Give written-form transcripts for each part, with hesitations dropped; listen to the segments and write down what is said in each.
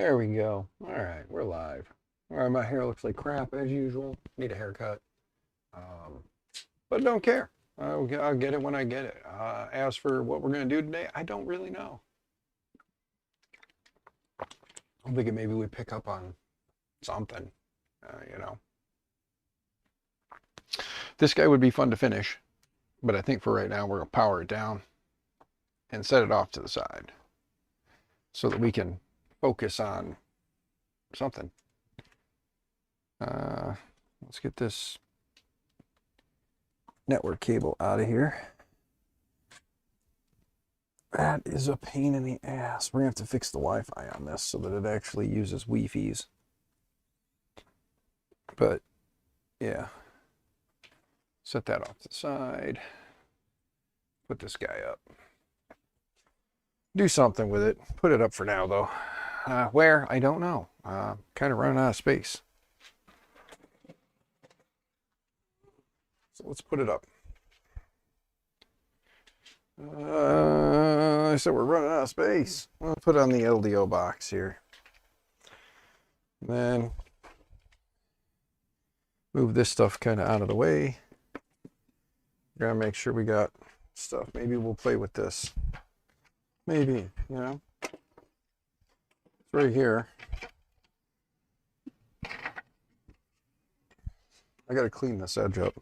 There we go. All right, we're live. All right, my hair looks like crap as usual. Need a haircut. Um, but don't care. I'll get it when I get it. As for what we're going to do today, I don't really know. I'm thinking maybe we pick up on something. You know, this guy would be fun to finish, but I think for right now we're going to power it down and set it off to the side so that we can focus on something. Let's get this network cable out of here. That is a pain in the ass. We're gonna have to fix the Wi-Fi on this so that it actually uses Wi-Fi's. But yeah, set that off to the side. Put this guy up. Do something with it. Put it up for now though. Where? I don't know. Kind of running out of space. So let's put it up. I said we're running out of space. I'll put it on the LDO box here. And then move this stuff kind of out of the way. Gotta make sure we got stuff. Maybe we'll play with this. Maybe, you know. It's right here. I gotta clean this edge up.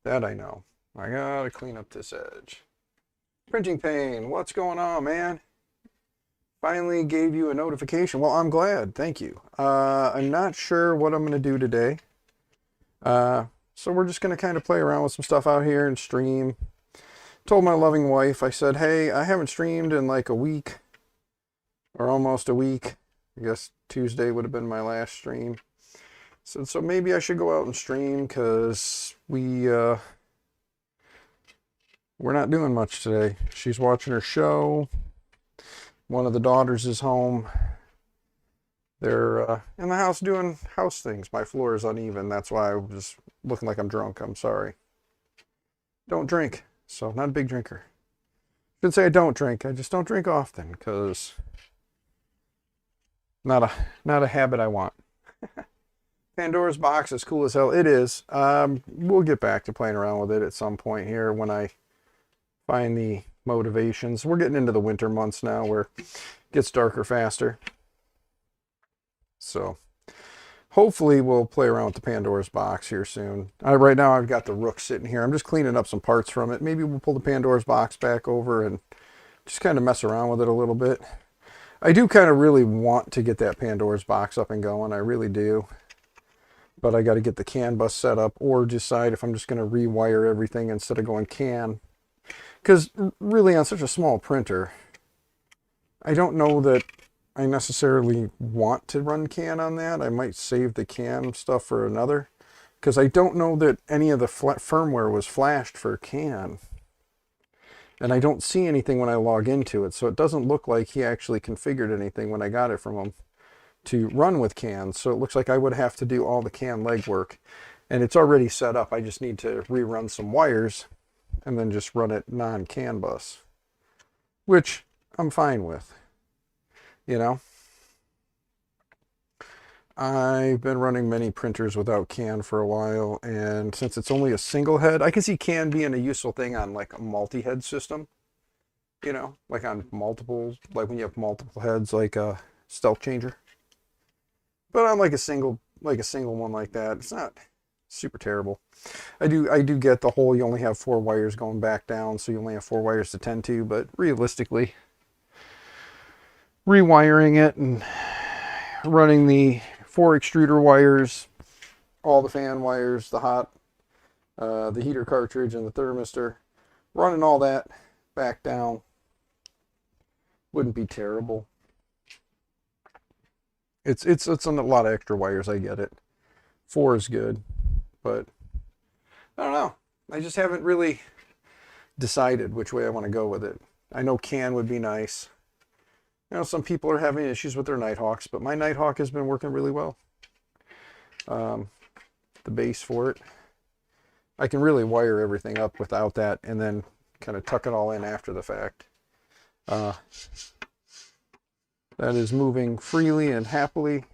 That I know. I gotta clean up this edge. Printing pain, what's going on, man? Finally gave you a notification. Well, I'm glad. Thank you. I'm not sure what I'm going to do today. So we're just going to kind of play around with some stuff out here and stream. Told my loving wife, I said, hey, I haven't streamed in like a week or almost a week. I guess Tuesday would have been my last stream. So maybe I should go out and stream because we're not doing much today. She's watching her show. One of the daughters is home. They're in the house doing house things. My floor is uneven. That's why I was looking like I'm drunk. I'm sorry. Don't drink. So not a big drinker. Shouldn't say I don't drink. I just don't drink often because not a habit I want. Pandora's box is cool as hell. It is. We'll get back to playing around with it at some point here when I find the motivations. We're getting into the winter months now where it gets darker faster. So hopefully we'll play around with the Pandora's box here soon. Right now I've got the Rook sitting here. I'm just cleaning up some parts from it. Maybe we'll pull the Pandora's box back over and just kind of mess around with it a little bit. I do kind of really want to get that Pandora's box up and going. I really do. But I got to get the CAN bus set up or decide if I'm just going to rewire everything instead of going CAN. Because really on such a small printer, I don't know that I necessarily want to run CAN on that. I might save the CAN stuff for another. Because I don't know that any of the firmware was flashed for CAN. And I don't see anything when I log into it. So it doesn't look like he actually configured anything when I got it from him to run with CAN. So it looks like I would have to do all the CAN legwork. And it's already set up. I just need to rerun some wires and then just run it non-CAN bus, which I'm fine with. You know, I've been running many printers without CAN for a while, and since it's only a single head, I can see CAN being a useful thing on like a multi-head system, you know, like on multiple, like when you have multiple heads, like a stealth changer. But on like a single one like that, it's not super terrible. I do get the whole you only have 4 wires going back down, so you only have 4 wires to tend to, but realistically, rewiring it and running the 4 extruder wires, all the fan wires, the hot, the heater cartridge and the thermistor, running all that back down wouldn't be terrible. It's a lot of extra wires, I get it. 4 is good, but I don't know. I just haven't really decided which way I want to go with it. I know CAN would be nice. You know, some people are having issues with their Nighthawks, but my Nighthawk has been working really well. The base for it. I can really wire everything up without that and then kind of tuck it all in after the fact. that is moving freely and happily.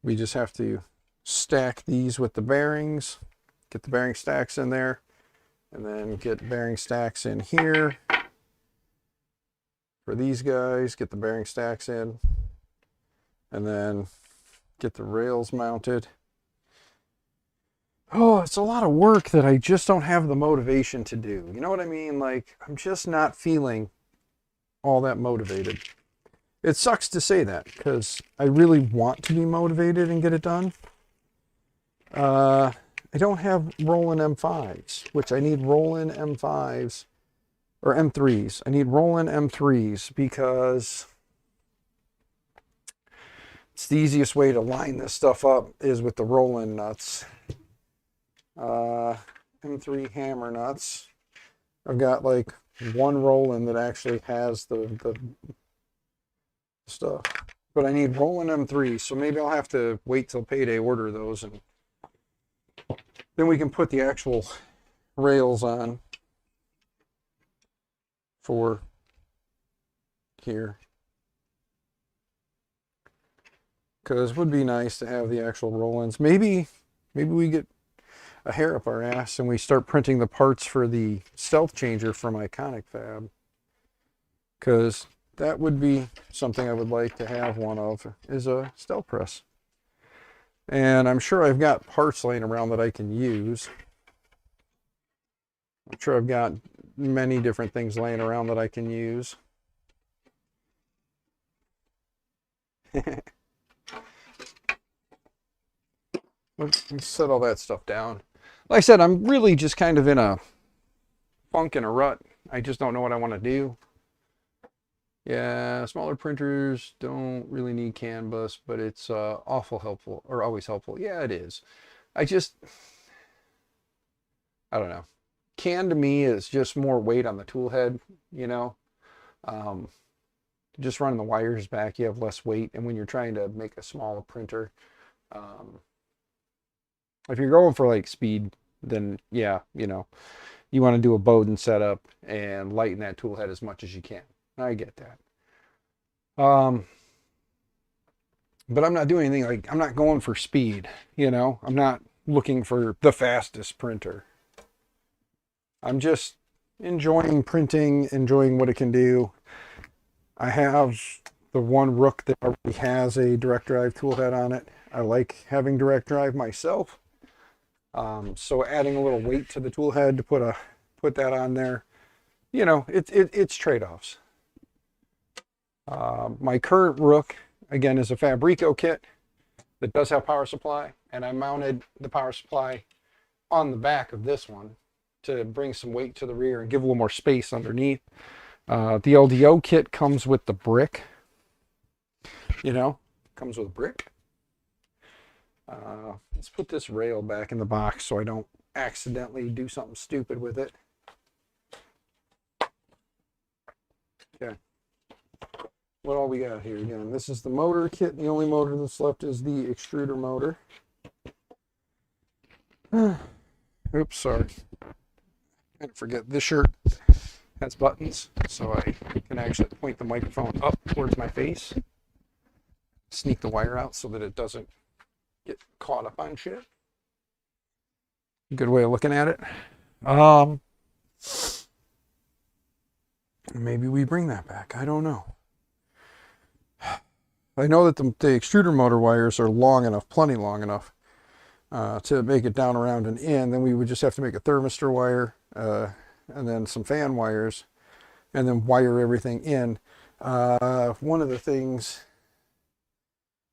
We just have to stack these with the bearings, get the bearing stacks in there, and then get bearing stacks in here for these guys, get the bearing stacks in, and then get the rails mounted. Oh, it's a lot of work that I just don't have the motivation to do. You know what I mean? Like, I'm just not feeling all that motivated. It sucks to say that because I really want to be motivated and get it done. I don't have Roland M5s, which I need Roland M5s or M3s. I need Roland M3s because it's the easiest way to line this stuff up is with the Roland nuts. M3 hammer nuts. I've got like one Roland that actually has the stuff, but I need Roland M3, so maybe I'll have to wait till payday, order those, and then we can put the actual rails on for here, because it would be nice to have the actual Rolands. Maybe we get a hair up our ass and we start printing the parts for the stealth changer from Iconic Fab, because that would be something I would like to have one of, is a stealth press. And I'm sure I've got parts laying around that I can use. I'm sure I've got many different things laying around that I can use. Let's set all that stuff down. Like I said, I'm really just kind of in a funk and a rut. I just don't know what I want to do. Yeah, smaller printers don't really need CAN bus, but it's awful helpful, or always helpful. Yeah, it is. I don't know. CAN to me is just more weight on the tool head, you know. Just running the wires back, you have less weight, and when you're trying to make a small printer, if you're going for like speed, then yeah, you know, you want to do a Bowden setup and lighten that tool head as much as you can. I get that. But I'm not doing anything like, I'm not going for speed, you know, I'm not looking for the fastest printer. I'm just enjoying printing, enjoying what it can do. I have the one Rook that already has a direct drive tool head on it. I like having direct drive myself. So adding a little weight to the tool head to put that on there, you know, it's trade-offs. My current Rook, again, is a Fabrico kit that does have power supply, and I mounted the power supply on the back of this one to bring some weight to the rear and give a little more space underneath. The LDO kit comes with the brick, you know, comes with a brick. Let's put this rail back in the box so I don't accidentally do something stupid with it. Okay. What all we got here again? This is the motor kit. The only motor that's left is the extruder motor. Oops, sorry. I forget this shirt has buttons, so I can actually point the microphone up towards my face. Sneak the wire out so that it doesn't get caught up on shit. Good way of looking at it. Maybe we bring that back. I don't know. I know that the extruder motor wires are long enough, plenty long enough, to make it down around and in. Then we would just have to make a thermistor wire, and then some fan wires, and then wire everything in. One of the things,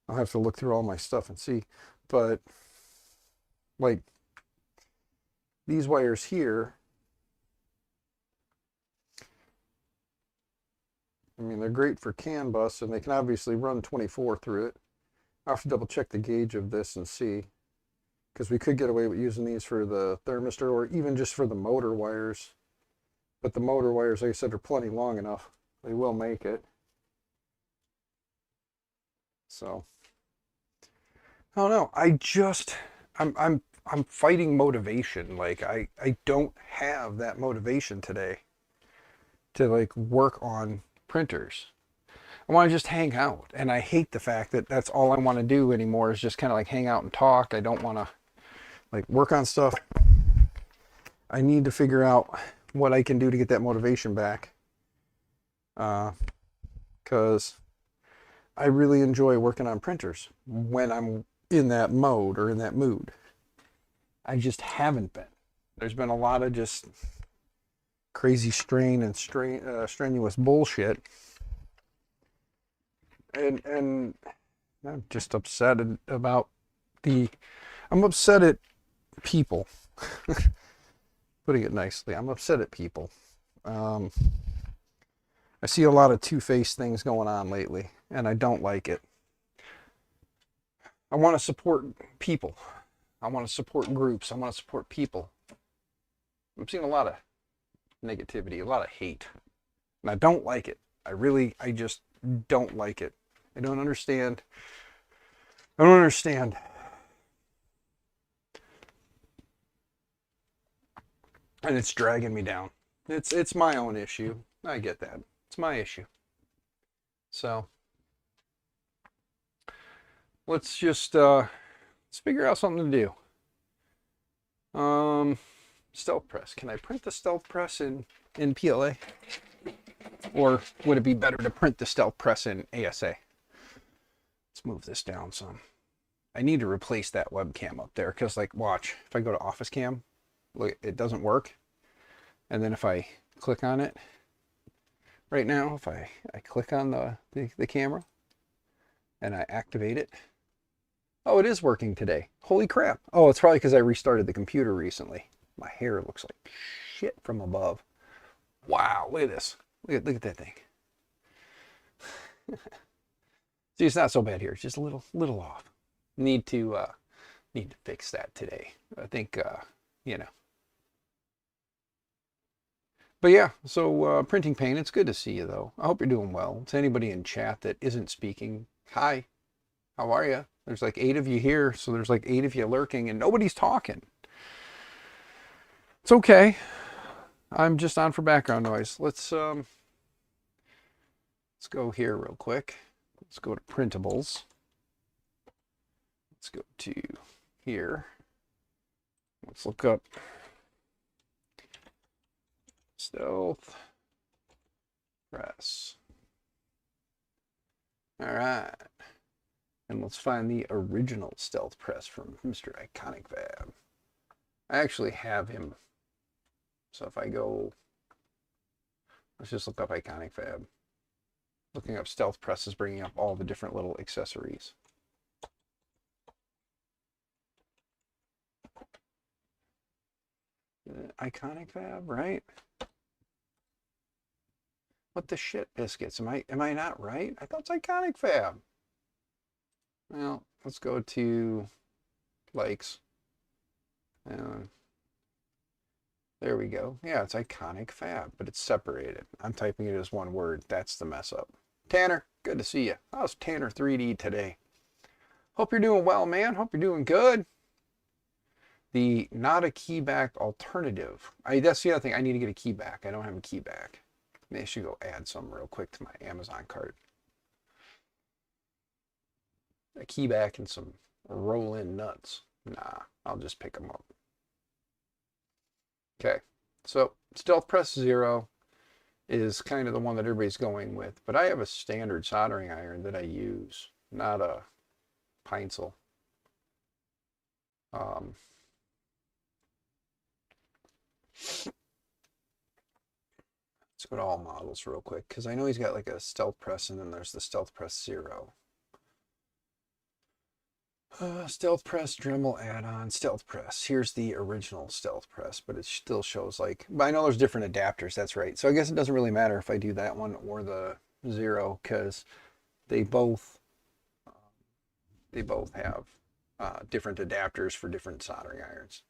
I'll have to look through all my stuff and see, but like these wires here, I mean, they're great for CAN bus, and they can obviously run 24 through it. I'll have to double check the gauge of this and see, because we could get away with using these for the thermistor or even just for the motor wires. But the motor wires, like I said, are plenty long enough. They will make it. So I don't know. I'm fighting motivation. Like I don't have that motivation today to like work on printers. I want to just hang out, and I hate the fact that that's all I want to do anymore is just kind of like hang out and talk. I don't want to like work on stuff. I need to figure out what I can do to get that motivation back, because I really enjoy working on printers when I'm in that mode or in that mood. I just haven't been. There's been a lot of just crazy strain and strenuous bullshit, and I'm just upset about I'm upset at people. Putting it nicely, I'm upset at people. I see a lot of two-faced things going on lately, and I don't like it. I want to support people. I want to support groups. I want to support people. I'm seeing a lot of negativity, a lot of hate, and I don't like it. I just don't like it. I don't understand. I don't understand. And it's dragging me down. It's my own issue. I get that. It's my issue. So let's just let's figure out something to do. Stealth press. Can I print the stealth press in PLA? Or would it be better to print the stealth press in ASA? Let's move this down some. I need to replace that webcam up there because, like, watch, if I go to Office Cam, look, it doesn't work. And then if I click on it, right now, if I click on the camera and I activate it, oh, it is working today. Holy crap. Oh, it's probably because I restarted the computer recently. My hair looks like shit from above. Wow, look at this. Look at that thing. See, it's not so bad here. It's just a little off. Need to fix that today. I think you know. But yeah, so Printing Pain, it's good to see you though. I hope you're doing well. To anybody in chat that isn't speaking, hi, how are you? There's like 8 of you here, so there's like 8 of you lurking and nobody's talking. It's okay. I'm just on for background noise. Let's go here real quick. Let's go to printables. Let's go to here. Let's look up stealth press. All right. And let's find the original stealth press from Mr. Iconic Fab. I actually have him. So if I go, let's just look up Iconic Fab. Looking up stealth press is bringing up all the different little accessories. Iconic Fab, right? What the shit, biscuits? Am I not right? I thought it's Iconic Fab. Well, let's go to likes. There we go. Yeah, it's Iconic Fab, but it's separated. I'm typing it as one word. That's the mess up. Tanner, good to see you. How's Tanner 3D today? Hope you're doing well, man. Hope you're doing good. The not a keyback alternative. That's the other thing. I need to get a keyback. I don't have a keyback. Maybe I should go add some real quick to my Amazon cart. A keyback and some roll-in nuts. Nah, I'll just pick them up. Okay, so Stealth Press 0 is kind of the one that everybody's going with, but I have a standard soldering iron that I use, not a Peinzel. Let's go to all models real quick, because I know he's got like a Stealth Press, and then there's the Stealth Press 0. Stealth Press, Dremel add-on, Stealth Press. Here's the original Stealth Press, but it still shows like, but I know there's different adapters, that's right. So I guess it doesn't really matter if I do that one or the 0, because they both have different adapters for different soldering irons.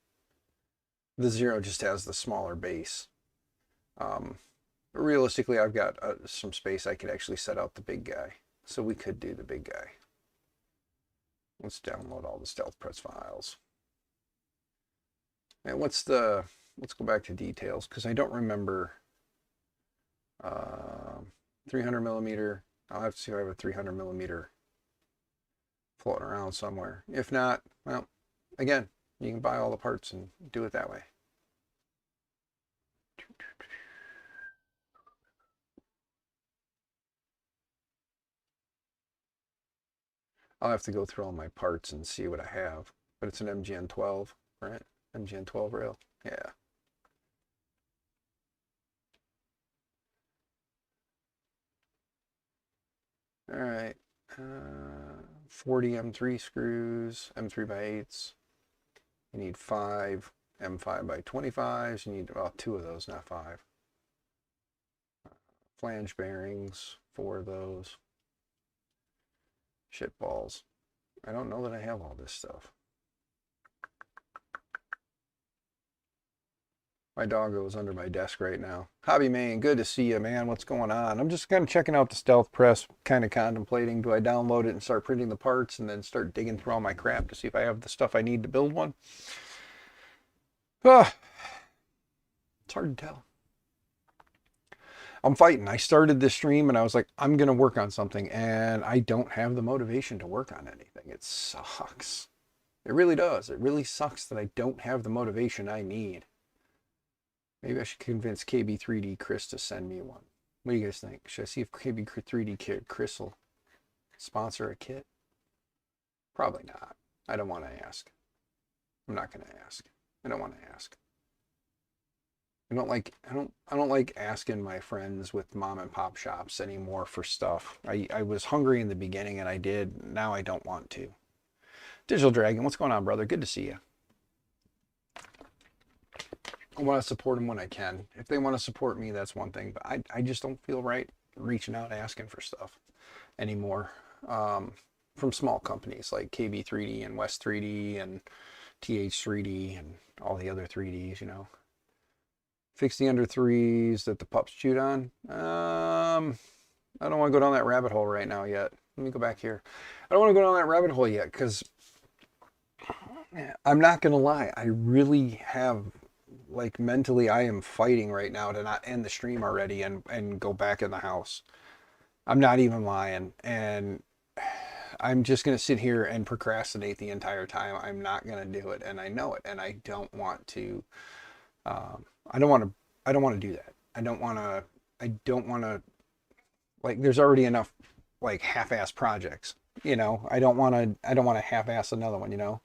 The 0 just has the smaller base. Realistically, I've got some space I could actually set out the big guy, so we could do the big guy. Let's download all the Stealth Press files. And let's go back to details, because I don't remember 300 millimeter. I'll have to see if I have a 300 millimeter floating around somewhere. If not, well, again, you can buy all the parts and do it that way. I'll have to go through all my parts and see what I have. But it's an MGN 12, right? MGN 12 rail. Yeah. All right. 40 M3 screws, M3 by 8s. You need 5 M5 by 25s. You need about 2 of those, not 5. Flange bearings, 4 of those. Shit balls. I don't know that I have all this stuff. My doggo is under my desk right now. Hobby Man, good to see you, man. What's going on? I'm just kind of checking out the Stealth Press, kind of contemplating, do I download it and start printing the parts and then start digging through all my crap to see if I have the stuff I need to build one? It's hard to tell. I'm fighting. I started this stream and I was like, I'm going to work on something, and I don't have the motivation to work on anything. It sucks. It really does. It really sucks that I don't have the motivation I need. Maybe I should convince KB3D Chris to send me one. What do you guys think? Should I see if KB3D Chris will sponsor a kit? Probably not. I don't want to ask. I'm not going to ask. I don't want to ask. I don't like asking my friends with mom and pop shops anymore for stuff. I was hungry in the beginning and I did. Now I don't want to. Digital Dragon, what's going on, brother? Good to see you. I want to support them when I can. If they want to support me, that's one thing. But I just don't feel right reaching out asking for stuff anymore. From small companies like KB3D and West 3D and TH3D and all the other 3Ds, you know. Fix the under 3s that the pups chewed on. I don't want to go down that rabbit hole right now yet. Let me go back here. I don't want to go down that rabbit hole yet because I'm not going to lie. I really have, like, mentally, I am fighting right now to not end the stream already and go back in the house. I'm not even lying. And I'm just going to sit here and procrastinate the entire time. I'm not going to do it. And I know it. And I don't want to, I don't want to do that. I don't want to, like, there's already enough, like, half-ass projects, you know. I don't want to half-ass another one, you know.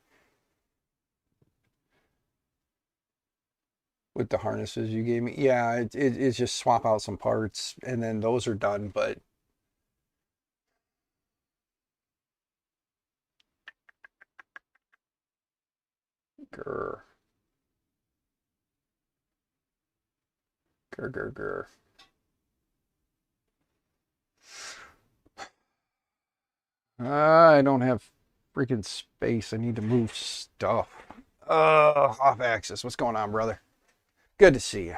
With the harnesses you gave me. Yeah, it's just swap out some parts and then those are done, but grr. Grr, grr, grr. I don't have freaking space. I need to move stuff. Off axis. What's going on, brother? Good to see you.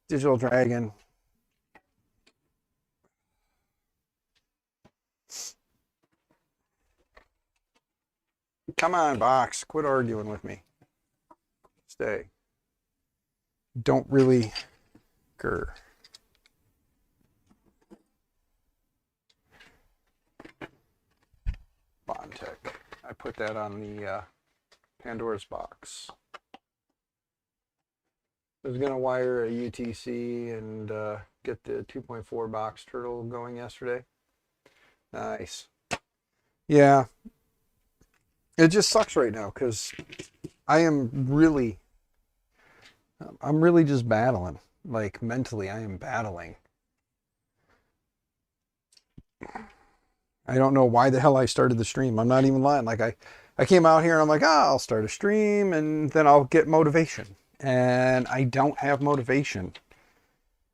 Digital Dragon. Come on, box. Quit arguing with me. Stay. Don't really. Grr. Bondtech. I put that on the Pandora's box. I was going to wire a UTC and get the 2.4 box turtle going yesterday. Nice. Yeah. It just sucks right now because I'm really just battling. Like, mentally, I am battling. I don't know why the hell I started the stream. I'm not even lying. Like, I came out here and I'm like, I'll start a stream and then I'll get motivation. And I don't have motivation.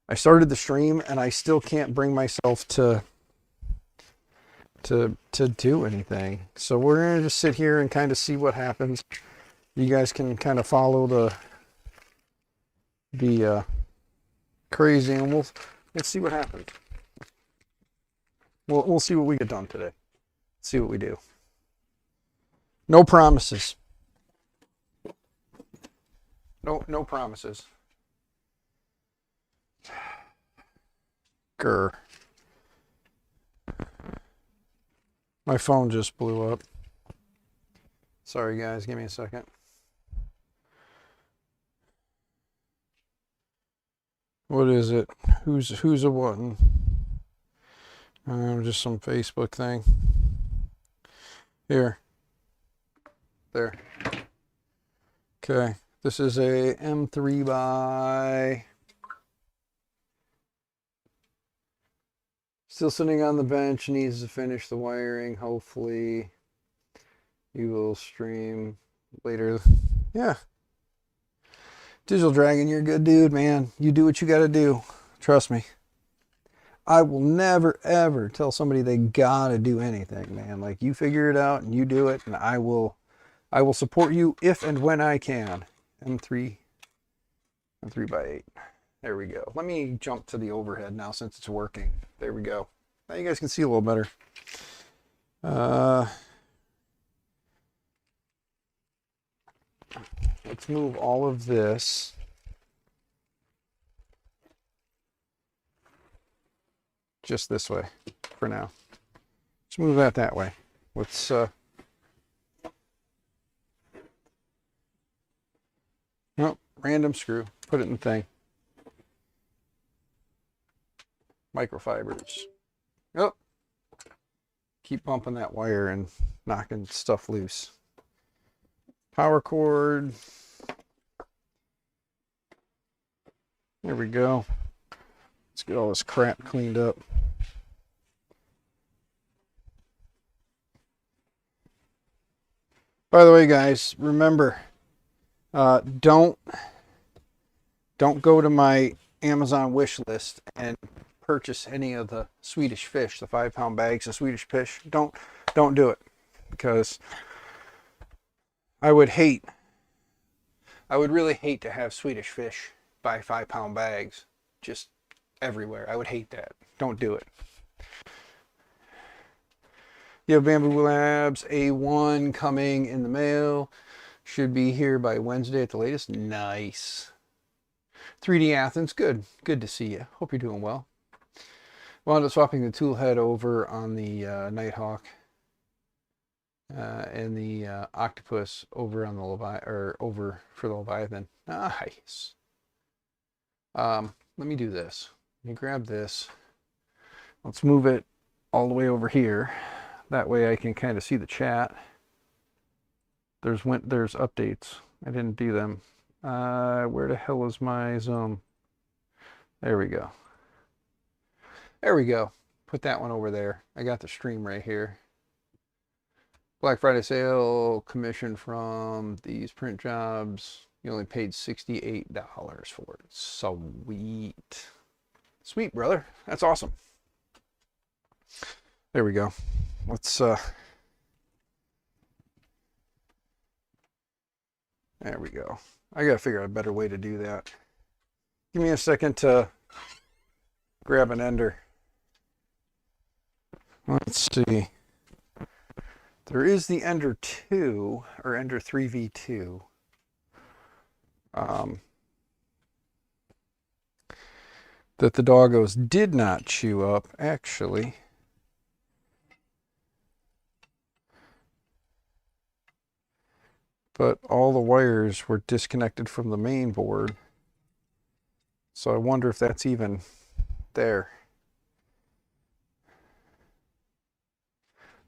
I started the stream and I still can't bring myself to do anything. So we're going to just sit here and kind of see what happens. You guys can kind of follow the crazy, and we'll see what happens. We'll see what we get done today. See what we do. No promises. No promises. Grr. My phone just blew up. Sorry guys, give me a second. What is it? Who's a one? Just some Facebook thing. Here. There. Okay. This is a M3 by... Still sitting on the bench, needs to finish the wiring. Hopefully you will stream later. Yeah. Digital Dragon, you're a good dude, man. You do what you gotta do. Trust me. I will never, ever tell somebody they gotta do anything, man. Like, you figure it out and you do it, and I will support you if and when I can. M3 by 8. There we go. Let me jump to the overhead now since it's working. There we go. Now you guys can see a little better. Let's move all of this. Just this way for now. Let's move that way. Let's oh, random screw. Put it in the thing. Microfibers. Oh, keep bumping that wire and knocking stuff loose. Power cord. There we go. Let's get all this crap cleaned up. By the way, guys, remember, don't go to my Amazon wish list and purchase any of the Swedish fish, the 5-pound bags of Swedish fish. Don't do it, because I would really hate to have Swedish fish by 5-pound bags just everywhere. I would hate that. Don't do it. You have Bamboo Labs A1 coming in the mail. Should be here by Wednesday at the latest. Nice. 3D Athens, good to see you. Hope you're doing well. Wound up swapping the tool head over on the Nighthawk and the Octopus over on the over for the Leviathan. Nice. Let me do this. Let me grab this. Let's move it all the way over here. That way I can kind of see the chat. There's updates. I didn't do them. Where the hell is my Zoom? There we go. There we go. Put that one over there. I got the stream right here. Black Friday sale, commission from these print jobs. You only paid $68 for it. Sweet. Sweet, brother. That's awesome. There we go. Let's there we go. I gotta figure out a better way to do that. Give me a second to grab an ender. Let's see. There is the Ender 2 or Ender 3v2. That the doggos did not chew up, actually. But all the wires were disconnected from the main board. So I wonder if that's even there.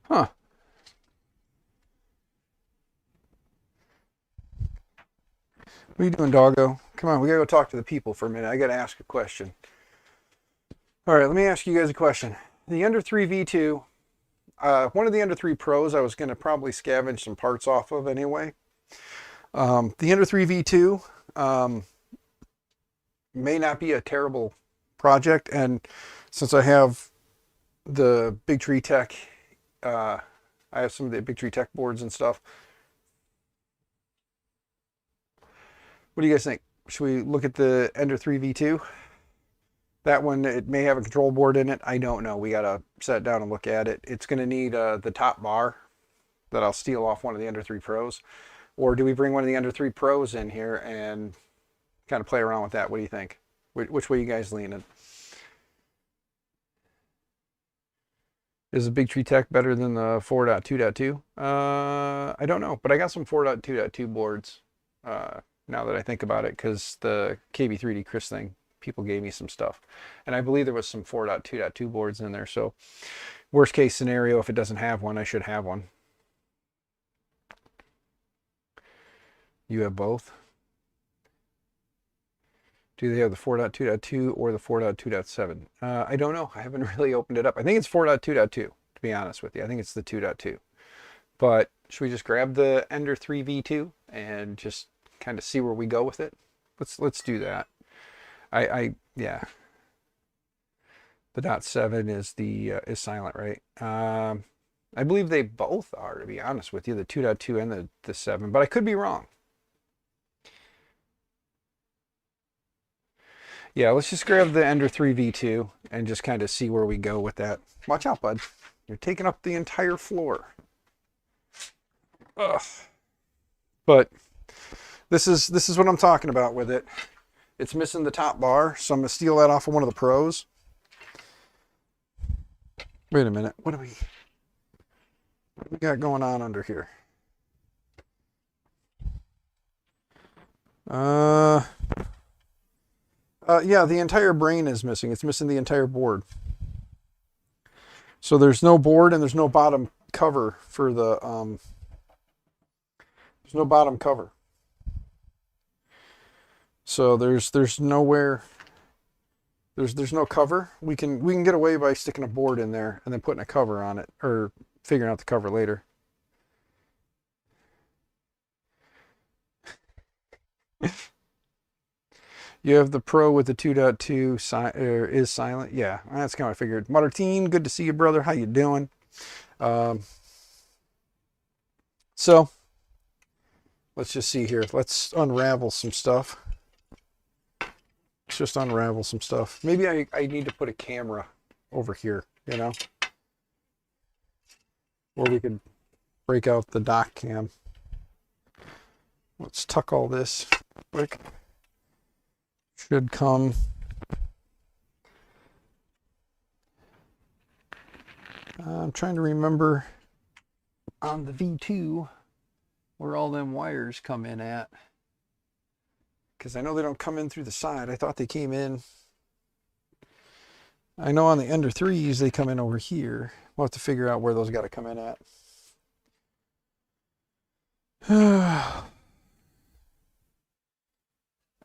Huh. What are you doing, doggo? Come on, we gotta go talk to the people for a minute. I gotta ask a question. All right, let me ask you guys a question. The Ender 3v2, one of the Ender 3 Pros I was gonna probably scavenge some parts off of anyway. The Ender 3v2 may not be a terrible project, and since I have the Big Tree Tech, I have some of the Big Tree Tech boards and stuff. What do you guys think? Should we look at the Ender 3v2? That one, it may have a control board in it. I don't know. We got to sit down and look at it. It's going to need the top bar that I'll steal off one of the Ender 3 Pros. Or do we bring one of the Ender 3 Pros in here and kind of play around with that? What do you think? Which way you guys leaning? Is the Big Tree Tech better than the 4.2.2? I don't know, but I got some 4.2.2 boards now that I think about it, because the KB3D Chris thing, people gave me some stuff. And I believe there was some 4.2.2 boards in there. So worst case scenario, if it doesn't have one, I should have one. You have both? Do they have the 4.2.2 or the 4.2.7? I don't know. I haven't really opened it up. I think it's 4.2.2, to be honest with you. I think it's the 2.2. But should we just grab the Ender 3 V2 and just kind of see where we go with it? Let's do that. Yeah. The .7 is silent, right? I believe they both are, to be honest with you, the 2.2 and the 7, but I could be wrong. Yeah, let's just grab the Ender 3 V2 and just kind of see where we go with that. Watch out, bud. You're taking up the entire floor. Ugh. But this is what I'm talking about with it. It's missing the top bar, so I'm going to steal that off of one of the pros. Wait a minute. What do we got going on under here? Yeah, the entire brain is missing. It's missing the entire board. So there's no board and there's no bottom cover for the, there's no bottom cover. So there's nowhere, there's no cover. We can get away by sticking a board in there and then putting a cover on it, or figuring out the cover later. You have the Pro with the 2.2 is silent. Yeah, that's kind of what I figured. Martin, good to see you, brother. How you doing? So let's just see here. Let's unravel some stuff. Let's just unravel some stuff. Maybe I need to put a camera over here, you know, or we could break out the dock cam. Let's tuck all this quick. Should come. I'm trying to remember on the V2 where all them wires come in at, because I know they don't come in through the side. I thought they came in. I know on the Ender 3s they come in over here. We'll have to figure out where those got to come in at.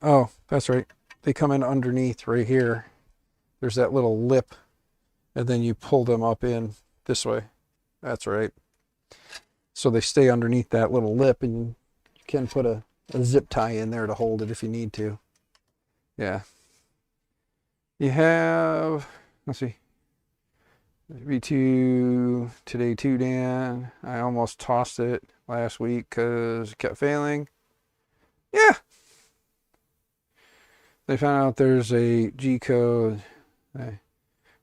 Oh, that's right. They come in underneath right here. There's that little lip, and then you pull them up in this way. That's right. So they stay underneath that little lip, and you can put a zip tie in there to hold it if you need to. Yeah. You have, let's see, V2 today 2, Dan. I almost tossed it last week because it kept failing. Yeah. They found out there's a G-code,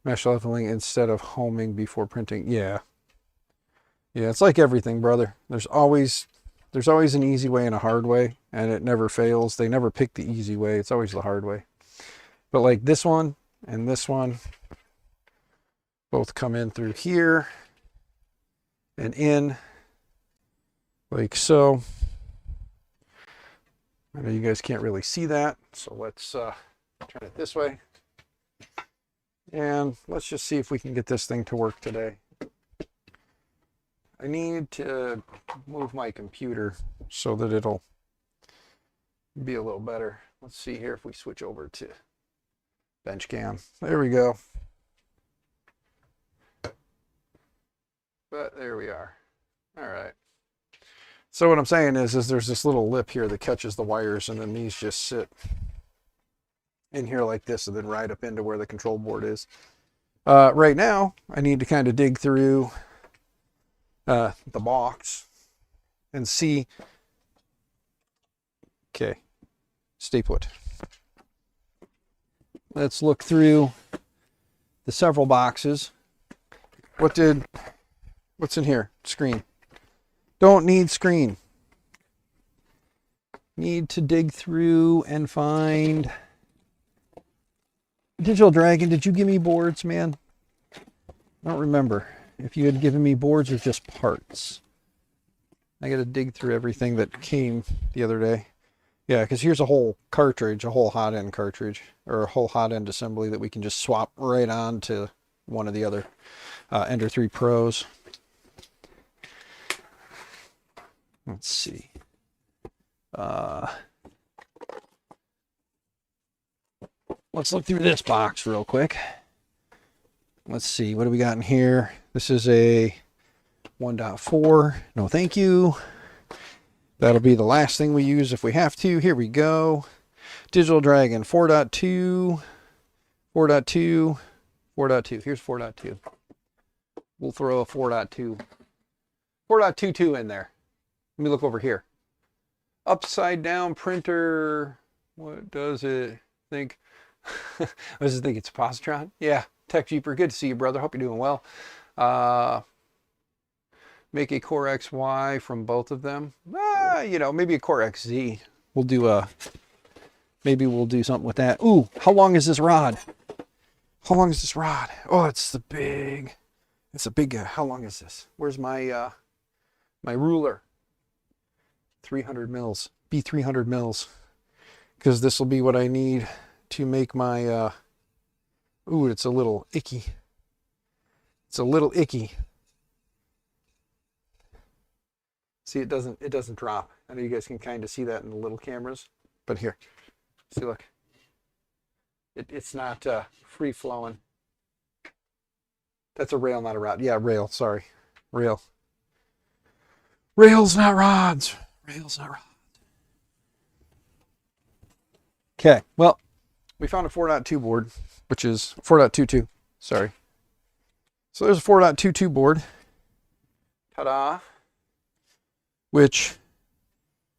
mesh leveling instead of homing before printing. Yeah. Yeah, it's like everything, brother. There's always an easy way and a hard way, and it never fails. They never pick the easy way. It's always the hard way. But like this one and this one both come in through here and in like so. I know you guys can't really see that, so let's turn it this way. And let's just see if we can get this thing to work today. I need to move my computer so that it'll be a little better. Let's see here if we switch over to bench cam. There we go. But there we are. All right. So what I'm saying is there's this little lip here that catches the wires, and then these just sit in here like this and then ride up into where the control board is. Right now, I need to kind of dig through the box and see. Okay, stay put. Let's look through the several boxes. What's in here? Screen. Don't need screen. Need to dig through and find. Digital Dragon, did you give me boards, man? I don't remember. if you had given me boards or just parts. I got to dig through everything that came the other day. Yeah, because here's a whole cartridge, a whole hot end cartridge, or a whole hot end assembly that we can just swap right on to one of the other Ender 3 Pros. Let's see. Let's look through this box real quick. Let's see, what do we got in here? This is a 1.4. No, thank you. That'll be the last thing we use if we have to. Here we go. Digital Dragon 4.2, 4.2, 4.2. Here's 4.2. We'll throw a 4.2, 4.22 in there. Let me look over here. Upside down printer. What does it think? Does it think it's a positron? Yeah. Tech Jeeper, good to see you, brother. Hope you're doing well. Make a Core XY from both of them. You know, maybe a Core XZ. We'll do maybe we'll do something with that. Ooh, how long is this rod? How long is this rod? Oh, it's a big, how long is this? Where's my, my ruler? 300 mils, be 300 mils. Because this will be what I need to make my, ooh, it's a little icky. It's a little icky. See, it doesn't drop. I know you guys can kind of see that in the little cameras, but here, see, look. It's not free flowing. That's a rail, not a rod. Yeah, rail, sorry. Rail. Rails, not rods. Rails, not rods. Okay, well, we found a 4.2 board, which is 4.22, sorry. So there's a 4.22 board. Ta-da. Which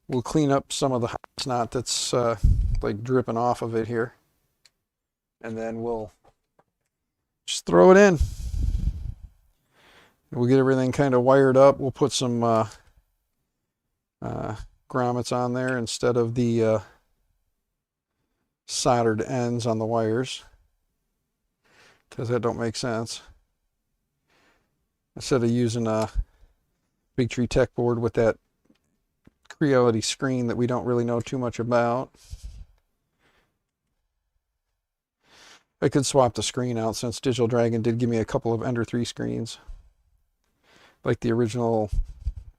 will clean up some of the snot that's like dripping off of it here. And then we'll just throw it in. We'll get everything kind of wired up. We'll put some grommets on there instead of the soldered ends on the wires, because that don't make sense. Instead of using a Linktree tech board with that Creality screen that we don't really know too much about. I could swap the screen out since Digital Dragon did give me a couple of Ender 3 screens, like the original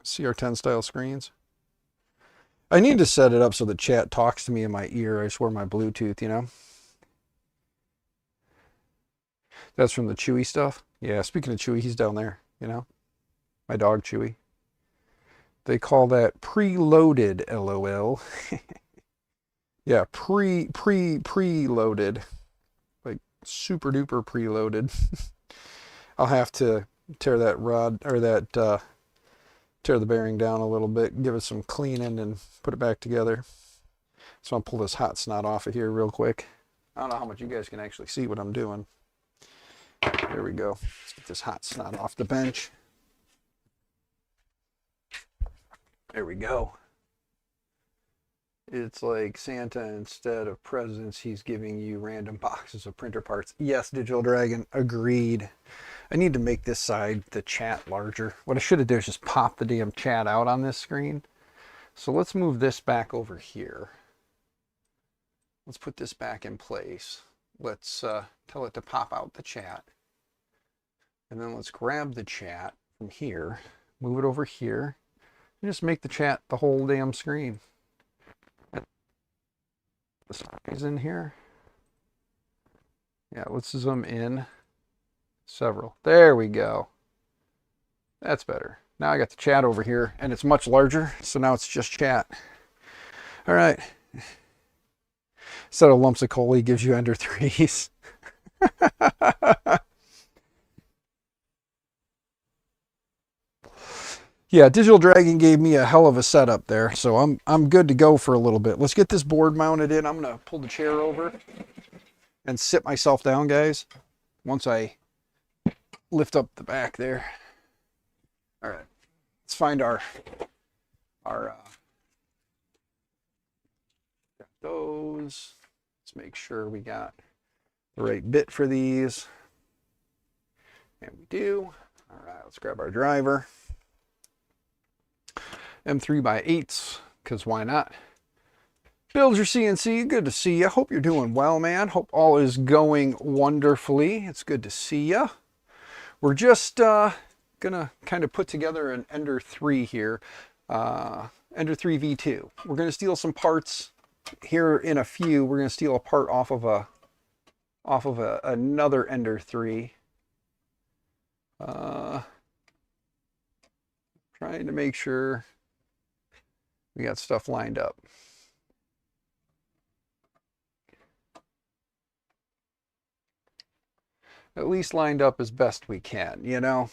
CR10 style screens. I need to set it up so the chat talks to me in my ear. I swear my Bluetooth, you know. That's from the Chewy stuff. Yeah, speaking of Chewy, he's down there, you know. My dog Chewy. They call that preloaded, LOL. Yeah, preloaded. Like super duper preloaded. I'll have to tear that rod, or that, tear the bearing down a little bit, give it some cleaning, and put it back together. So I'll pull this hot snot off of here real quick. I don't know how much you guys can actually see what I'm doing. There we go. Let's get this hot snot off the bench. There we go. It's like Santa, instead of presents, he's giving you random boxes of printer parts. Yes, Digital Dragon, agreed. I need to make this side, the chat, larger. What I should have done is just pop the damn chat out on this screen. So let's move this back over here. Let's put this back in place. Let's tell it to pop out the chat. And then let's grab the chat from here, move it over here, and just make the chat the whole damn screen. The size in here. Yeah, let's zoom in several. There we go. That's better. Now I got the chat over here, and it's much larger, so now it's just chat. All right. Instead of lumps of coal, he gives you Ender 3s. Yeah, Digital Dragon gave me a hell of a setup there, so I'm good to go for a little bit. Let's get this board mounted in. I'm gonna pull the chair over and sit myself down, guys. Once I lift up the back there. All right, let's find our got those. Let's make sure we got the right bit for these, and we do. All right, let's grab our driver. M3x8s, because why not? Build your CNC, good to see you. Hope you're doing well, man. Hope all is going wonderfully. It's good to see you. We're just gonna kind of put together an Ender 3 here, Ender 3 V2. We're gonna steal some parts here in a few. We're gonna steal a part off of another Ender 3. Trying to make sure we got stuff lined up. At least lined up as best we can, you know.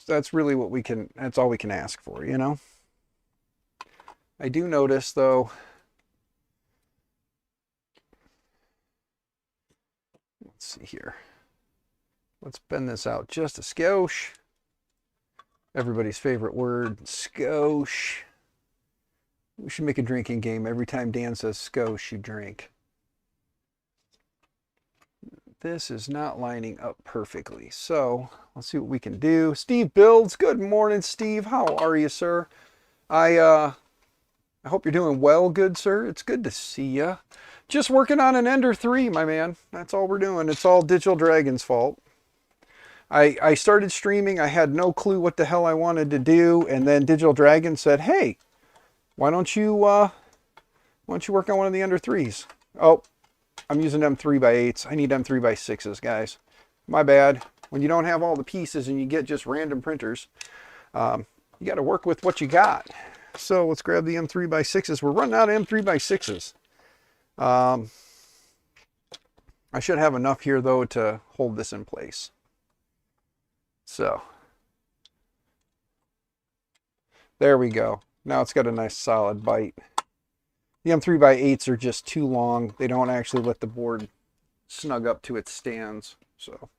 That's really what we can, that's all we can ask for, you know. I do notice though, let's see here. Let's bend this out just a skosh. Everybody's favorite word, skosh. We should make a drinking game. Every time Dan says skosh, you drink. This is not lining up perfectly. So let's see what we can do. Steve Builds. Good morning, Steve. How are you, sir? I hope you're doing well, good sir. It's good to see you. Just working on an Ender 3, my man. That's all we're doing. It's all Digital Dragon's fault. I started streaming. I had no clue what the hell I wanted to do, and then Digital Dragon said, "Hey, why don't you work on one of the Ender 3s?" Oh, I'm using M3x8s. I need M3x6s, guys. My bad. When you don't have all the pieces and you get just random printers, you got to work with what you got. So let's grab the M3x6s. We're running out of M3x6s. I should have enough here, though, to hold this in place. So there we go. Now it's got a nice solid bite. The M3x8s are just too long. They don't actually let the board snug up to its stands. So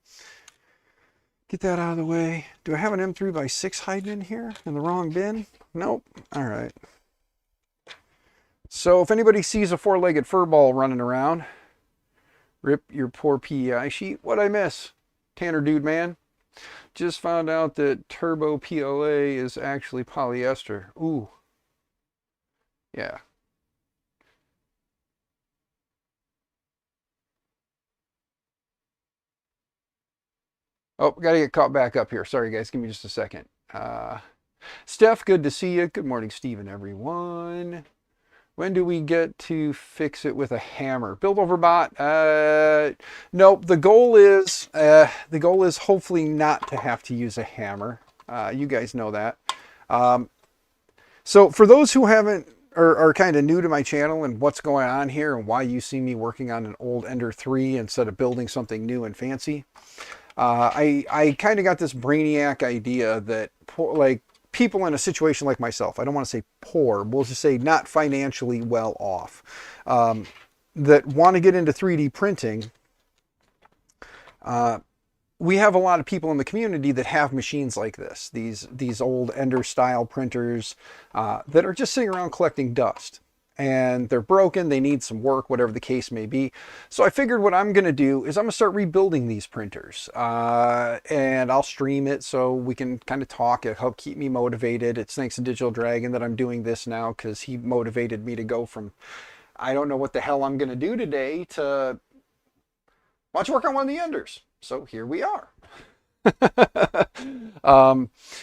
get that out of the way. Do I have an M3x6 hiding in here in the wrong bin? Nope. All right. So if anybody sees a four-legged furball running around, rip your poor PEI sheet. What'd I miss? Tanner Dude Man. Just found out that turbo PLA is actually polyester. Ooh. Yeah. Oh, got to get caught back up here. Sorry, guys. Give me just a second. Steph, good to see you. Good morning, Stephen, everyone. When do we get to fix it with a hammer? Build over bot? Nope. The goal is hopefully not to have to use a hammer. You guys know that. So for those who haven't are kind of new to my channel and what's going on here and why you see me working on an old Ender 3 instead of building something new and fancy, I kind of got this brainiac idea that like people in a situation like myself, I don't want to say poor, we'll just say not financially well off, that want to get into 3D printing. We have a lot of people in the community that have machines like this, these old Ender style printers that are just sitting around collecting dust. And they're broken, they need some work, whatever the case may be. So I figured what I'm gonna do is I'm gonna start rebuilding these printers. And I'll stream it so we can kind of talk. It'll help keep me motivated. It's thanks to Digital Dragon that I'm doing this now, because he motivated me to go from, I don't know what the hell I'm gonna do today, to why don't you work on one of the Enders? So here we are.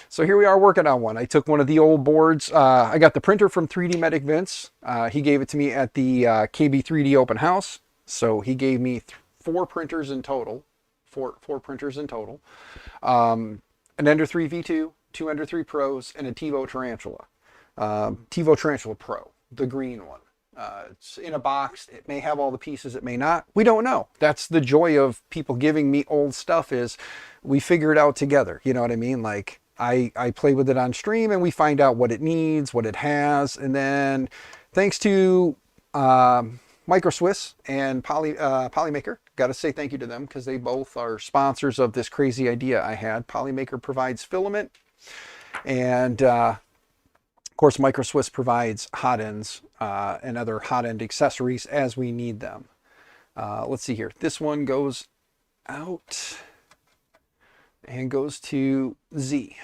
So here we are working on one. I took one of the old boards. I got the printer from 3D Medic Vince. He gave it to me at the KB3D open house. So he gave me four printers in total. Four printers in total. An Ender 3 V2, two Ender 3 Pros, and a TiVo Tarantula. TiVo Tarantula Pro, the green one. It's in a box. It may have all the pieces, it may not. We don't know. That's the joy of people giving me old stuff, is we figure it out together. You know what I mean? Like I play with it on stream and we find out what it needs, what it has. And then thanks to Micro Swiss and Polymaker, got to say thank you to them because they both are sponsors of this crazy idea I had. Polymaker provides filament, and of course, Micro Swiss provides hot ends and other hot end accessories as we need them. Let's see here. This one goes out and goes to Z.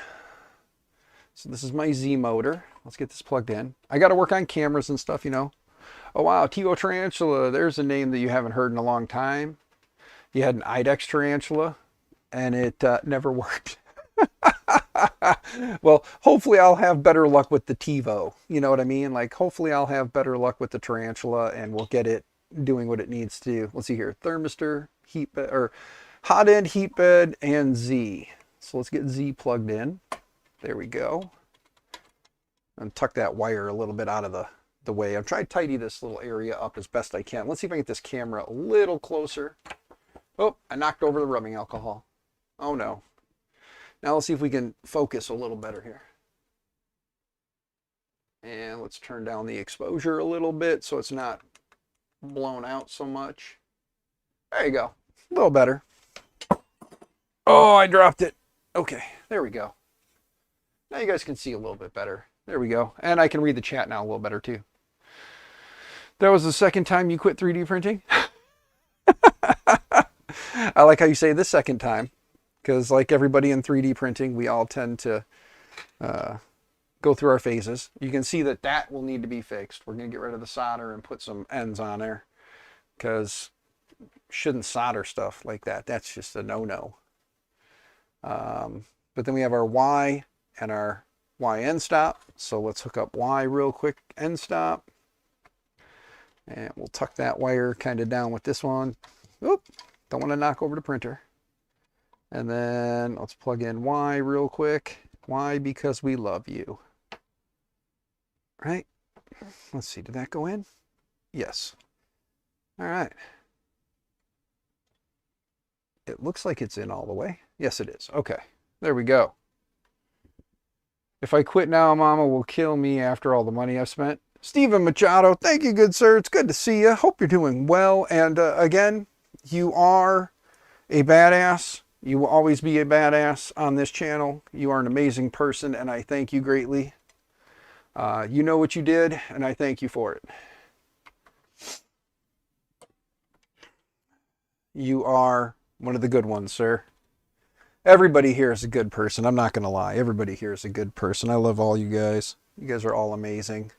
So this is my Z motor. Let's get this plugged in. I got to work on cameras and stuff, you know. Oh wow, TiVo Tarantula, there's a name that you haven't heard in a long time. You had an IDEX Tarantula, and it never worked. Well, hopefully I'll have better luck with the TiVo. You know what I mean? Like, hopefully I'll have better luck with the Tarantula, and we'll get it doing what it needs to. Let's see here. Thermistor, heat bed, or hot end, heat bed, and Z. So let's get Z plugged in. There we go. And tuck that wire a little bit out of the way. I'm trying to tidy this little area up as best I can. Let's see if I can get this camera a little closer. Oh, I knocked over the rubbing alcohol. Oh no. Now let's see if we can focus a little better here. And let's turn down the exposure a little bit so it's not blown out so much. There you go. A little better. Oh, I dropped it. Okay, there we go. Now you guys can see a little bit better. There we go. And I can read the chat now a little better too. That was the second time you quit 3D printing? I like how you say the second time, because like everybody in 3D printing, we all tend to go through our phases. You can see that that will need to be fixed. We're going to get rid of the solder and put some ends on there, because shouldn't solder stuff like that. That's just a no-no. But then we have our Y and our Y end stop. So let's hook up Y real quick, end stop. And we'll tuck that wire kind of down with this one. Oop, don't want to knock over the printer. And then let's plug in Y real quick. Y because we love you. Right? Let's see, did that go in? Yes. All right. It looks like it's in all the way. Yes, it is. Okay, there we go. If I quit now, Mama will kill me after all the money I've spent. Stephen Machado, thank you, good sir. It's good to see you. Hope you're doing well. And again, you are a badass. You will always be a badass on this channel. You are an amazing person, and I thank you greatly. You know what you did, and I thank you for it. You are one of the good ones, sir. Everybody here is a good person. I'm not going to lie. Everybody here is a good person. I love all you guys. You guys are all amazing.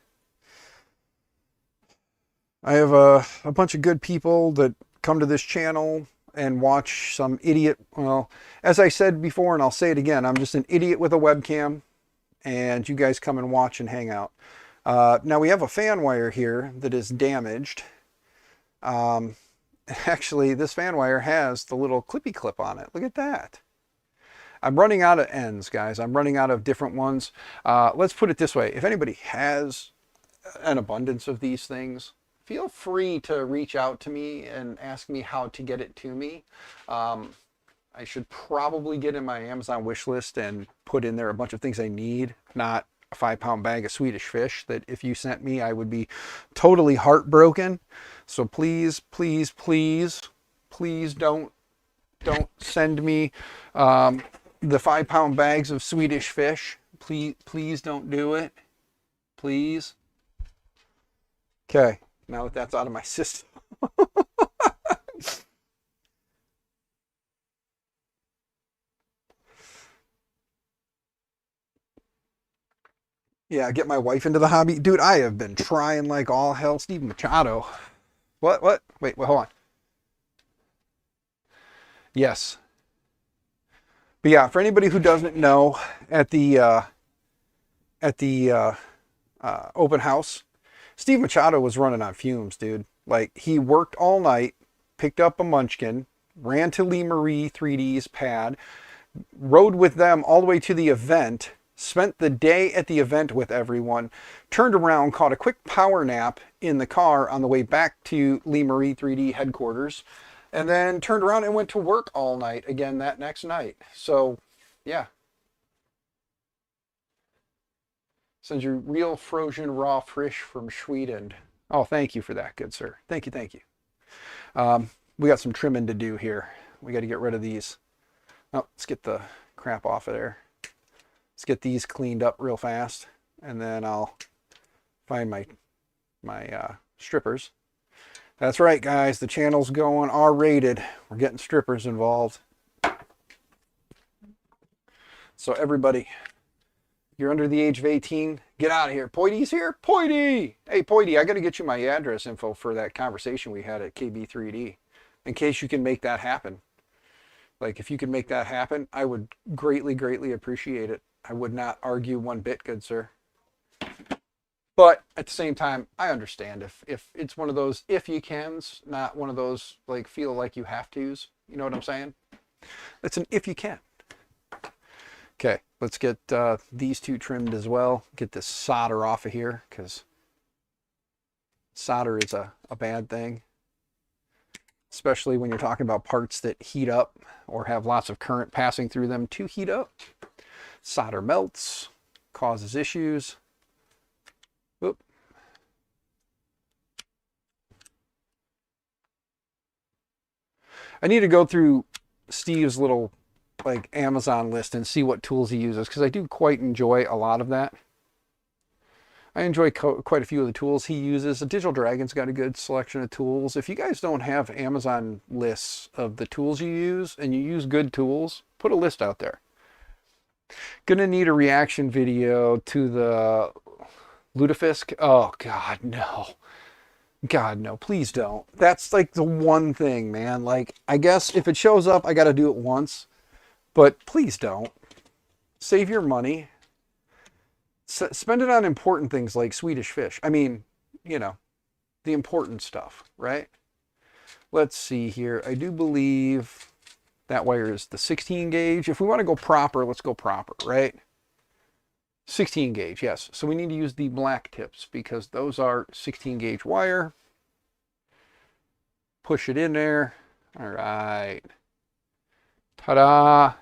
I have a bunch of good people that come to this channel and watch some idiot. Well, as I said before, and I'll say it again, I'm just an idiot with a webcam, and you guys come and watch and hang out. Now we have a fan wire here that is damaged. Actually, this fan wire has the little clippy clip on it. Look at that. I'm running out of ends, guys. I'm running out of different ones. Let's put it this way. If anybody has an abundance of these things, feel free to reach out to me and ask me how to get it to me. I should probably get in my Amazon wish list and put in there a bunch of things I need, not a 5-pound bag of Swedish fish that if you sent me, I would be totally heartbroken. So please, please, please, please don't send me the 5-pound bags of Swedish fish. Please don't do it. Please. Okay, now that that's out of my system. Yeah, get my wife into the hobby. Dude, I have been trying like all hell. Steve Machado. What? Wait, hold on. Yes. But yeah, for anybody who doesn't know, at the open house, Steve Machado was running on fumes, dude. Like, he worked all night, picked up a Munchkin, ran to Lee Marie 3D's pad, rode with them all the way to the event, spent the day at the event with everyone, turned around, caught a quick power nap in the car on the way back to Lee Marie 3D headquarters, and then turned around and went to work all night again that next night. So, yeah. Sends you real frozen raw fish from Sweden. Oh, thank you for that, good sir. Thank you, thank you. We got some trimming to do here. We got to get rid of these. Oh, let's get the crap off of there. Let's get these cleaned up real fast, and then I'll find my strippers. That's right, guys. The channel's going R-rated. We're getting strippers involved. So everybody, you're under the age of 18, get out of here. Poity's here. Poity! Hey, Poity, I got to get you my address info for that conversation we had at KB3D in case you can make that happen. Like, if you could make that happen, I would greatly, greatly appreciate it. I would not argue one bit, good sir. But at the same time, I understand if it's one of those if you cans, not one of those like feel like you have to's. You know what I'm saying? It's an if you can. Okay, let's get these two trimmed as well. Get this solder off of here because solder is a bad thing. Especially when you're talking about parts that heat up or have lots of current passing through them to heat up. Solder melts, causes issues. Oop. I need to go through Steve's little like Amazon list and see what tools he uses because I do quite enjoy a lot of that. I enjoy quite a few of the tools he uses. The Digital Dragon's got a good selection of tools. If you guys don't have Amazon lists of the tools you use and you use good tools, put a list out there. Gonna need a reaction video to the Lutefisk. Oh, God, no. God, no, please don't. That's like the one thing, man. Like, I guess if it shows up, I got to do it once. But please don't. Save your money. Spend it on important things like Swedish fish. I mean, you know, the important stuff, right? Let's see here. I do believe that wire is the 16 gauge. If we want to go proper, let's go proper, right? 16 gauge, yes. So we need to use the black tips because those are 16 gauge wire. Push it in there. All right. Ta-da.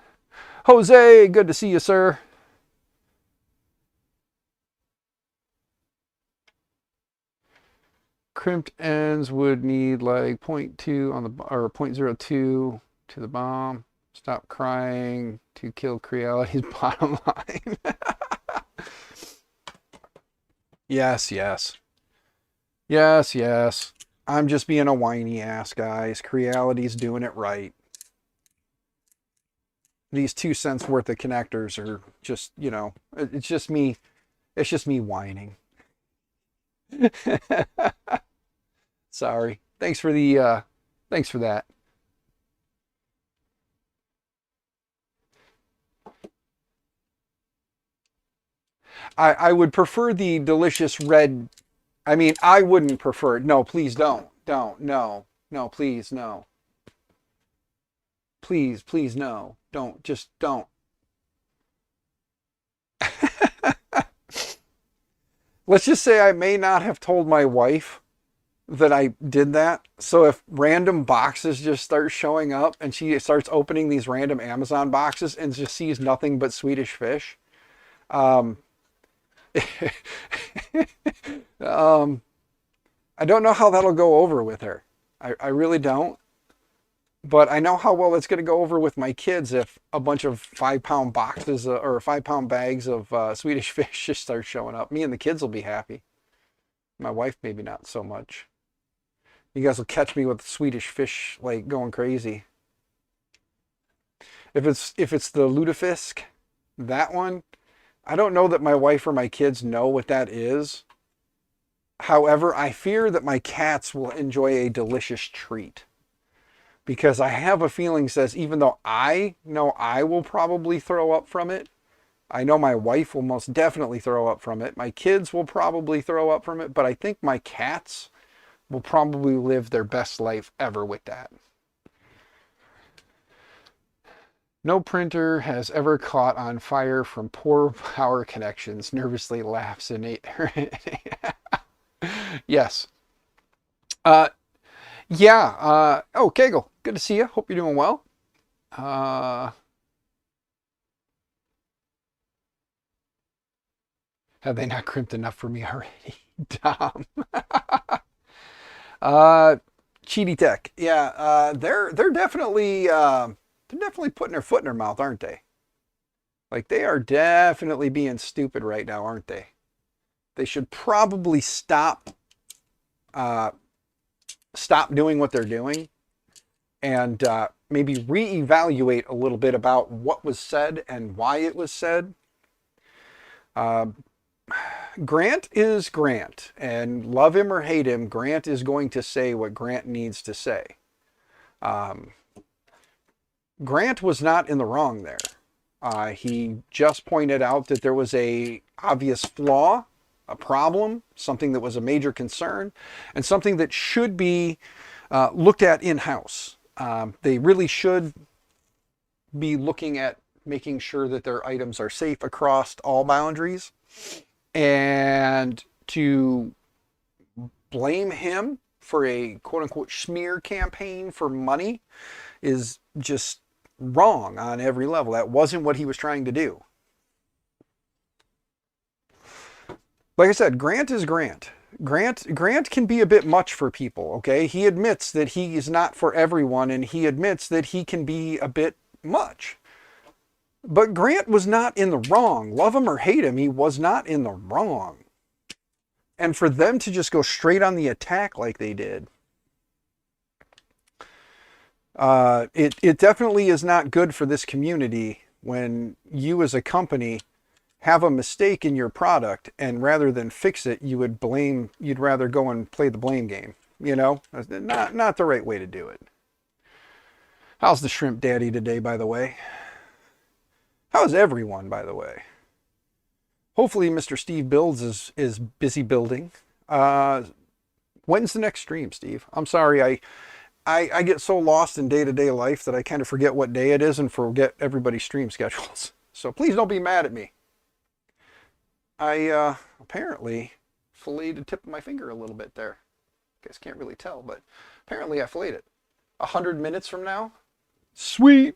Jose, good to see you, sir. Crimped ends would need like 0.2 on the or 0.02 to the bomb. Stop crying to kill Creality's bottom line. Yes, yes. Yes, yes. I'm just being a whiny ass, guys. Creality's doing it right. These 2 cents worth of connectors are just, you know, it's just me whining. Sorry. Thanks for that. I would prefer the delicious red. I mean, I wouldn't prefer it. No, please don't. Don't. No. No, please, no. Please, please, no. Don't. Just don't. Let's just say I may not have told my wife that I did that. So if random boxes just start showing up and she starts opening these random Amazon boxes and just sees nothing but Swedish fish, I don't know how that'll go over with her. I really don't. But I know how well it's going to go over with my kids if a bunch of 5-pound boxes or 5-pound bags of Swedish fish just start showing up. Me and the kids will be happy. My wife maybe not so much. You guys will catch me with Swedish fish like going crazy. If it's the lutefisk, that one, I don't know that my wife or my kids know what that is. However, I fear that my cats will enjoy a delicious treat. Because I have a feeling says even though I know I will probably throw up from it, I know my wife will most definitely throw up from it. My kids will probably throw up from it, but I think my cats will probably live their best life ever with that. No printer has ever caught on fire from poor power connections. Nervously laughs innate. Yes. Yeah. Oh, Kegel, good to see you. Hope you're doing well. Have they not crimped enough for me already? Tom. Cheaty Tech. Yeah, they're definitely putting their foot in their mouth, aren't they? Like they are definitely being stupid right now, aren't they? They should probably stop doing what they're doing and maybe reevaluate a little bit about what was said and why it was said. Grant is Grant, and love him or hate him, Grant is going to say what Grant needs to say. Grant was not in the wrong there. He just pointed out that there was a obvious flaw, a problem, something that was a major concern, and something that should be looked at in-house. They really should be looking at making sure that their items are safe across all boundaries. And to blame him for a quote-unquote smear campaign for money is just wrong on every level. That wasn't what he was trying to do. Like I said, Grant is Grant. Grant can be a bit much for people, okay? He admits that he is not for everyone, and he admits that he can be a bit much. But Grant was not in the wrong. Love him or hate him, he was not in the wrong. And for them to just go straight on the attack like they did, it definitely is not good for this community when you as a company have a mistake in your product, and rather than fix it, you'd rather go and play the blame game. You know, not the right way to do it. How's the shrimp daddy today, by the way? How's everyone, by the way? Hopefully Mr. Steve Builds is busy building. When's the next stream, Steve? I'm sorry, I get so lost in day-to-day life that I kind of forget what day it is and forget everybody's stream schedules. So please don't be mad at me. I apparently filleted the tip of my finger a little bit there. You guys can't really tell, but apparently I filleted it. 100 minutes from now? Sweet!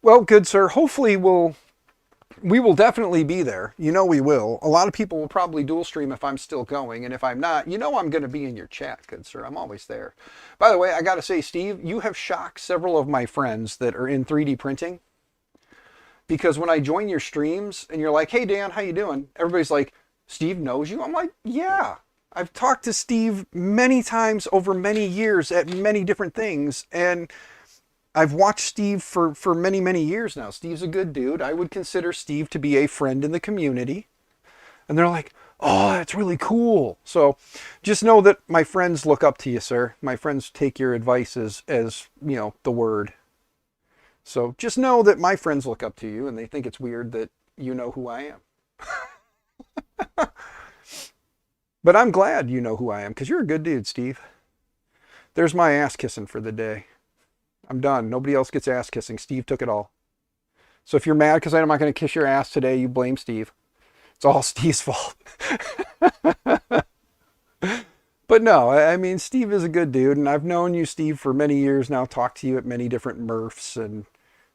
Well, good sir, hopefully we will definitely be there. You know we will. A lot of people will probably dual stream if I'm still going, and if I'm not, you know I'm going to be in your chat, good sir. I'm always there. By the way, I got to say, Steve, you have shocked several of my friends that are in 3D printing, because when I join your streams and you're like, hey Dan, how you doing? Everybody's like, Steve knows you? I'm like, yeah. I've talked to Steve many times over many years at many different things, and I've watched Steve for many, many years now. Steve's a good dude. I would consider Steve to be a friend in the community. And they're like, oh, that's really cool. So just know that my friends look up to you, sir. My friends take your advice as you know, the word. So just know that my friends look up to you, and they think it's weird that you know who I am. But I'm glad you know who I am, because you're a good dude, Steve. There's my ass kissing for the day. I'm done. Nobody else gets ass kissing. Steve took it all. So if you're mad because I'm not going to kiss your ass today, you blame Steve. It's all Steve's fault. But no, I mean, Steve is a good dude, and I've known you, Steve, for many years now, talked to you at many different Murphs and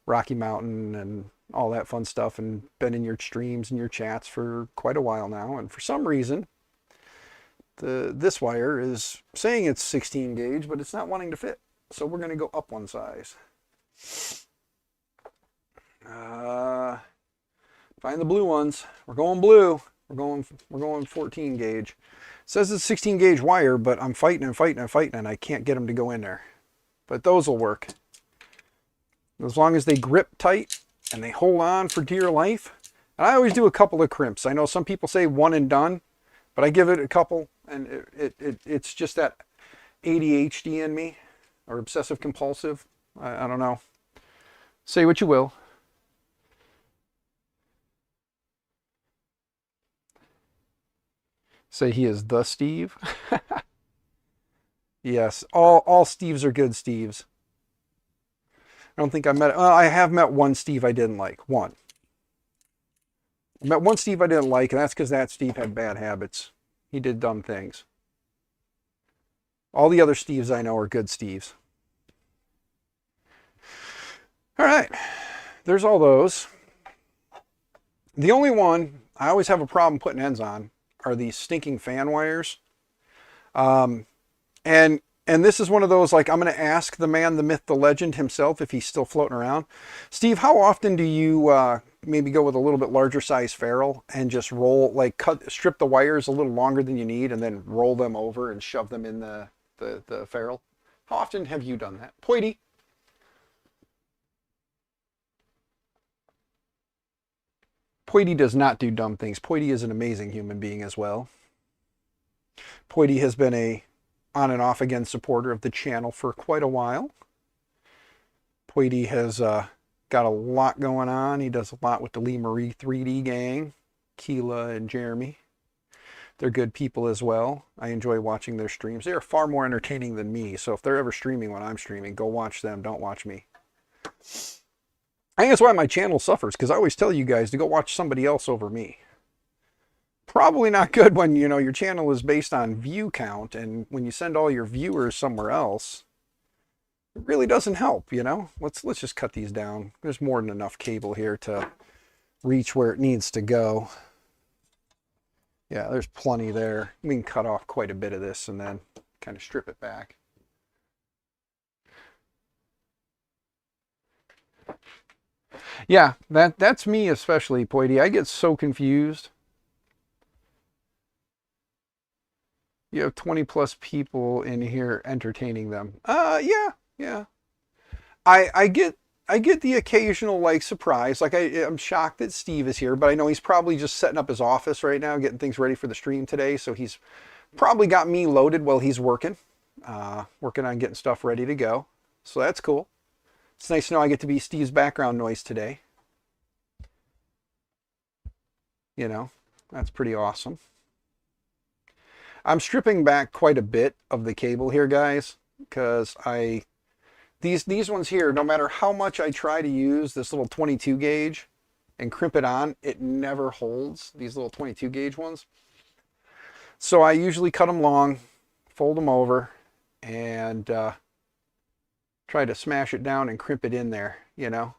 Rocky Mountain and all that fun stuff, and been in your streams and your chats for quite a while now. And for some reason, this wire is saying it's 16 gauge, but it's not wanting to fit. So we're going to go up one size. Find the blue ones. We're going blue. We're going 14 gauge. It says it's 16 gauge wire, but I'm fighting and I can't get them to go in there. But those will work. As long as they grip tight and they hold on for dear life. And I always do a couple of crimps. I know some people say one and done, but I give it a couple, and it's just that ADHD in me. Or obsessive compulsive. I don't know. Say what you will. Say he is the Steve. Yes, all Steves are good Steves. I don't think I met, well, I have met one Steve I didn't like. One. I met one Steve I didn't like, and that's because that Steve had bad habits. He did dumb things. All the other Steves I know are good Steves. All right, there's all those. The only one I always have a problem putting ends on are these stinking fan wires. And this is one of those, like, I'm going to ask the man, the myth, the legend himself if he's still floating around. Steve, how often do you maybe go with a little bit larger size ferrule and just roll, like strip the wires a little longer than you need and then roll them over and shove them in the ferrule? How often have you done that? Poity. Poity does not do dumb things. Poity is an amazing human being as well. Poity has been a on and off again supporter of the channel for quite a while. Poity has got a lot going on. He does a lot with the Lee Marie 3D gang, Keela and Jeremy. They're good people as well. I enjoy watching their streams. They are far more entertaining than me. So if they're ever streaming when I'm streaming, go watch them. Don't watch me. I think that's why my channel suffers, because I always tell you guys to go watch somebody else over me. Probably not good when, you know, your channel is based on view count, and when you send all your viewers somewhere else, it really doesn't help, you know. Let's just cut these down. There's more than enough cable here to reach where it needs to go. Yeah, there's plenty there. We can cut off quite a bit of this and then kind of strip it back. Yeah, that's me especially, Poity. I get so confused. You have 20 plus people in here entertaining them. Yeah. I get the occasional like surprise. Like I'm shocked that Steve is here, but I know he's probably just setting up his office right now, getting things ready for the stream today. So he's probably got me loaded while he's working on getting stuff ready to go. So that's cool. It's nice to know I get to be Steve's background noise today. You know, that's pretty awesome. I'm stripping back quite a bit of the cable here, guys, because these ones here, no matter how much I try to use this little 22 gauge and crimp it on, it never holds, these little 22 gauge ones. So I usually cut them long, fold them over, and try to smash it down and crimp it in there, you know.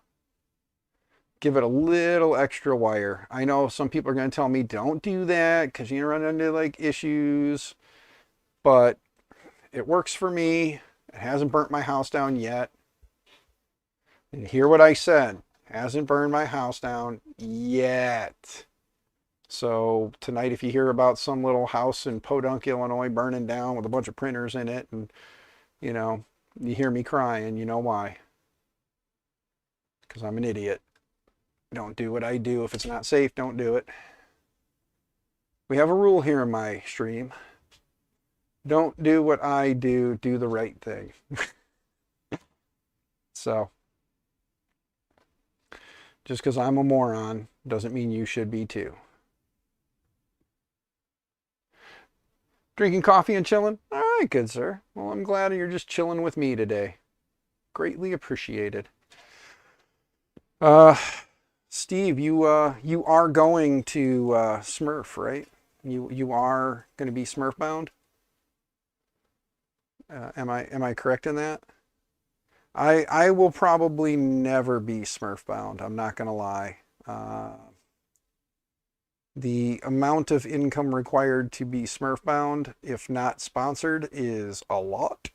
Give it a little extra wire. I know some people are going to tell me don't do that because you run into like issues, but it works for me. It hasn't burnt my house down yet. And hear what I said. Hasn't burned my house down yet. So tonight, if you hear about some little house in Podunk, Illinois burning down with a bunch of printers in it, and you know, you hear me crying, you know why. Because I'm an idiot. Don't do what I do. If it's not safe, don't do it. We have a rule here in my stream. Don't do what I do. Do the right thing. So, just because I'm a moron doesn't mean you should be too. Drinking coffee and chilling? All right, good sir. Well, I'm glad you're just chilling with me today. Greatly appreciated. Steve, you are going to Smurf, right? You are going to be Smurf bound. Am I correct in that? I will probably never be Smurf bound. I'm not going to lie. The amount of income required to be Smurf bound, if not sponsored, is a lot.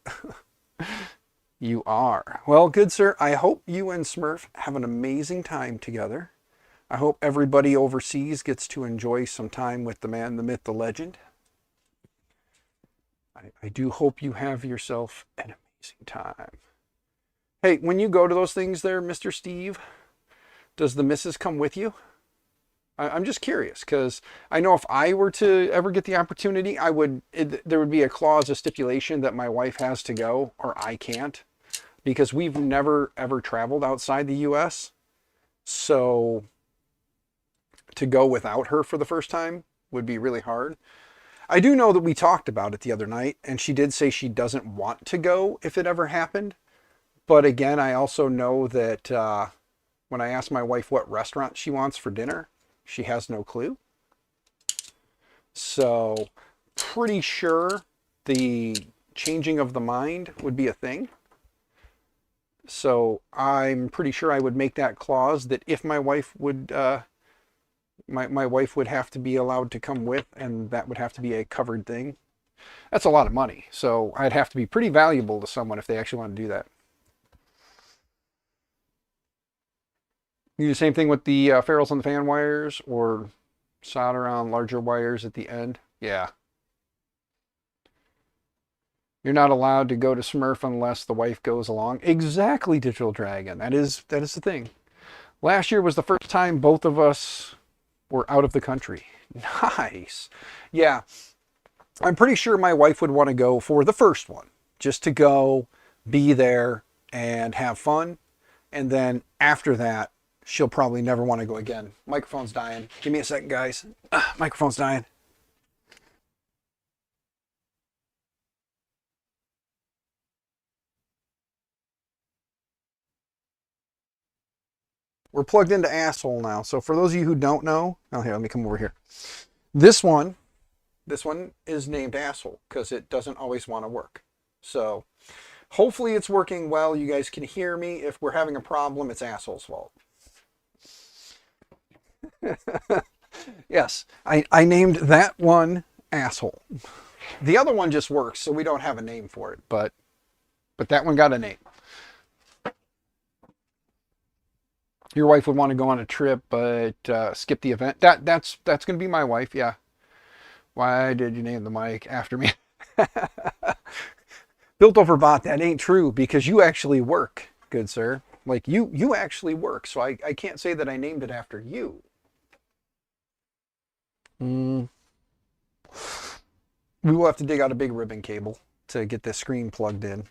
You are. Well, good sir, I hope you and Smurf have an amazing time together. I hope everybody overseas gets to enjoy some time with the man, the myth, the legend. I do hope you have yourself an amazing time. Hey, when you go to those things there, Mr. Steve, does the missus come with you? I'm just curious, because I know if I were to ever get the opportunity, there would be a clause, a stipulation that my wife has to go or I can't, because we've never ever traveled outside the US. So to go without her for the first time would be really hard. I do know that we talked about it the other night, and she did say she doesn't want to go if it ever happened. But again, I also know that when I ask my wife what restaurant she wants for dinner, she has no clue. So pretty sure the changing of the mind would be a thing. So I'm pretty sure I would make that clause that if my wife would, my wife would have to be allowed to come with, and that would have to be a covered thing. That's a lot of money. So I'd have to be pretty valuable to someone if they actually want to do that. You do the same thing with the ferrules on the fan wires, or solder on larger wires at the end. Yeah. You're not allowed to go to Smurf unless the wife goes along. Exactly, Digital Dragon. That is the thing. Last year was the first time both of us or out of the country. Nice. Yeah, I'm pretty sure my wife would want to go for the first one, just to go, be there, and have fun. And then after that, she'll probably never want to go again. Microphone's dying. Give me a second, guys. Microphone's dying. We're plugged into asshole now. So for those of you who don't know, oh, here, let me come over here. This one is named asshole because it doesn't always want to work. So hopefully it's working well. You guys can hear me. If we're having a problem, it's asshole's fault. Yes, I named that one asshole. The other one just works, so we don't have a name for it, but that one got a name. Your wife would want to go on a trip, but skip the event. That's going to be my wife, yeah. Why did you name the mic after me? Built over bot, that ain't true because you actually work, good sir. Like you actually work, so I can't say that I named it after you. We will have to dig out a big ribbon cable to get this screen plugged in.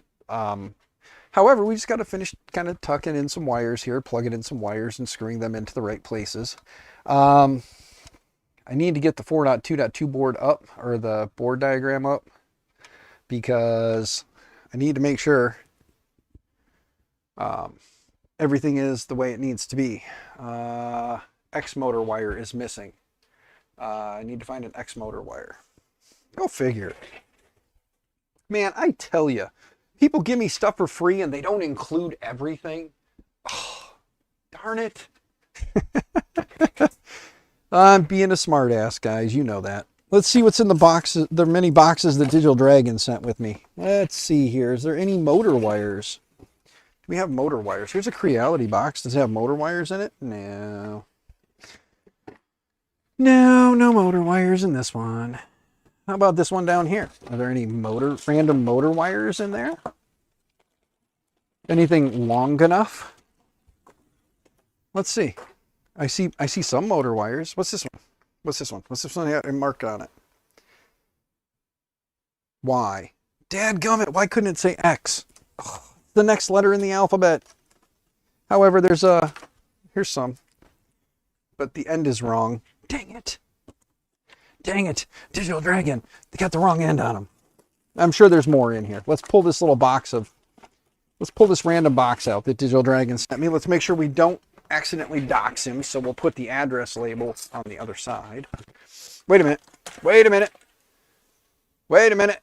However, we just got to finish kind of tucking in some wires here, plugging in some wires and screwing them into the right places. I need to get the 4.2.2 board up, or the board diagram up, because I need to make sure everything is the way it needs to be. X motor wire is missing. I need to find an X motor wire. Go figure. Man, I tell you, people give me stuff for free and they don't include everything. Oh, darn it. I'm being a smart ass, guys. You know that. Let's see what's in the boxes. There are many boxes that Digital Dragon sent with me. Let's see here. Is there any motor wires? Do we have motor wires? Here's a Creality box. Does it have motor wires in it? No. No motor wires in this one. How about this one down here? Are there any random motor wires in there? Anything long enough? Let's see. I see some motor wires. What's this one? What's this one? What's this one marked on it? Y. Dadgummit, why couldn't it say X? Oh, the next letter in the alphabet. However, here's some. But the end is wrong. Dang it. Dang it. Digital Dragon. They got the wrong end on them. I'm sure there's more in here. Let's pull this random box out that Digital Dragon sent me. Let's make sure we don't accidentally dox him. So we'll put the address label on the other side. Wait a minute. Wait a minute. Wait a minute.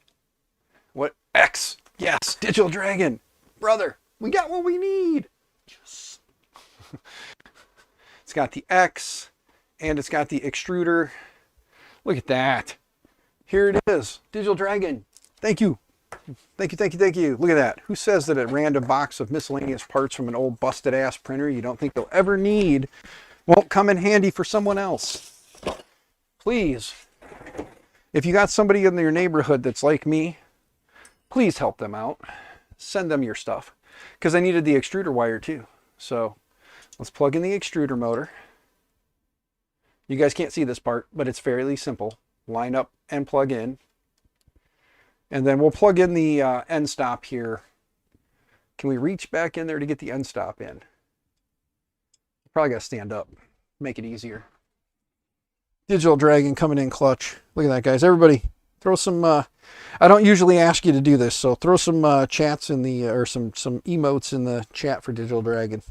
What? X. Yes. Digital Dragon. Brother, we got what we need. Yes. It's got the X and it's got the extruder. Look at that. Here it is. Digital Dragon. Thank you. Thank you, thank you, thank you. Look at that. Who says that a random box of miscellaneous parts from an old busted ass printer you don't think they'll ever need won't come in handy for someone else? Please. If you got somebody in your neighborhood that's like me, please help them out. Send them your stuff. Because I needed the extruder wire too. So let's plug in the extruder motor. You guys can't see this part, but it's fairly simple. Line up and plug in. And then we'll plug in the end stop here. Can we reach back in there to get the end stop in? Probably got to stand up. Make it easier. Digital Dragon coming in clutch. Look at that, guys. Everybody, throw some... I don't usually ask you to do this, so throw some chats in the... or some emotes in the chat for Digital Dragon.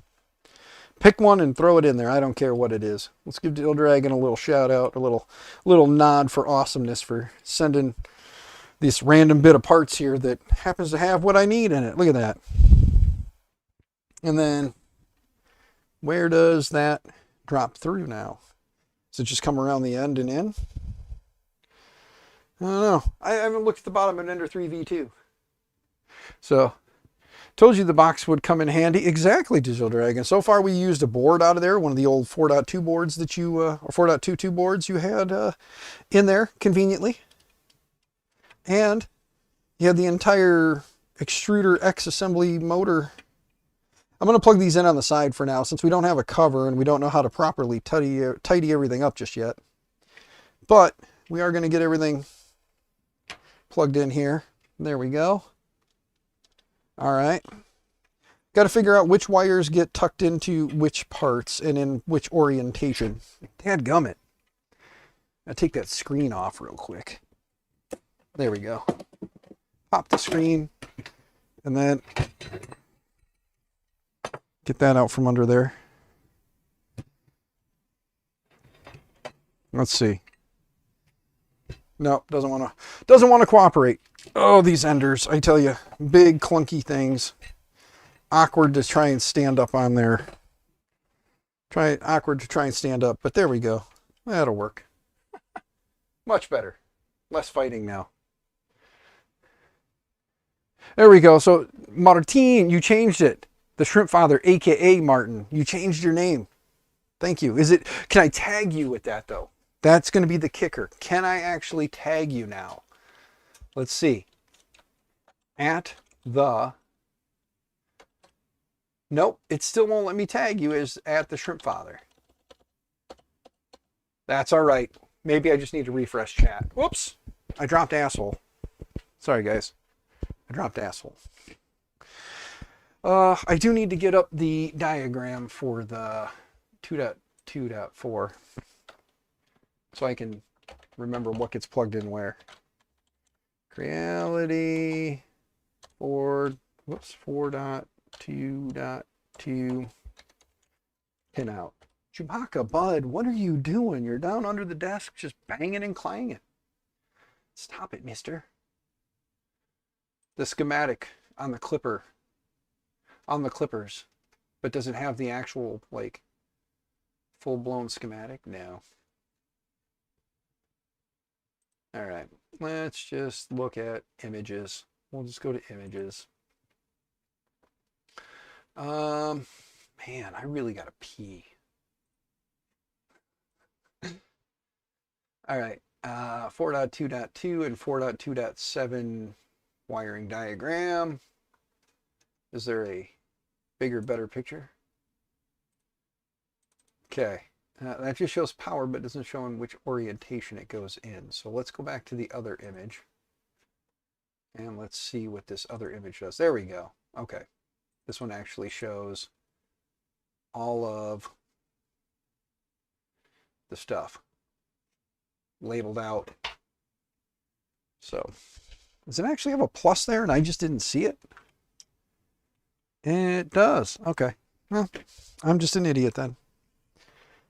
Pick one and throw it in there. I don't care what it is. Let's give Digital Dragon a little shout out, a little nod for awesomeness for sending this random bit of parts here that happens to have what I need in it. Look at that. And then where does that drop through now? Does it just come around the end and in? I don't know. I haven't looked at the bottom of Ender 3 V2. So, told you the box would come in handy. Exactly, Digital Dragon. So far we used a board out of there, one of the old 4.2 boards that you, or 4.22 boards you had in there conveniently. And you had the entire Extruder X assembly motor. I'm going to plug these in on the side for now, since we don't have a cover and we don't know how to properly tidy everything up just yet. But we are going to get everything plugged in here. There we go. All right. Got to figure out which wires get tucked into which parts and in which orientation. Dadgummit. I'll take that screen off real quick. There we go. Pop the screen and then get that out from under there. Let's see. No, doesn't want to cooperate. Oh, these enders, I tell you, big clunky things. Awkward to try and stand up on there. Awkward to try and stand up, but there we go. That'll work. Much better. Less fighting now. There we go. So, Martin, you changed it. The Shrimp Father, aka Martin. You changed your name. Thank you. Can I tag you with that though? That's going to be the kicker. Can I actually tag you now? Let's see. Nope, it still won't let me tag you as at the Shrimp Father. That's all right. Maybe I just need to refresh chat. Whoops. I dropped asshole. Sorry, guys. I dropped asshole. I do need to get up the diagram for the 2.2.4 so I can remember what gets plugged in where. Creality 4.2.2 pin out. Chewbacca, bud, what are you doing? You're down under the desk just banging and clanging. Stop it, mister. The schematic on the clipper. On the clippers. But does it have the actual, like, full-blown schematic? No. Alright. Let's just look at images. We'll just go to images. Man, I really gotta pee. All right, 4.2.2 and 4.2.7 wiring diagram. Is there a bigger, better picture? Okay, that just shows power, but doesn't show in which orientation it goes in. So let's go back to the other image. And let's see what this other image does. There we go. Okay, this one actually shows all of the stuff labeled out. So does it actually have a plus there and I just didn't see it? It does. Okay. Well, I'm just an idiot then.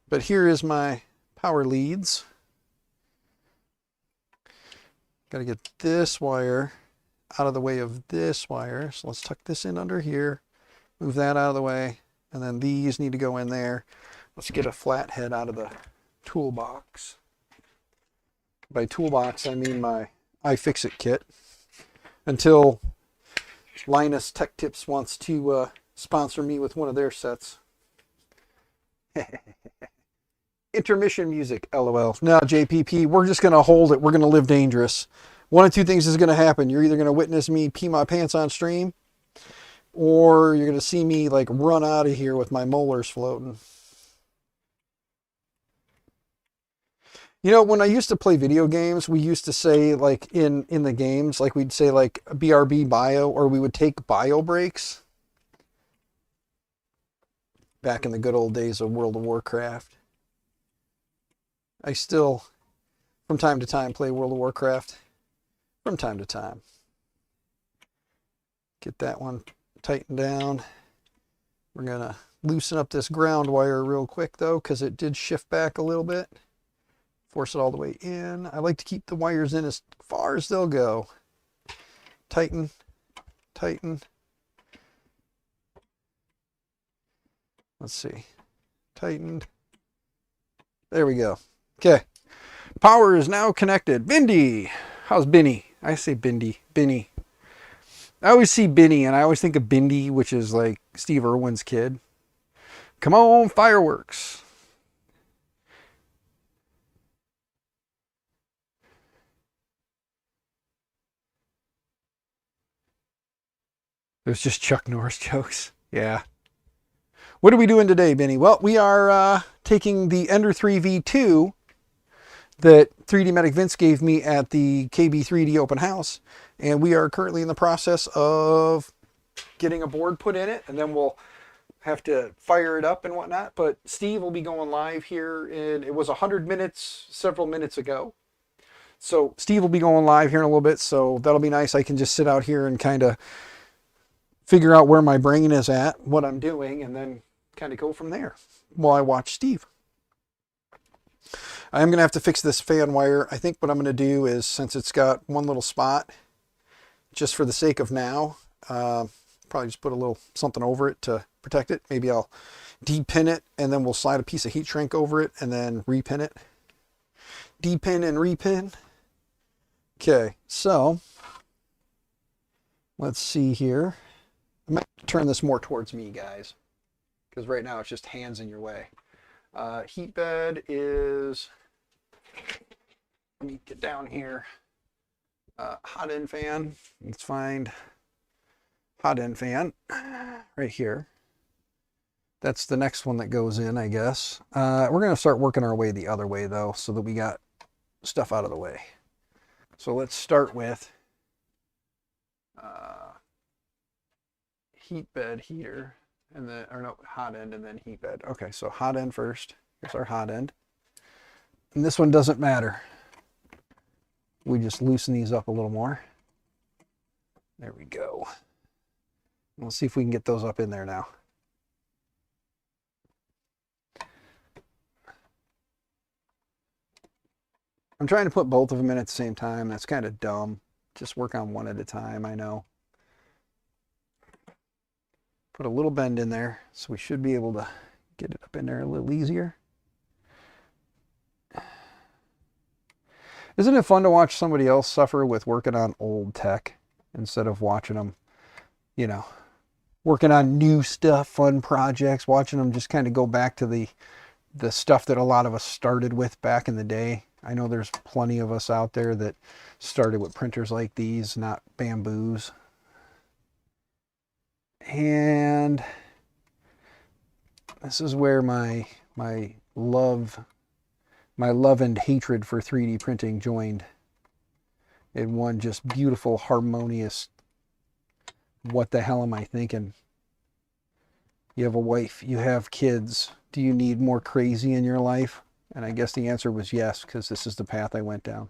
But here is my power leads. Got to get this wire out of the way of this wire. So let's tuck this in under here. Move that out of the way. And then these need to go in there. Let's get a flathead out of the toolbox. By toolbox, I mean my iFixit kit. Until Linus Tech Tips wants to sponsor me with one of their sets. Intermission music, LOL. No, JPP, we're just going to hold it. We're going to live dangerous. One of two things is going to happen. You're either going to witness me pee my pants on stream, or you're going to see me like run out of here with my molars floating. You know, when I used to play video games, we used to say, like, in the games, like, we'd say, like, BRB bio, or we would take bio breaks. Back in the good old days of World of Warcraft. I still, from time to time, play World of Warcraft. From time to time. Get that one tightened down. We're going to loosen up this ground wire real quick, though, because it did shift back a little bit. Force it all the way in. I like to keep the wires in as far as they'll go. Tighten, tighten. Let's see. Tightened. There we go. Okay. Power is now connected. Bindi. How's Binny? I say Bindi. Binny. I always see Binny and I always think of Bindi, which is like Steve Irwin's kid. Come on, fireworks. It was just Chuck Norris jokes. Yeah. What are we doing today, Benny? Well, we are taking the Ender 3 V2 that 3D Medic Vince gave me at the KB3D open house, and we are currently in the process of getting a board put in it, and then we'll have to fire it up and whatnot. But Steve will be going live here in, it was 100 minutes several minutes ago. So Steve will be going live here in a little bit, so that'll be nice. I can just sit out here and kind of figure out where my brain is at, what I'm doing, and then kind of go from there while I watch Steve. I'm going to have to fix this fan wire. I think what I'm going to do is, since it's got one little spot, just for the sake of now, probably just put a little something over it to protect it. Maybe I'll de-pin it, and then we'll slide a piece of heat shrink over it, and then repin it. De-pin and repin. Okay, so let's see here. I might turn this more towards me, guys, because right now it's just hands in your way. Heat bed is, let me get down here. Hot end fan, let's find hot end fan right here. That's the next one that goes in, I guess. We're going to start working our way the other way, though, so that we got stuff out of the way. So let's start with heat bed heater, and then, or no, hot end and then heat bed. Okay, so hot end first. Here's our hot end. And this one doesn't matter. We just loosen these up a little more. There we go. We'll see if we can get those up in there now. I'm trying to put both of them in at the same time. That's kind of dumb. Just work on one at a time, I know. Put a little bend in there, so we should be able to get it up in there a little easier. Isn't it fun to watch somebody else suffer with working on old tech instead of watching them, you know, working on new stuff, fun projects, watching them just kind of go back to the stuff that a lot of us started with back in the day. I know there's plenty of us out there that started with printers like these, not bamboos. And this is where my love and hatred for 3D printing joined in one just beautiful, harmonious, what the hell am I thinking? You have a wife, you have kids. Do you need more crazy in your life? And I guess the answer was yes, because this is the path I went down.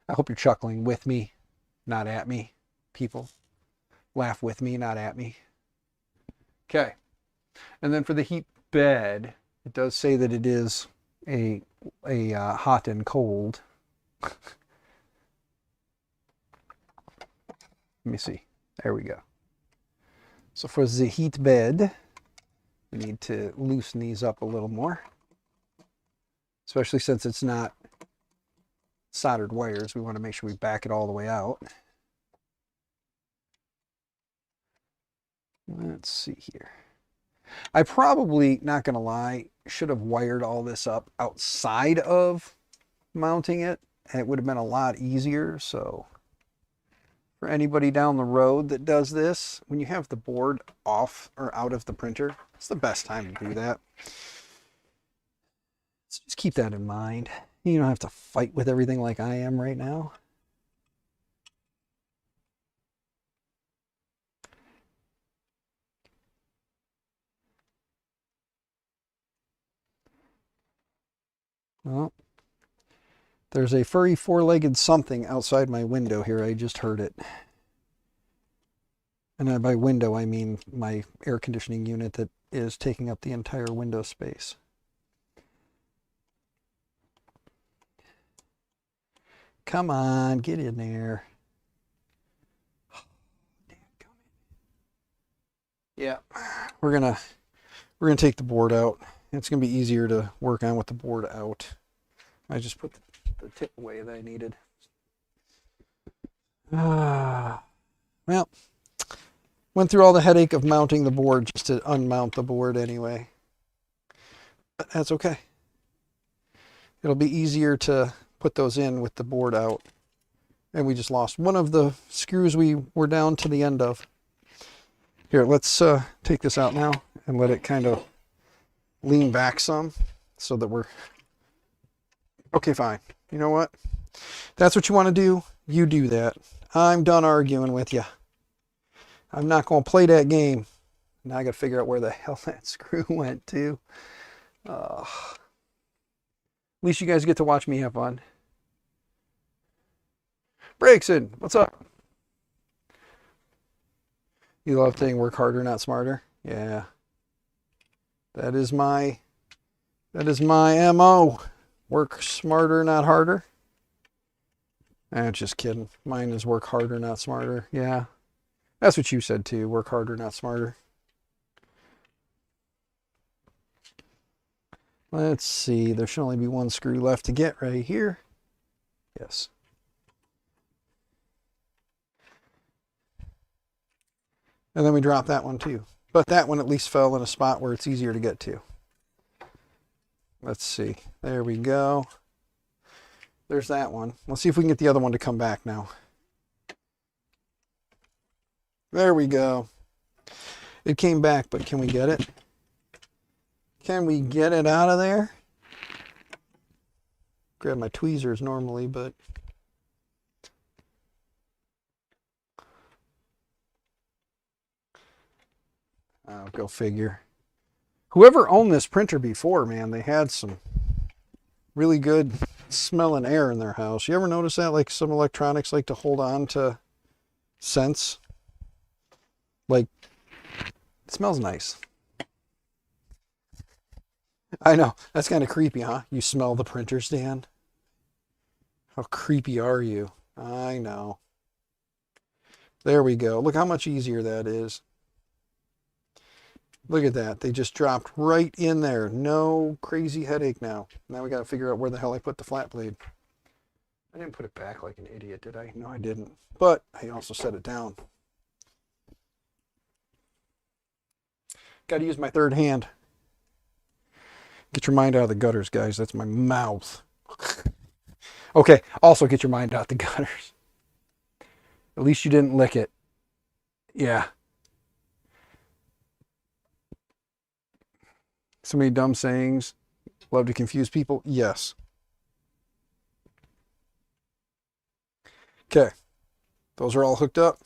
I hope you're chuckling with me, not at me, people. Laugh with me, not at me. Okay. And then for the heat bed, it does say that it is a hot and cold. Let me see. There we go. So for the heat bed, we need to loosen these up a little more, especially since it's not soldered wires. We want to make sure we back it all the way out. Let's see here. I probably, not going to lie, should have wired all this up outside of mounting it, and it would have been a lot easier. So for anybody down the road that does this, when you have the board off or out of the printer, it's the best time to do that. So just keep that in mind. You don't have to fight with everything like I am right now. Well, there's a furry four-legged something outside my window here. I just heard it. And by window, I mean my air conditioning unit that is taking up the entire window space. Come on, get in there. Yeah, we're gonna take the board out. It's gonna be easier to work on with the board out. I just put the tip away that I needed. Well, went through all the headache of mounting the board just to unmount the board anyway. But that's okay. It'll be easier to put those in with the board out. And we just lost one of the screws we were down to the end of. Here, let's take this out now and let it kind of lean back some so that we're... Okay, fine. You know what? That's what you want to do. You do that. I'm done arguing with you. I'm not going to play that game. Now I got to figure out where the hell that screw went to. At least you guys get to watch me have fun. Brakeson, what's up? You love saying work harder, not smarter? Yeah. That is my MO. Work smarter, not harder. Just kidding. Mine is work harder, not smarter. Yeah. That's what you said too. Work harder, not smarter. Let's see. There should only be one screw left to get right here. Yes. And then we drop that one too. But that one at least fell in a spot where it's easier to get to. Let's see. There we go. There's that one. Let's see if we can get the other one to come back now. There we go. It came back, but can we get it? Can we get it out of there? Grab my tweezers normally, but... Oh, go figure. Whoever owned this printer before, man, they had some really good smelling air in their house. You ever notice that? Like some electronics like to hold on to scents. Like, it smells nice. I know. That's kind of creepy, huh? You smell the printer stand? How creepy are you? I know. There we go. Look how much easier that is. Look at that. They just dropped right in there. No crazy headache now. Now we got to figure out where the hell I put the flat blade. I didn't put it back like an idiot, did I? No, I didn't. But I also set it down. Got to use my third hand. Get your mind out of the gutters, guys. That's my mouth. Okay, also get your mind out the gutters. At least you didn't lick it. Yeah. So many dumb sayings. Love to confuse people. Yes. Okay. Those are all hooked up.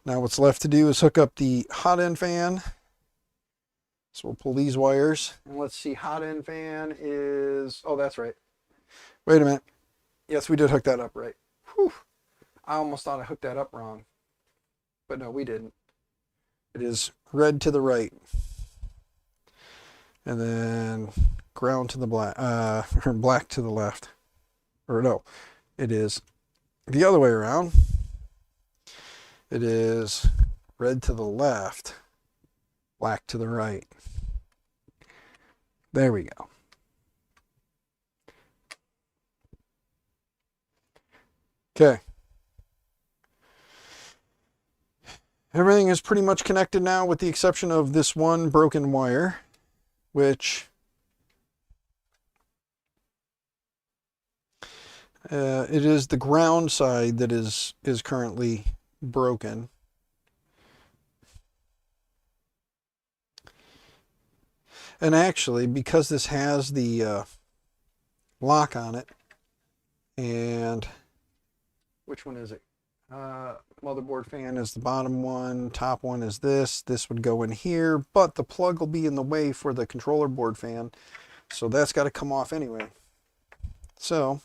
Now what's left to do is hook up the hot end fan. So we'll pull these wires. And let's see, hot end fan is... Oh, that's right. Wait a minute. Yes, we did hook that up right. Whew. I almost thought I hooked that up wrong. But no, we didn't. It is red to the right. And then ground to the black, or black to the left. Or no, it is the other way around. It is red to the left, black to the right. There we go. Okay. Everything is pretty much connected now with the exception of this one broken wire, which it is the ground side that is currently broken. And actually, because this has the lock on it, and which one is it? Motherboard fan is the bottom one, top one is this. This would go in here, but the plug will be in the way for the controller board fan, so that's got to come off anyway. So,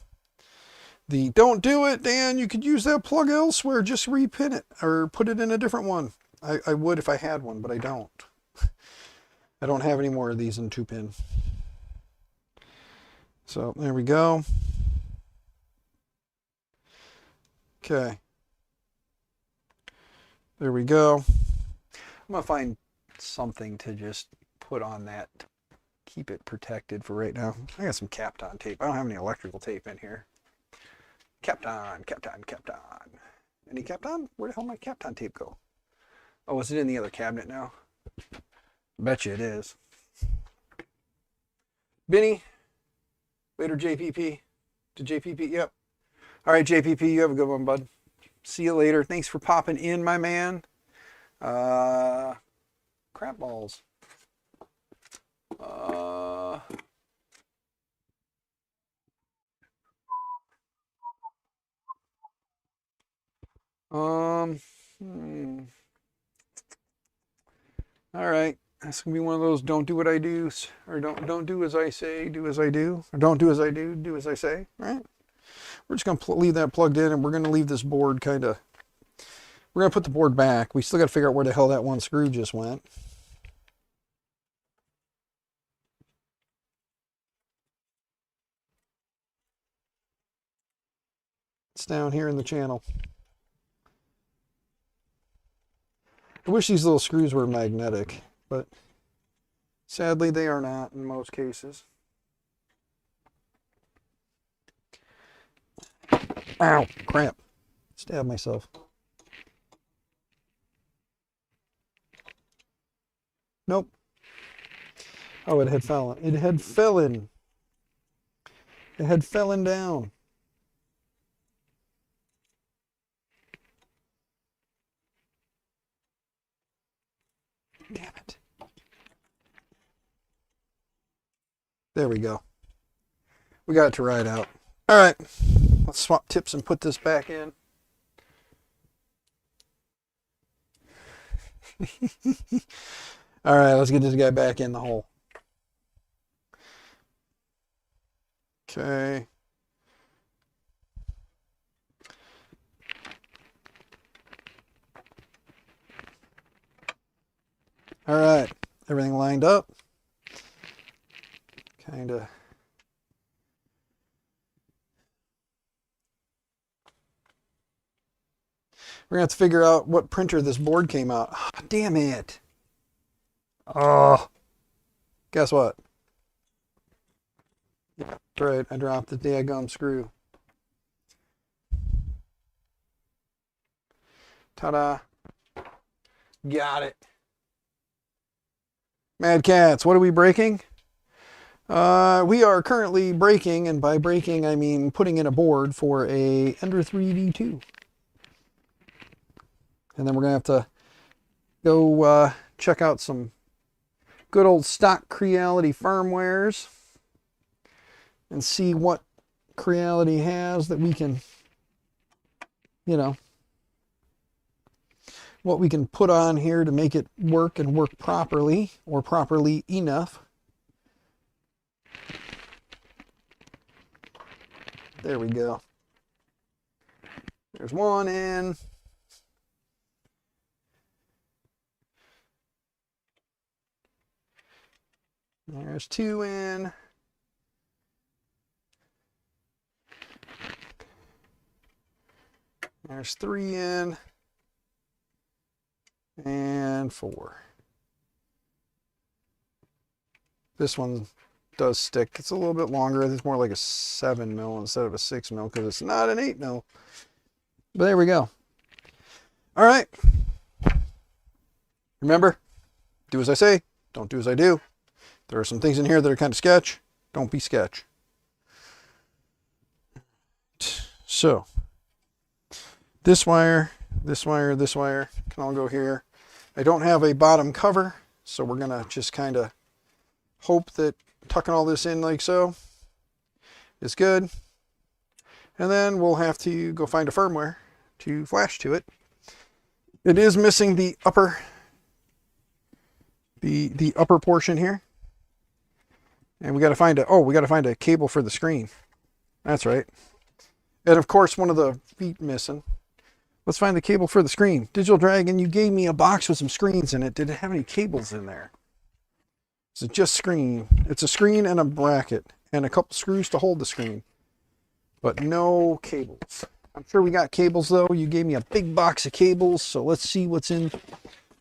don't do it, Dan. You could use that plug elsewhere. Just repin it or put it in a different one. I would if I had one, but I don't. I don't have any more of these in 2-pin. So there we go. Okay. There we go. I'm going to find something to just put on that. Keep it protected for right now. I got some Kapton tape. I don't have any electrical tape in here. Kapton. Any Kapton? Where the hell did my Kapton tape go? Oh, is it in the other cabinet now? Bet you it is. Benny. Later, JPP. To JPP, yep. All right, JPP, you have a good one, bud. See you later. Thanks for popping in, my man. Crap balls. Uh, hmm. All right. That's gonna be one of those don't do what I do, or don't do as I say, do as I do, or don't do as I do as I say. All right. We're just gonna leave that plugged in, and we're gonna leave this board kind of. We're gonna put the board back. We still got to figure out where the hell that one screw just went. It's down here in the channel. I wish these little screws were magnetic, but sadly they are not in most cases. Ow, crap. Stabbed myself. Nope. Oh, it had fallen. It had fallen. It had fallen down. Damn it. There we go. We got it to ride out. All right. Let's swap tips and put this back in. All right, let's get this guy back in the hole. Okay. All right, everything lined up. Kind of. We're gonna have to figure out what printer this board came out. Oh, damn it. Oh, guess what? Yeah, that's right. I dropped the daggum screw. Ta-da. Got it. Mad Cats, what are we breaking? We are currently breaking, and by breaking I mean putting in a board for a Ender 3D2. And then we're going to have to go check out some good old stock Creality firmwares and see what Creality has that we can, you know, what we can put on here to make it work and work properly, or properly enough. There we go. There's one in. There's two in. There's three in. And four. This one does stick. It's a little bit longer. It's more like a 7 mil instead of a 6 mil because it's not an 8 mil. But there we go. All right. Remember, do as I say, don't do as I do. There are some things in here that are kind of sketch. Don't be sketch. So, this wire, this wire, this wire can all go here. I don't have a bottom cover, so we're going to just kind of hope that tucking all this in like so is good. And then we'll have to go find a firmware to flash to it. It is missing the upper upper portion here. And we got to find a cable for the screen. That's right. And of course, one of the feet missing. Let's find the cable for the screen. Digital Dragon, you gave me a box with some screens in it. Did it have any cables in there? Is it just screen? It's a screen and a bracket and a couple screws to hold the screen, but no cables. I'm sure we got cables though. You gave me a big box of cables, so let's see what's in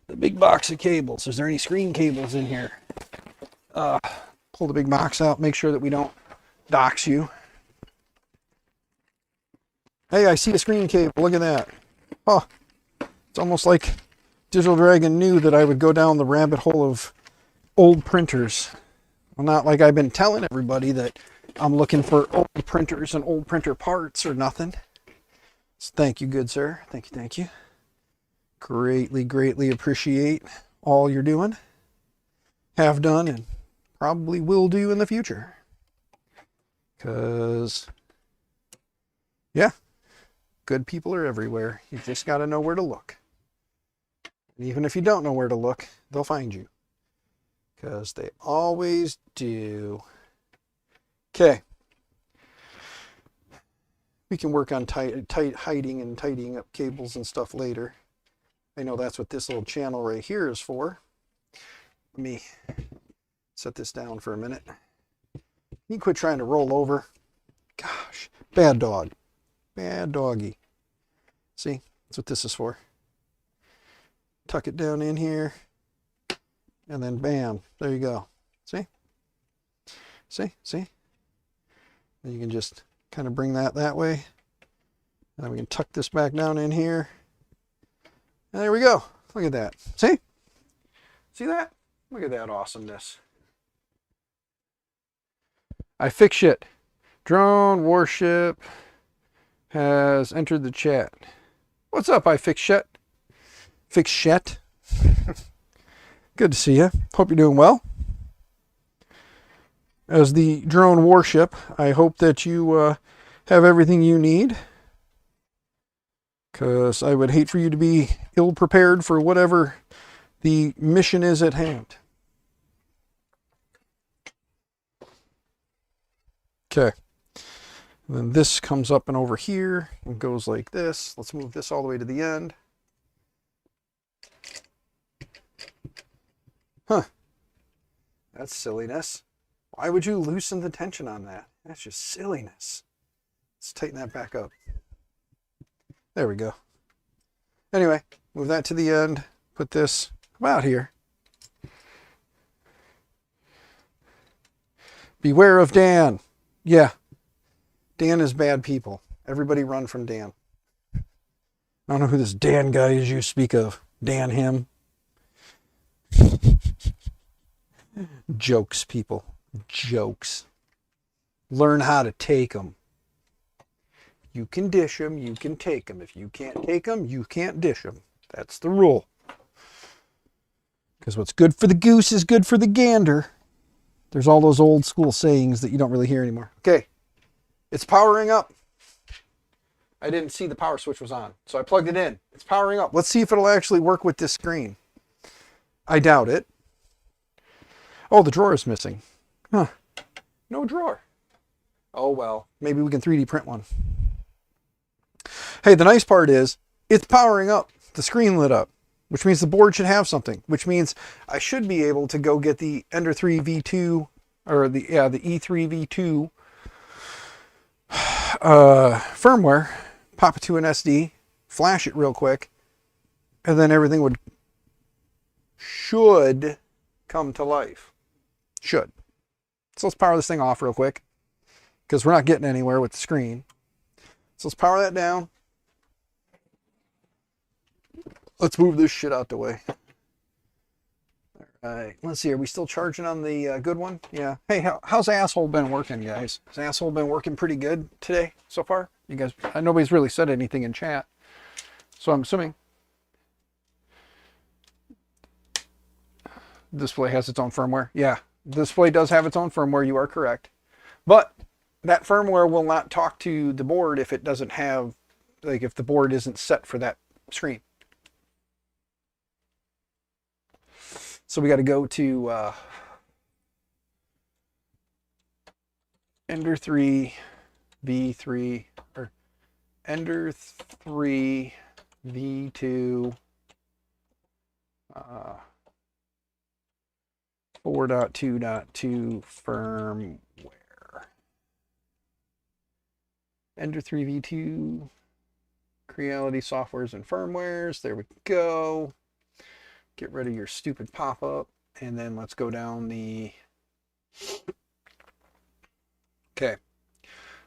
the big box of cables. Is there any screen cables in here? Pull the big box out, make sure that we don't dox you. Hey, I see a screen cable. Look at that. Oh, it's almost like Digital Dragon knew that I would go down the rabbit hole of old printers. Well, not like I've been telling everybody that I'm looking for old printers and old printer parts or nothing. So thank you, good sir. Thank you, thank you. Greatly appreciate all you're doing, have done, and probably will do in the future. Because, yeah, good people are everywhere. You just got to know where to look. And even if you don't know where to look, they'll find you. Because they always do. Okay. We can work on hiding and tidying up cables and stuff later. I know that's what this little channel right here is for. Let me set this down for a minute. You can quit trying to roll over. Gosh, bad dog. Bad doggy. See, that's what this is for. Tuck it down in here. And then bam, there you go. See? See? And you can just kind of bring that way. And then we can tuck this back down in here. And there we go. Look at that. See? See that? Look at that awesomeness. I fix shit. Drone warship has entered the chat. What's up, I fix shit? Fix shit. Good to see you. Hope you're doing well. As the drone warship, I hope that you have everything you need. Because I would hate for you to be ill-prepared for whatever the mission is at hand. Okay. And then this comes up and over here and goes like this. Let's move this all the way to the end. Huh. That's silliness. Why would you loosen the tension on that? That's just silliness. Let's tighten that back up. There we go. Anyway, move that to the end. Put this about here. Beware of Dan. Yeah. Dan is bad people. Everybody run from Dan. I don't know who this Dan guy is you speak of. Dan him. Jokes, people. Jokes. Learn how to take them. You can dish them, you can take them. If you can't take them, you can't dish them. That's the rule. Because what's good for the goose is good for the gander. There's all those old school sayings that you don't really hear anymore. Okay, it's powering up. I didn't see the power switch was on, so I plugged it in. It's powering up. Let's see if it'll actually work with this screen. I doubt it. Oh, the drawer is missing. Huh. No drawer. Oh well, maybe we can 3D print one. Hey, the nice part is it's powering up. The screen lit up, which means the board should have something, which means I should be able to go get the Ender 3 V2 or the E3 V2 firmware, pop it to an SD, flash it real quick, and then everything should come to life. Should. So let's power this thing off real quick because we're not getting anywhere with the screen. So let's power that down. Let's move this shit out the way. All right, let's see. Are we still charging on the good one? Yeah. Hey, how's asshole been working, guys? Has asshole been working pretty good today so far? You guys, nobody's really said anything in chat, so I'm assuming display has its own firmware. Yeah, display does have its own firmware. You are correct, but that firmware will not talk to the board if it doesn't have, like, if the board isn't set for that screen. So we got to go to Ender 3 V3 or Ender 3 V2 4.2.2 firmware. Ender 3 V2 Creality softwares and firmwares. There we go. Get rid of your stupid pop-up, and then let's go down the... Okay.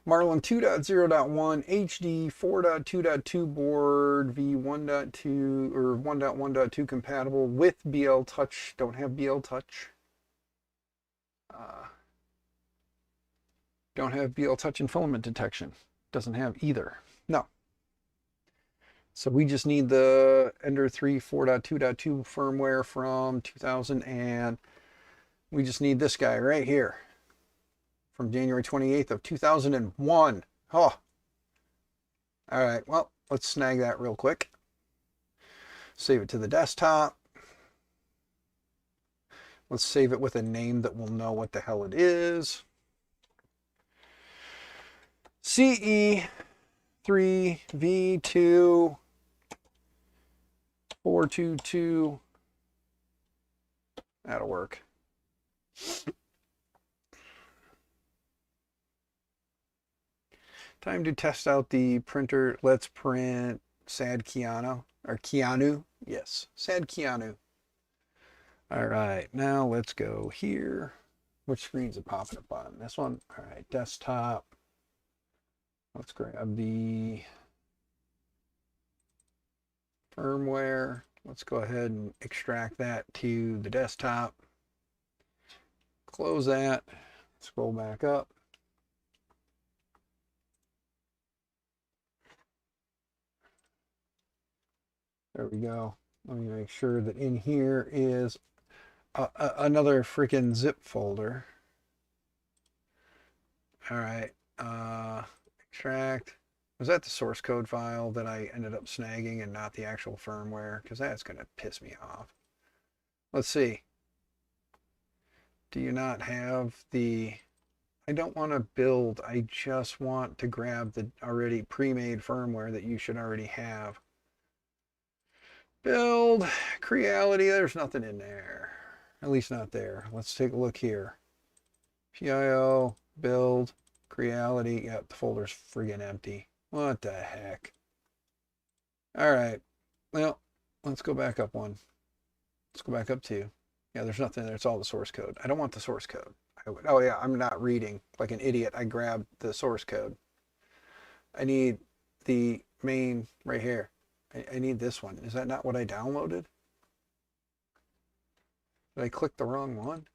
Marlin 2.0.1 HD 4.2.2 board V1.2 or 1.1.2 compatible with BL Touch. Don't have BL Touch. Don't have BL Touch and filament detection. Doesn't have either. No. So we just need the Ender 3 4.2.2 firmware from 2000, and we just need this guy right here from January 28th of 2001. Oh, all right. Well, let's snag that real quick. Save it to the desktop. Let's save it with a name that we'll know what the hell it is. CE3V2 422. That'll work. Time to test out the printer. Let's print Sad Keanu, or Keanu. Yes, Sad Keanu. All right, now let's go here. Which screen's it popping up on? This one? All right, desktop. Let's grab the firmware. Let's go ahead and extract that to the desktop. Close that. Scroll back up. There we go. Let me make sure that in here is another freaking zip folder. All right. Extract. Was that the source code file that I ended up snagging and not the actual firmware? Because that's going to piss me off. Let's see. Do you not have the... I don't want to build. I just want to grab the already pre-made firmware that you should already have. Build. Creality. There's nothing in there. At least not there. Let's take a look here. PIO. Build. Creality. Yep, the folder's friggin' empty. What the heck? All right. Well, let's go back up one. Let's go back up two. Yeah, there's nothing there. It's all the source code. I don't want the source code. Oh yeah, I'm not reading like an idiot. I grabbed the source code. I need the main right here. I need this one. Is that not what I downloaded? Did I click the wrong one?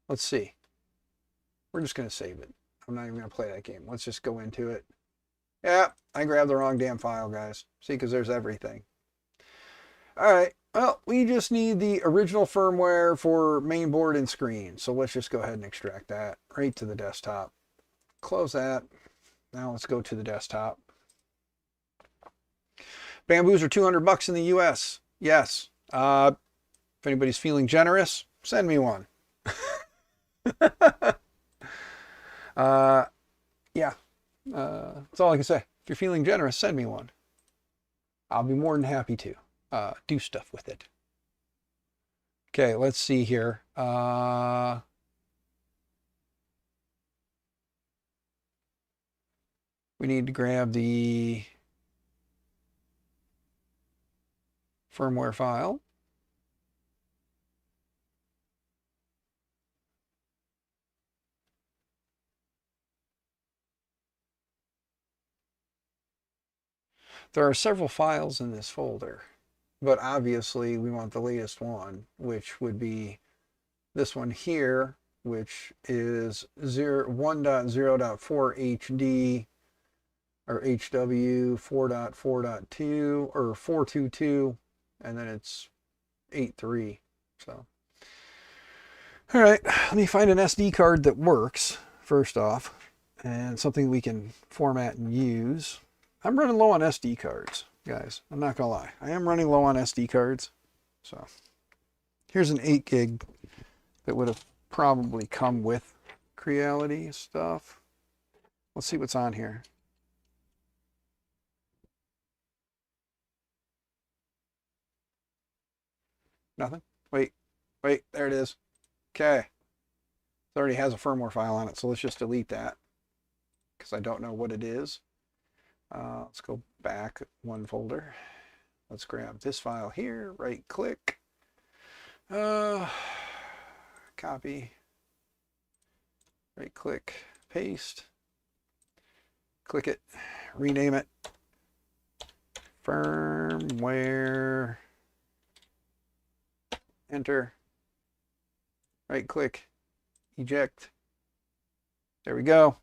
Let's see. We're just going to save it. I'm not even going to play that game. Let's just go into it. Yeah, I grabbed the wrong damn file, guys. See, because there's everything. All right. Well, we just need the original firmware for mainboard and screen. So let's just go ahead and extract that right to the desktop. Close that. Now let's go to the desktop. Bamboos are $200 in the US. Yes. If anybody's feeling generous, send me one. Yeah. That's all I can say. If you're feeling generous, send me one. I'll be more than happy to do stuff with it. Okay, let's see here. We need to grab the firmware file. There are several files in this folder, but obviously we want the latest one, which would be this one here, which is 1.0.4 HD or HW 4.4.2 or 422, and then it's 8.3. So, all right, let me find an SD card that works first off, and something we can format and use. I'm running low on SD cards, guys. I'm not gonna lie. I am running low on SD cards. So here's an 8 gig that would have probably come with Creality stuff. Let's see what's on here. Nothing? Wait, there it is. Okay. It already has a firmware file on it, so let's just delete that because I don't know what it is. Let's go back one folder. Let's grab this file here, right click, copy, right click, paste, click it, rename it, firmware, enter, right click, eject. There we go.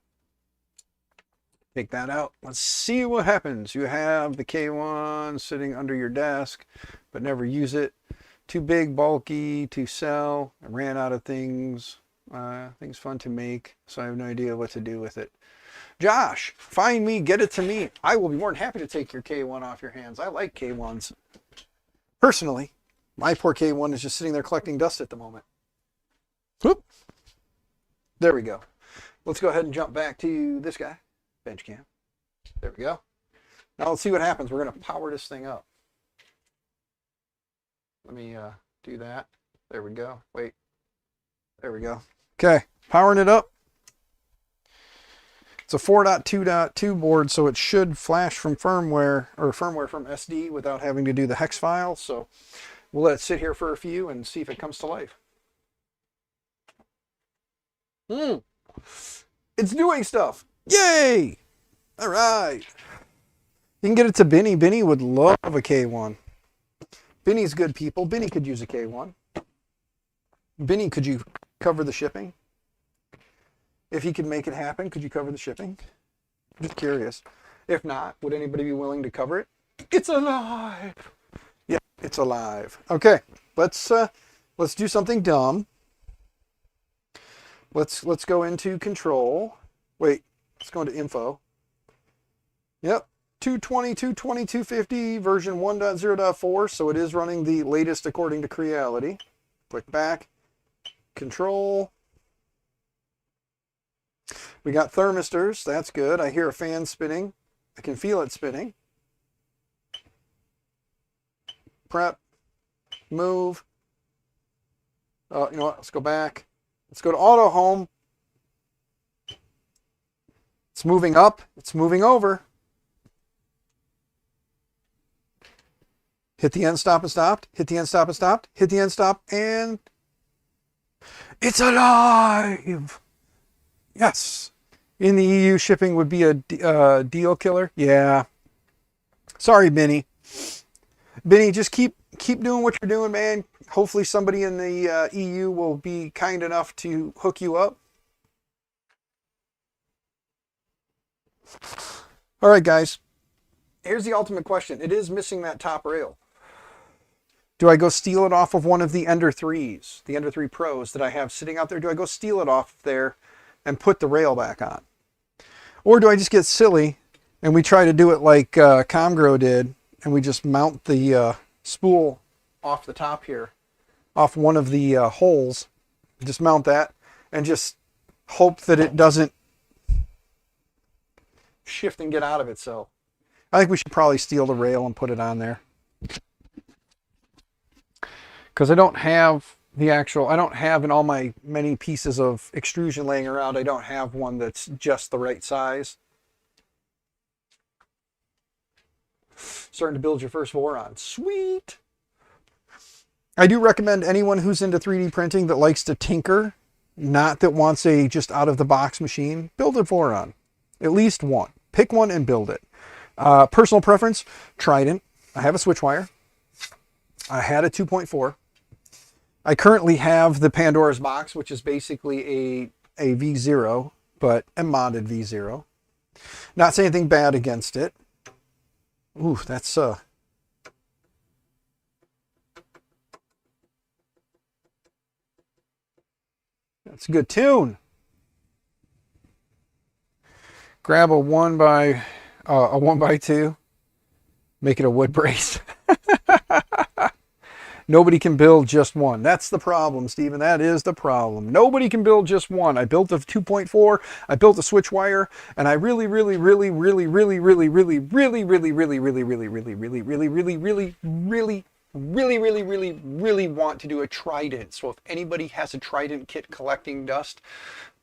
Take that out. Let's see what happens. You have the K1 sitting under your desk, but never use it. Too big, bulky to sell. I ran out of things. Things fun to make, so I have no idea what to do with it. Josh, find me, get it to me. I will be more than happy to take your K1 off your hands. I like K1s. Personally, my poor K1 is just sitting there collecting dust at the moment. Whoop. There we go. Let's go ahead and jump back to this guy. Bench cam. There we go. Now let's see what happens. We're going to power this thing up. Let me do that. There we go. Wait. There we go. Okay. Powering it up. It's a 4.2.2 board, so it should flash from firmware, or firmware from SD without having to do the hex file. So we'll let it sit here for a few and see if it comes to life. It's doing stuff. Yay! All right. You can get it to Benny. Benny would love a K1. Benny's good people. Benny could use a K1. Benny, could you cover the shipping? If he could make it happen, could you cover the shipping? I'm just curious. If not, would anybody be willing to cover it? It's alive. Yeah, it's alive. Okay, let's do something dumb. Let's go into control. Wait, let's go into info. Yep, 220, 220, 250, version 1.0.4, so it is running the latest according to Creality. Click back, control. We got thermistors, that's good. I hear a fan spinning. I can feel it spinning. Prep, move. Oh, you know what, let's go back. Let's go to auto home. It's moving up, it's moving over. Hit the end stop and stopped. Hit the end stop and stopped. Hit the end stop and it's alive. Yes. In the EU, shipping would be a deal killer. Yeah. Sorry, Benny. Benny, just keep doing what you're doing, man. Hopefully somebody in the EU will be kind enough to hook you up. All right, guys. Here's the ultimate question. It is missing that top rail. Do I go steal it off of one of the Ender 3s, the Ender 3 Pros that I have sitting out there? Do I go steal it off there and put the rail back on? Or do I just get silly and we try to do it like Comgro did, and we just mount the spool off the top here, off one of the holes, just mount that and just hope that it doesn't shift and get out of itself. I think we should probably steal the rail and put it on there. Because I don't have the actual, I don't have in all my many pieces of extrusion laying around, I don't have one that's just the right size. Starting to build your first Voron. Sweet! I do recommend anyone who's into 3D printing that likes to tinker, not that wants a just out-of-the-box machine, build a Voron. At least one. Pick one and build it. Personal preference, Trident. I have a switch wire. I had a 2.4. I currently have the Pandora's box, which is basically a V0, but a modded V0. Not saying anything bad against it. Ooh, that's a good tune. Grab a 1x2, make it a wood brace. Nobody can build just one. That's the problem, Stephen. That is the problem. Nobody can build just one. I built a 2.4, I built a switch wire, and I really want to do a Trident. So if anybody has a Trident kit collecting dust,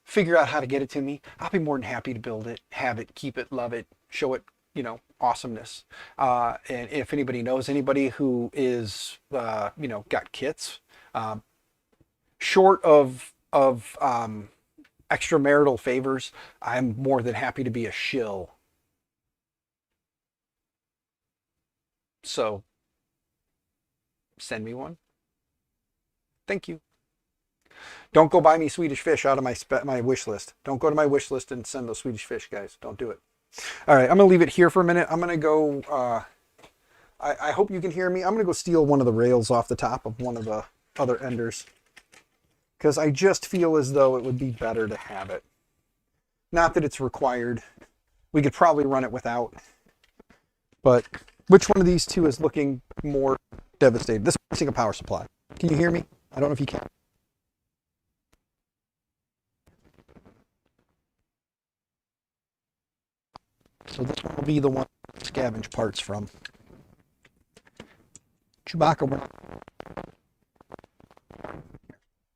figure out how to get it to me. I'll be more than happy to build it, have it, keep it, love it, show it, you know, awesomeness. And if anybody knows anybody who is, you know, got kits, short of extramarital favors, I'm more than happy to be a shill. So send me one. Thank you. Don't go buy me Swedish fish out of my wish list. Don't go to my wish list and send those Swedish fish, guys. Don't do it. All right, I'm gonna leave it here for a minute. I'm gonna go, I hope you can hear me. I'm gonna go steal one of the rails off the top of one of the other enders, because I just feel as though it would be better to have it. Not that it's required. We could probably run it without, but which one of these two is looking more devastated? This one's missing a power supply. Can you hear me? I don't know if you can. So this one will be the one to scavenge parts from. Chewbacca, let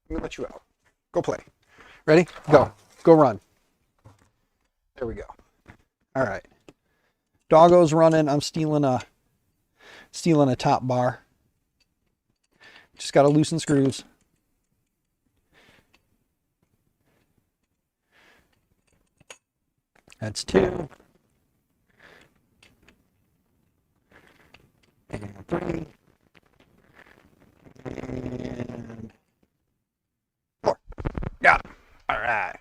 me let you out. Go play. Ready? Go. Go run. There we go. All right. Doggo's running. I'm stealing a top bar. Just got to loosen screws. That's 2. And 3. And 4. Got him. All right.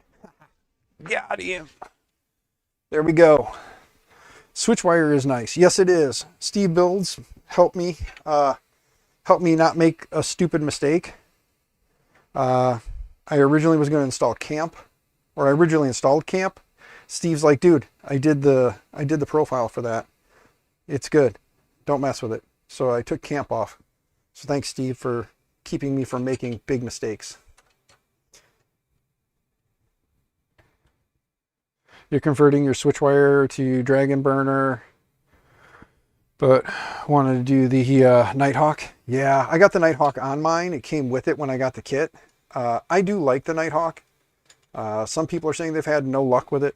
Got him. There we go. Switch wire is nice. Yes, it is. Steve Builds, help me not make a stupid mistake. I originally was going to install Camp, or I originally installed Camp. Steve's like, dude, I did the profile for that. It's good. Don't mess with it. So I took Camp off. So thanks, Steve, for keeping me from making big mistakes. You're converting your switch wire to Dragon Burner, but wanted to do the Nighthawk. Yeah, I got the Nighthawk on mine. It came with it when I got the kit. I do like the Nighthawk. Some people are saying they've had no luck with it.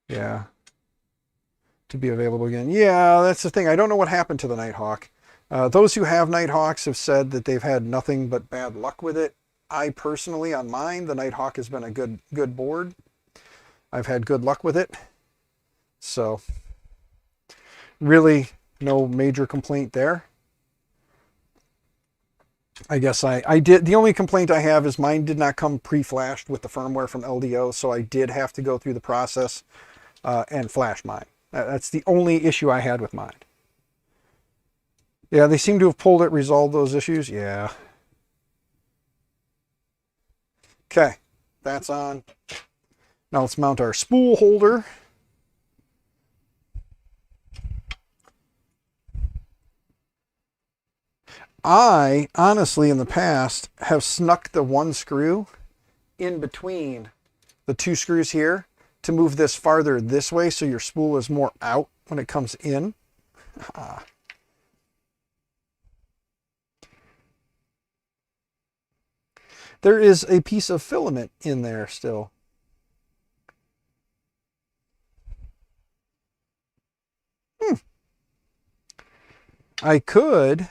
Yeah. To be available again. Yeah, that's the thing. I don't know what happened to the Nighthawk. Those who have Nighthawks have said that they've had nothing but bad luck with it. I personally, on mine, the Nighthawk has been a good board. I've had good luck with it. So, really, no major complaint there. I guess I did. The only complaint I have is mine did not come pre-flashed with the firmware from LDO, so I did have to go through the process and flash mine. That's the only issue I had with mine. Yeah, they seem to have pulled it, resolved those issues. Yeah. Okay, that's on. Now let's mount our spool holder. I, honestly, in the past, have snuck the one screw in between the 2 screws here to move this farther this way so your spool is more out when it comes in. There is a piece of filament in there still. I could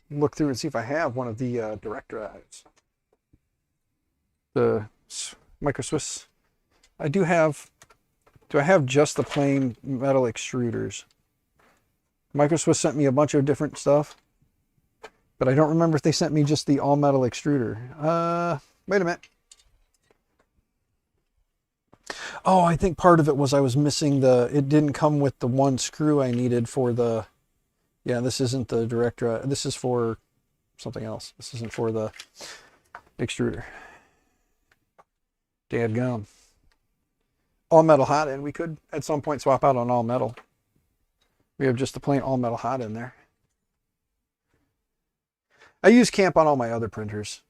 look through and see if I have one of the direct drives. The Micro Swiss. I do have. Do I have just the plain metal extruders? Micro Swiss sent me a bunch of different stuff, but I don't remember if they sent me just the all metal extruder. Wait a minute. Oh, I think part of it was I was missing it didn't come with the one screw I needed for the, yeah, this isn't the direct drive. This is for something else. This isn't for the extruder. Dadgum. All metal hot end. We could at some point swap out on all metal. We have just the plain all metal hot in there. I use Camp on all my other printers.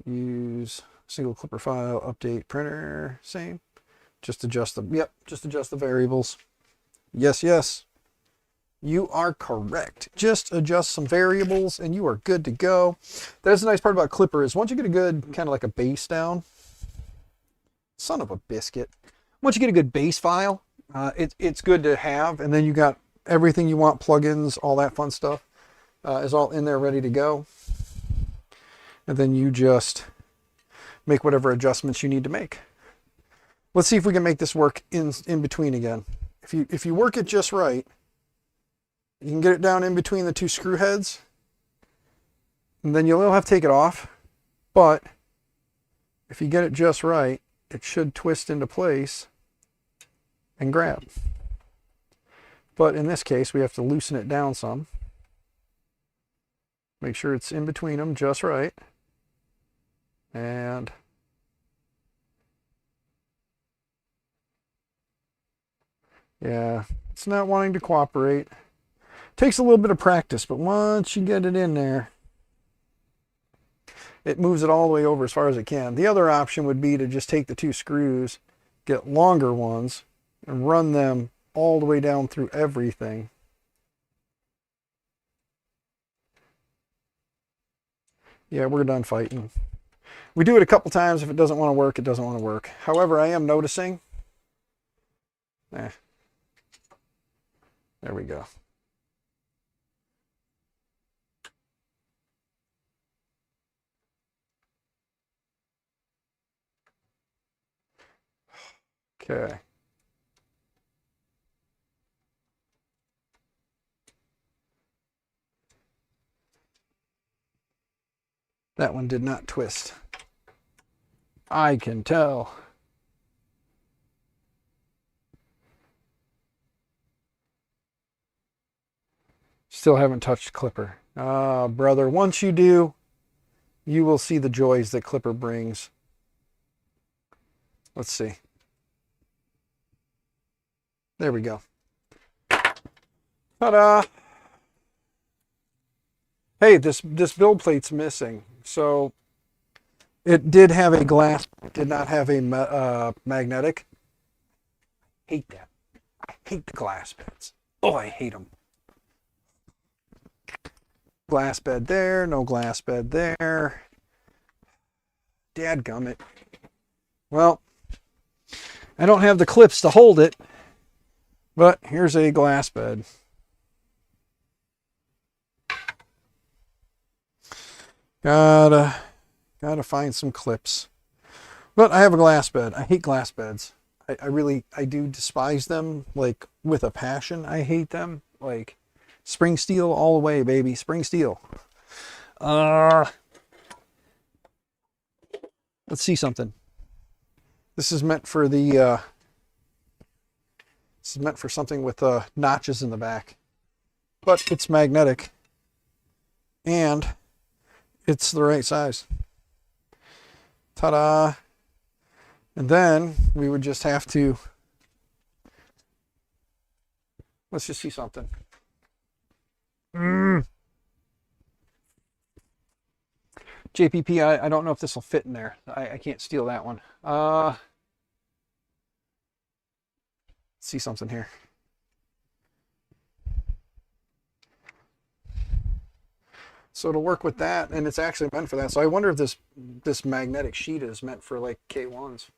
Use single clipper file, update printer, same. Just adjust the, yep, just adjust the variables. Yes, yes. You are correct. Just adjust some variables and you are good to go. That's the nice part about Clipper is once you get a good, kind of like a base down, son of a biscuit. Once you get a good base file, it's good to have. And then you got everything you want, plugins, all that fun stuff is all in there ready to go. And then you just make whatever adjustments you need to make. Let's see if we can make this work in between again. If you work it just right, you can get it down in between the 2 screw heads. And then you'll have to take it off, but if you get it just right, it should twist into place and grab. But in this case, we have to loosen it down some. Make sure it's in between them just right. And yeah, it's not wanting to cooperate. Takes a little bit of practice, but once you get it in there, it moves it all the way over as far as it can. The other option would be to just take the 2 screws, get longer ones, and run them all the way down through everything. Yeah, we're done fighting. We do it a couple times. If it doesn't want to work, it doesn't want to work. However, I am noticing. There we go. Okay. That one did not twist. I can tell. Still haven't touched Clipper. Ah, brother, once you do, you will see the joys that Clipper brings. Let's see. There we go. Ta-da! Hey, this build plate's missing. So it did have a glass, did not have a magnetic. Hate that. I hate the glass beds. Oh, I hate them. Glass bed there, no glass bed there. Dadgummit. Well, I don't have the clips to hold it, but here's a glass bed. Gotta find some clips. But I have a glass bed. I hate glass beds. I do despise them, like, with a passion. I hate them. Like, spring steel all the way, baby. Spring steel. Let's see something. This is meant for the, this is meant for something with notches in the back. But it's magnetic. And it's the right size. Ta-da! And then we would just have to, let's just see something. JPP, I don't know if this will fit in there. I can't steal that one. Let's see something here. So it'll work with that, and it's actually meant for that. So I wonder if this magnetic sheet is meant for like K1s.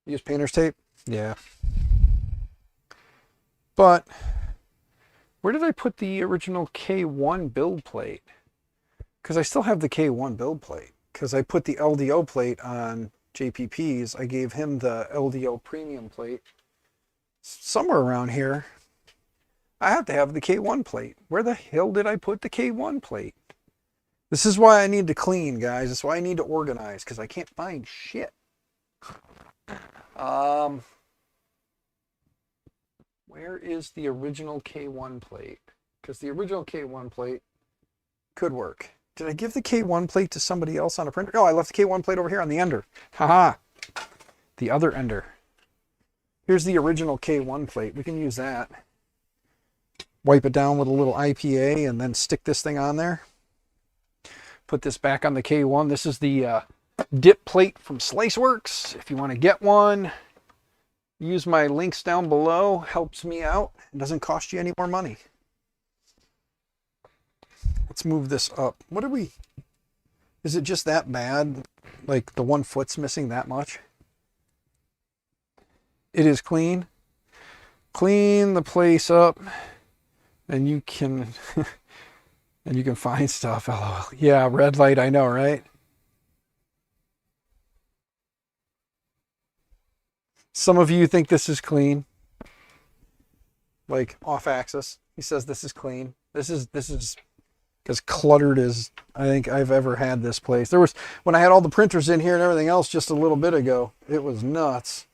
Use painter's tape? Yeah. But where did I put the original K1 build plate? Because I still have the K1 build plate. Because I put the LDO plate on JPP's. I gave him the LDO premium plate. Somewhere around here, I have to have the K1 plate. Where the hell did I put the K1 plate? This is why I need to clean, guys. This is why I need to organize, because I can't find shit. Where is the original K1 plate? Because the original K1 plate could work. Did I give the K1 plate to somebody else on a printer? No, I left the K1 plate over here on the ender. Haha. The other ender. Here's the original K1 plate. We can use that. Wipe it down with a little IPA and then stick this thing on there. Put this back on the K1. This is the dip plate from Sliceworks. If you want to get one, use my links down below. Helps me out. It doesn't cost you any more money. Let's move this up. What are we... Is it just that bad? Like the 1 foot's missing that much? It is clean. Clean the place up. And you can and you can find stuff. Oh, yeah, red light, I know, right? Some of you think this is clean. Like off axis. He says this is clean. This is as cluttered as I think I've ever had this place. There was, when I had all the printers in here and everything else just a little bit ago, it was nuts.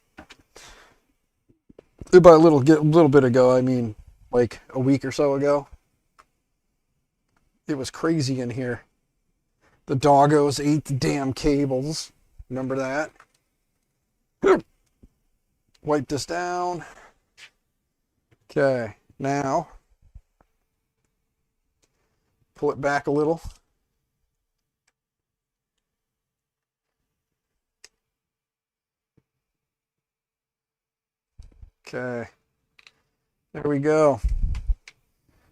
By a little bit ago, I mean like a week or so ago. It was crazy in here. The doggos ate the damn cables. Remember that? Wipe this down. Okay, now pull it back a little. Okay, there we go.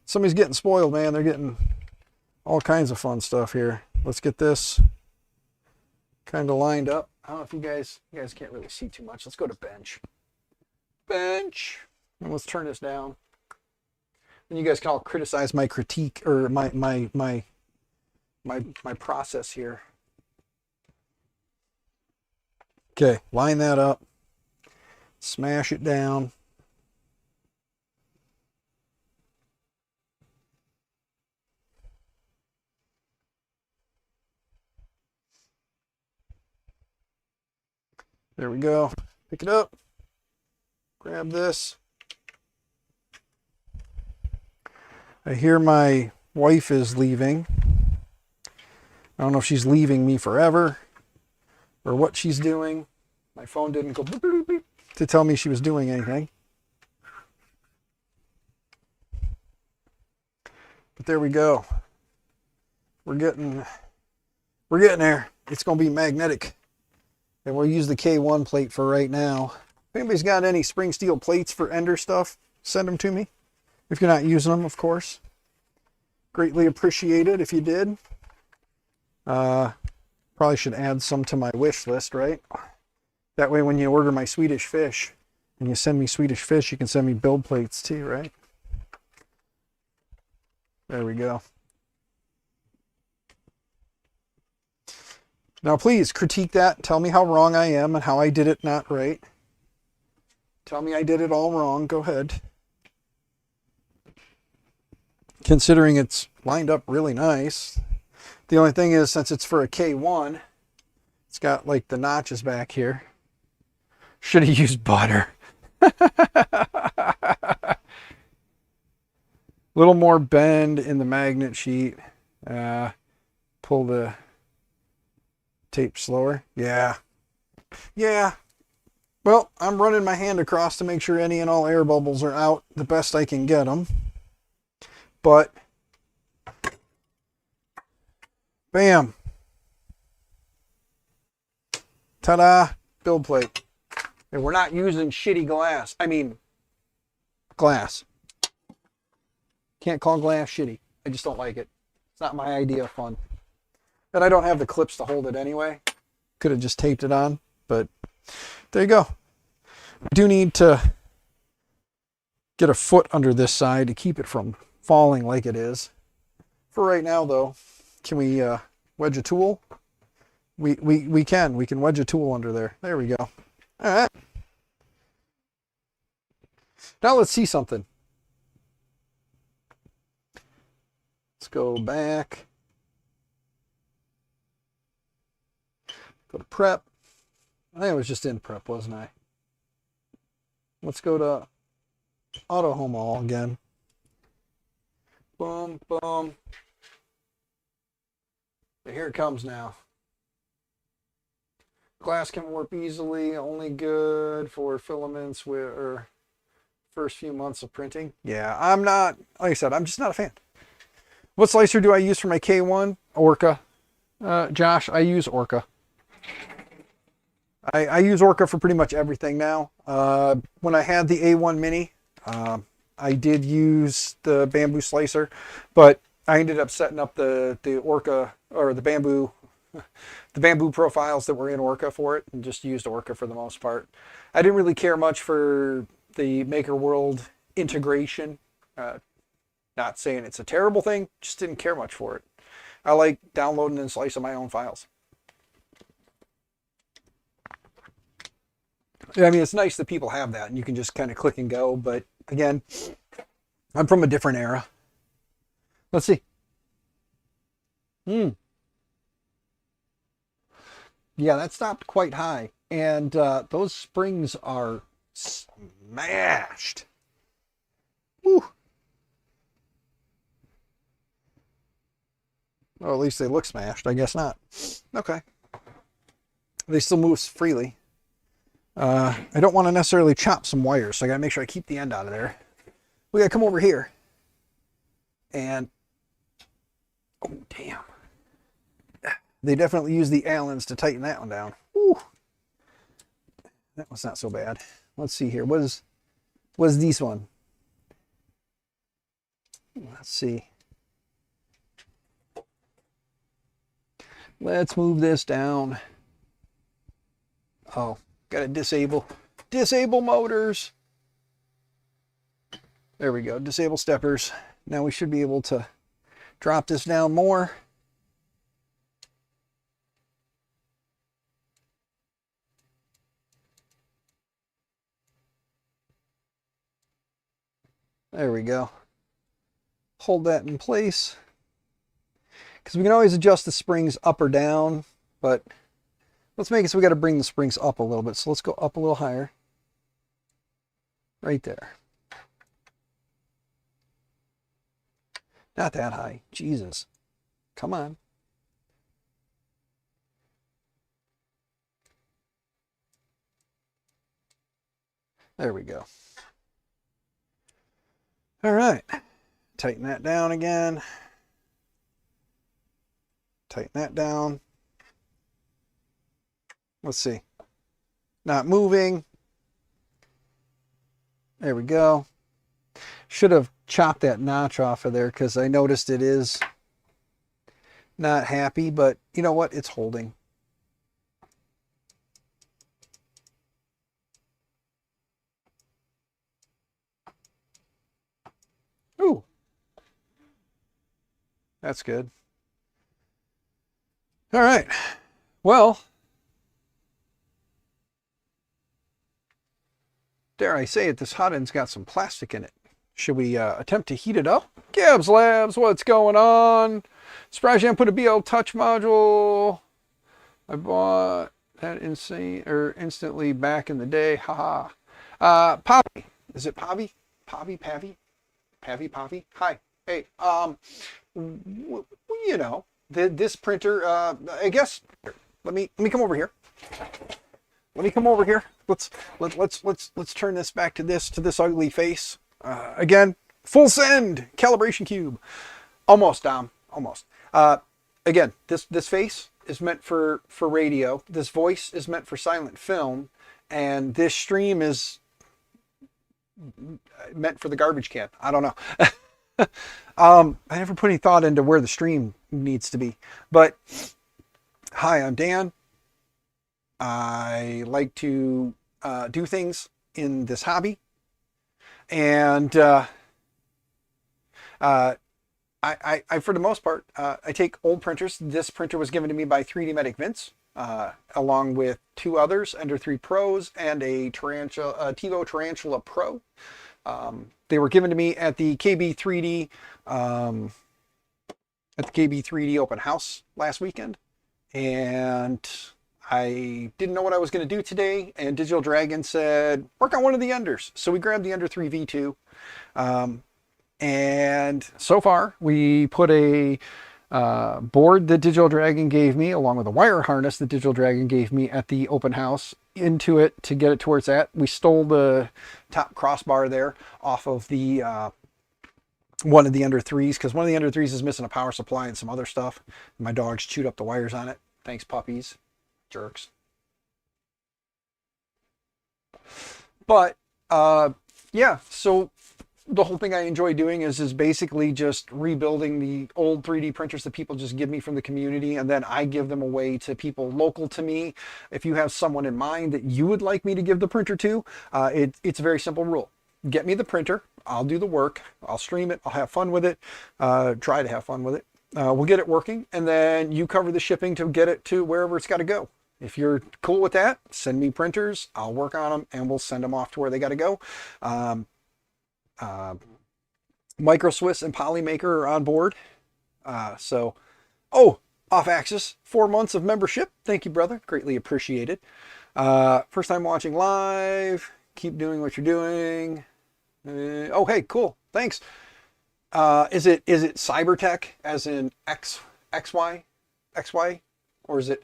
Somebody's getting spoiled, man. They're getting all kinds of fun stuff here. Let's get this kind of lined up. I don't know if you guys can't really see too much. Let's go to bench. Bench. And let's turn this down. And you guys can all criticize my critique or my process here. Okay, line that up. Smash it down. There we go. Pick it up. Grab this. I hear my wife is leaving. I don't know if she's leaving me forever or what she's doing. My phone didn't go beep, beep, beep to tell me she was doing anything. But there we go. We're getting there. It's going to be magnetic. And we'll use the K1 plate for right now. If anybody's got any spring steel plates for Ender stuff, send them to me. If you're not using them, of course. Greatly appreciated if you did. Probably should add some to my wish list, right? That way when you order my Swedish fish and you send me Swedish fish, you can send me build plates too, right? There we go. Now please critique that. Tell me how wrong I am and how I did it not right. Tell me I did it all wrong. Go ahead. Considering it's lined up really nice. The only thing is, since it's for a K1, it's got like the notches back here. Should have used butter. Little more bend in the magnet sheet. Pull the tape slower. Yeah. Well, I'm running my hand across to make sure any and all air bubbles are out the best I can get them. But, bam. Ta-da, build plate. And we're not using shitty glass. I mean, glass. Can't call glass shitty. I just don't like it. It's not my idea of fun. And I don't have the clips to hold it anyway. Could have just taped it on, but there you go. I do need to get a foot under this side to keep it from falling like it is. For right now, though, can we wedge a tool? We can. We can wedge a tool under there. There we go. All right. Now let's see something. Let's go back. Go to prep. I think I was just in prep, wasn't I? Let's go to auto home all again. Boom, boom. And here it comes now. Glass can warp easily, only good for filaments or first few months of printing. Yeah, I'm not, like I said, I'm just not a fan. What slicer do I use for my K1? Orca. Josh, I use Orca. I use Orca for pretty much everything now. When I had the A1 Mini, I did use the bamboo slicer, but I ended up setting up the Orca or the bamboo profiles that were in Orca for it, and just used Orca for the most part. I didn't really care much for the Maker World integration. Not saying it's a terrible thing, just didn't care much for it. I like downloading and slicing my own files. I mean, it's nice that people have that and you can just kind of click and go, but again, I'm from a different era. Let's see. Hmm. Yeah, that stopped quite high. And those springs are smashed. Whew. Well, at least they look smashed. I guess not. Okay. They still move freely. I don't want to necessarily chop some wires, so I got to make sure I keep the end out of there. We got to come over here. And, oh, damn. They definitely use the Allens to tighten that one down. Whew. That was not so bad. Let's see here. What is this one? Let's see. Let's move this down. Oh, got to disable motors. There we go. Disable steppers. Now we should be able to drop this down more. There we go. Hold that in place. Because we can always adjust the springs up or down, but let's make it so we got to bring the springs up a little bit. So let's go up a little higher. Right there. Not that high. Jesus. Come on. There we go. All right. Tighten that down again. Tighten that down. Let's see. Not moving. There we go. Should have chopped that notch off of there because I noticed it is not happy, but you know what? It's holding. Ooh. That's good. All right. Well, dare I say it, this hot end's got some plastic in it. Should we attempt to heat it up? Gibbs Labs, what's going on? Surprised you haven't put a BL Touch module. I bought that instantly back in the day. Haha. Poppy. Is it Poppy? Poppy? Pavy? Pavi? Hi. Hey. You know, this printer. I guess. Let me come over here. Let me come over here. Let's turn this back to this ugly face. Again, full send calibration cube. Almost, Dom. Almost. Again, this face is meant for radio. This voice is meant for silent film, and this stream is meant for the garbage can. I don't know. I never put any thought into where the stream needs to be. But hi, I'm Dan. I like to do things in this hobby, and I for the most part, I take old printers. This printer was given to me by 3D Medic Vince, along with two others, Ender 3 Pros and a Tivo Tarantula Pro. They were given to me at the KB3D open house last weekend, and I didn't know what I was going to do today, and Digital Dragon said, work on one of the Enders. So we grabbed the Ender 3 V2. And so far, we put a board that Digital Dragon gave me, along with a wire harness that Digital Dragon gave me at the open house, into it to get it to where it's at. We stole the top crossbar there off of the one of the Ender 3s, because one of the Ender 3s is missing a power supply and some other stuff. My dogs chewed up the wires on it. Thanks, puppies. Jerks. But yeah, so the whole thing I enjoy doing is basically just rebuilding the old 3D printers that people just give me from the community, and then I give them away to people local to me. If you have someone in mind that you would like me to give the printer to, it's a very simple rule. Get me the printer, I'll do the work, I'll stream it, I'll have fun with it, try to have fun with it. We'll get it working, and then you cover the shipping to get it to wherever it's got to go. If you're cool with that, send me printers, I'll work on them, and we'll send them off to where they got to go. Micro Swiss and Polymaker are on board. Oh, off axis, 4 months of membership. Thank you, brother. Greatly appreciated. First time watching live. Keep doing what you're doing. Oh, hey, cool. Thanks. Is it Cybertech as in XY, or is it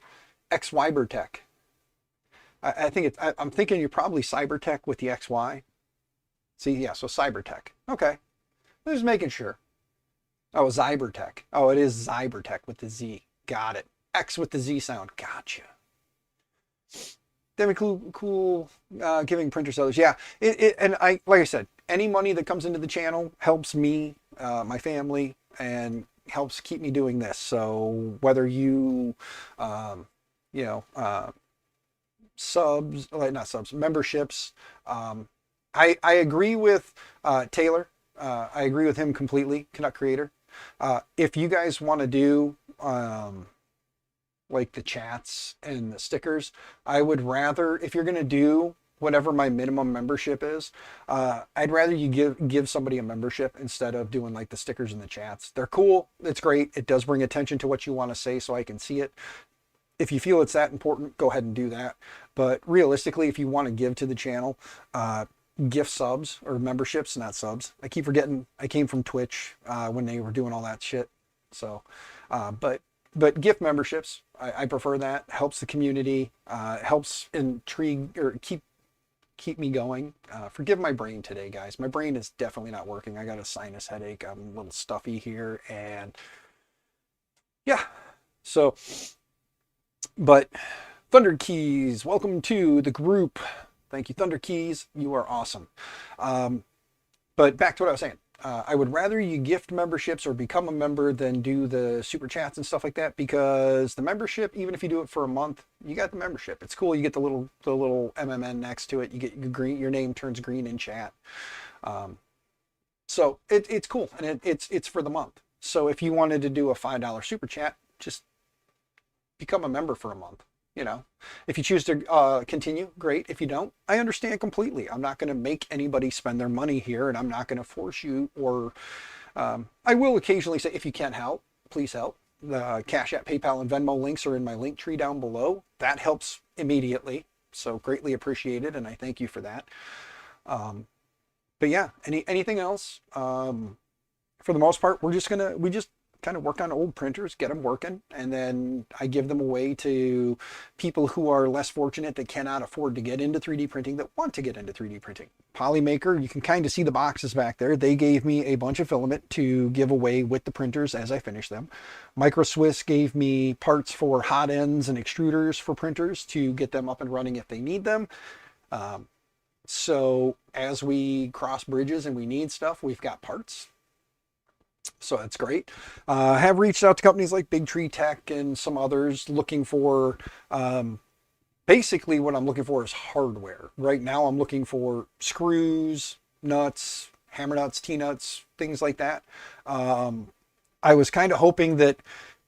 XYbertech? I think I'm thinking you're probably Cybertech with the XY. See, yeah, so Cybertech. Okay. I'm just making sure. Oh, Zybertech. Oh, it is Zybertech with the Z. Got it. X with the Z sound. Gotcha. Damn cool giving printers to others. Yeah, and like I said, any money that comes into the channel helps me, my family, and helps keep me doing this. So whether you, you know, subs, like not subs, memberships. I agree with Taylor. I agree with him completely, Canuck Creator. If you guys want to do like the chats and the stickers, I would rather, if you're going to do whatever my minimum membership is, I'd rather you give somebody a membership instead of doing like the stickers and the chats. They're cool. It's great. It does bring attention to what you want to say so I can see it. If you feel it's that important, go ahead and do that. But realistically, if you want to give to the channel, gift subs or memberships, not subs. I keep forgetting I came from Twitch when they were doing all that shit. So, but gift memberships, I prefer that. Helps the community, helps intrigue or keep me going. Forgive my brain today, guys. My brain is definitely not working. I got a sinus headache. I'm a little stuffy here, and yeah. So, but Thunder Keys, welcome to the group. Thank you, Thunder Keys. You are awesome. But back to what I was saying. I would rather you gift memberships or become a member than do the super chats and stuff like that, because the membership, even if you do it for a month, you got the membership. It's cool. You get the little MMN next to it. You get your green. Your name turns green in chat. So it's cool, and it's for the month. So if you wanted to do a $5 super chat, just become a member for a month. You know, if you choose to continue, great. If you don't, I understand completely. I'm not going to make anybody spend their money here, and I'm not going to force you. Or I will occasionally say, if you can help, please help. The Cash App, PayPal, and Venmo links are in my link tree down below. That helps immediately. So greatly appreciated, and I thank you for that. But yeah, anything else? For the most part, we just kind of work on old printers, get them working, and then I give them away to people who are less fortunate, that cannot afford to get into 3D printing, that want to get into 3D printing. Polymaker, you can kind of see the boxes back there. They gave me a bunch of filament to give away with the printers as I finish them. Micro Swiss gave me parts for hot ends and extruders for printers to get them up and running if they need them. So as we cross bridges and we need stuff, we've got parts. So that's great. I have reached out to companies like Big Tree Tech and some others looking for, basically what I'm looking for is hardware. Right now I'm looking for screws, nuts, hammer nuts, T-nuts, things like that. I was kind of hoping that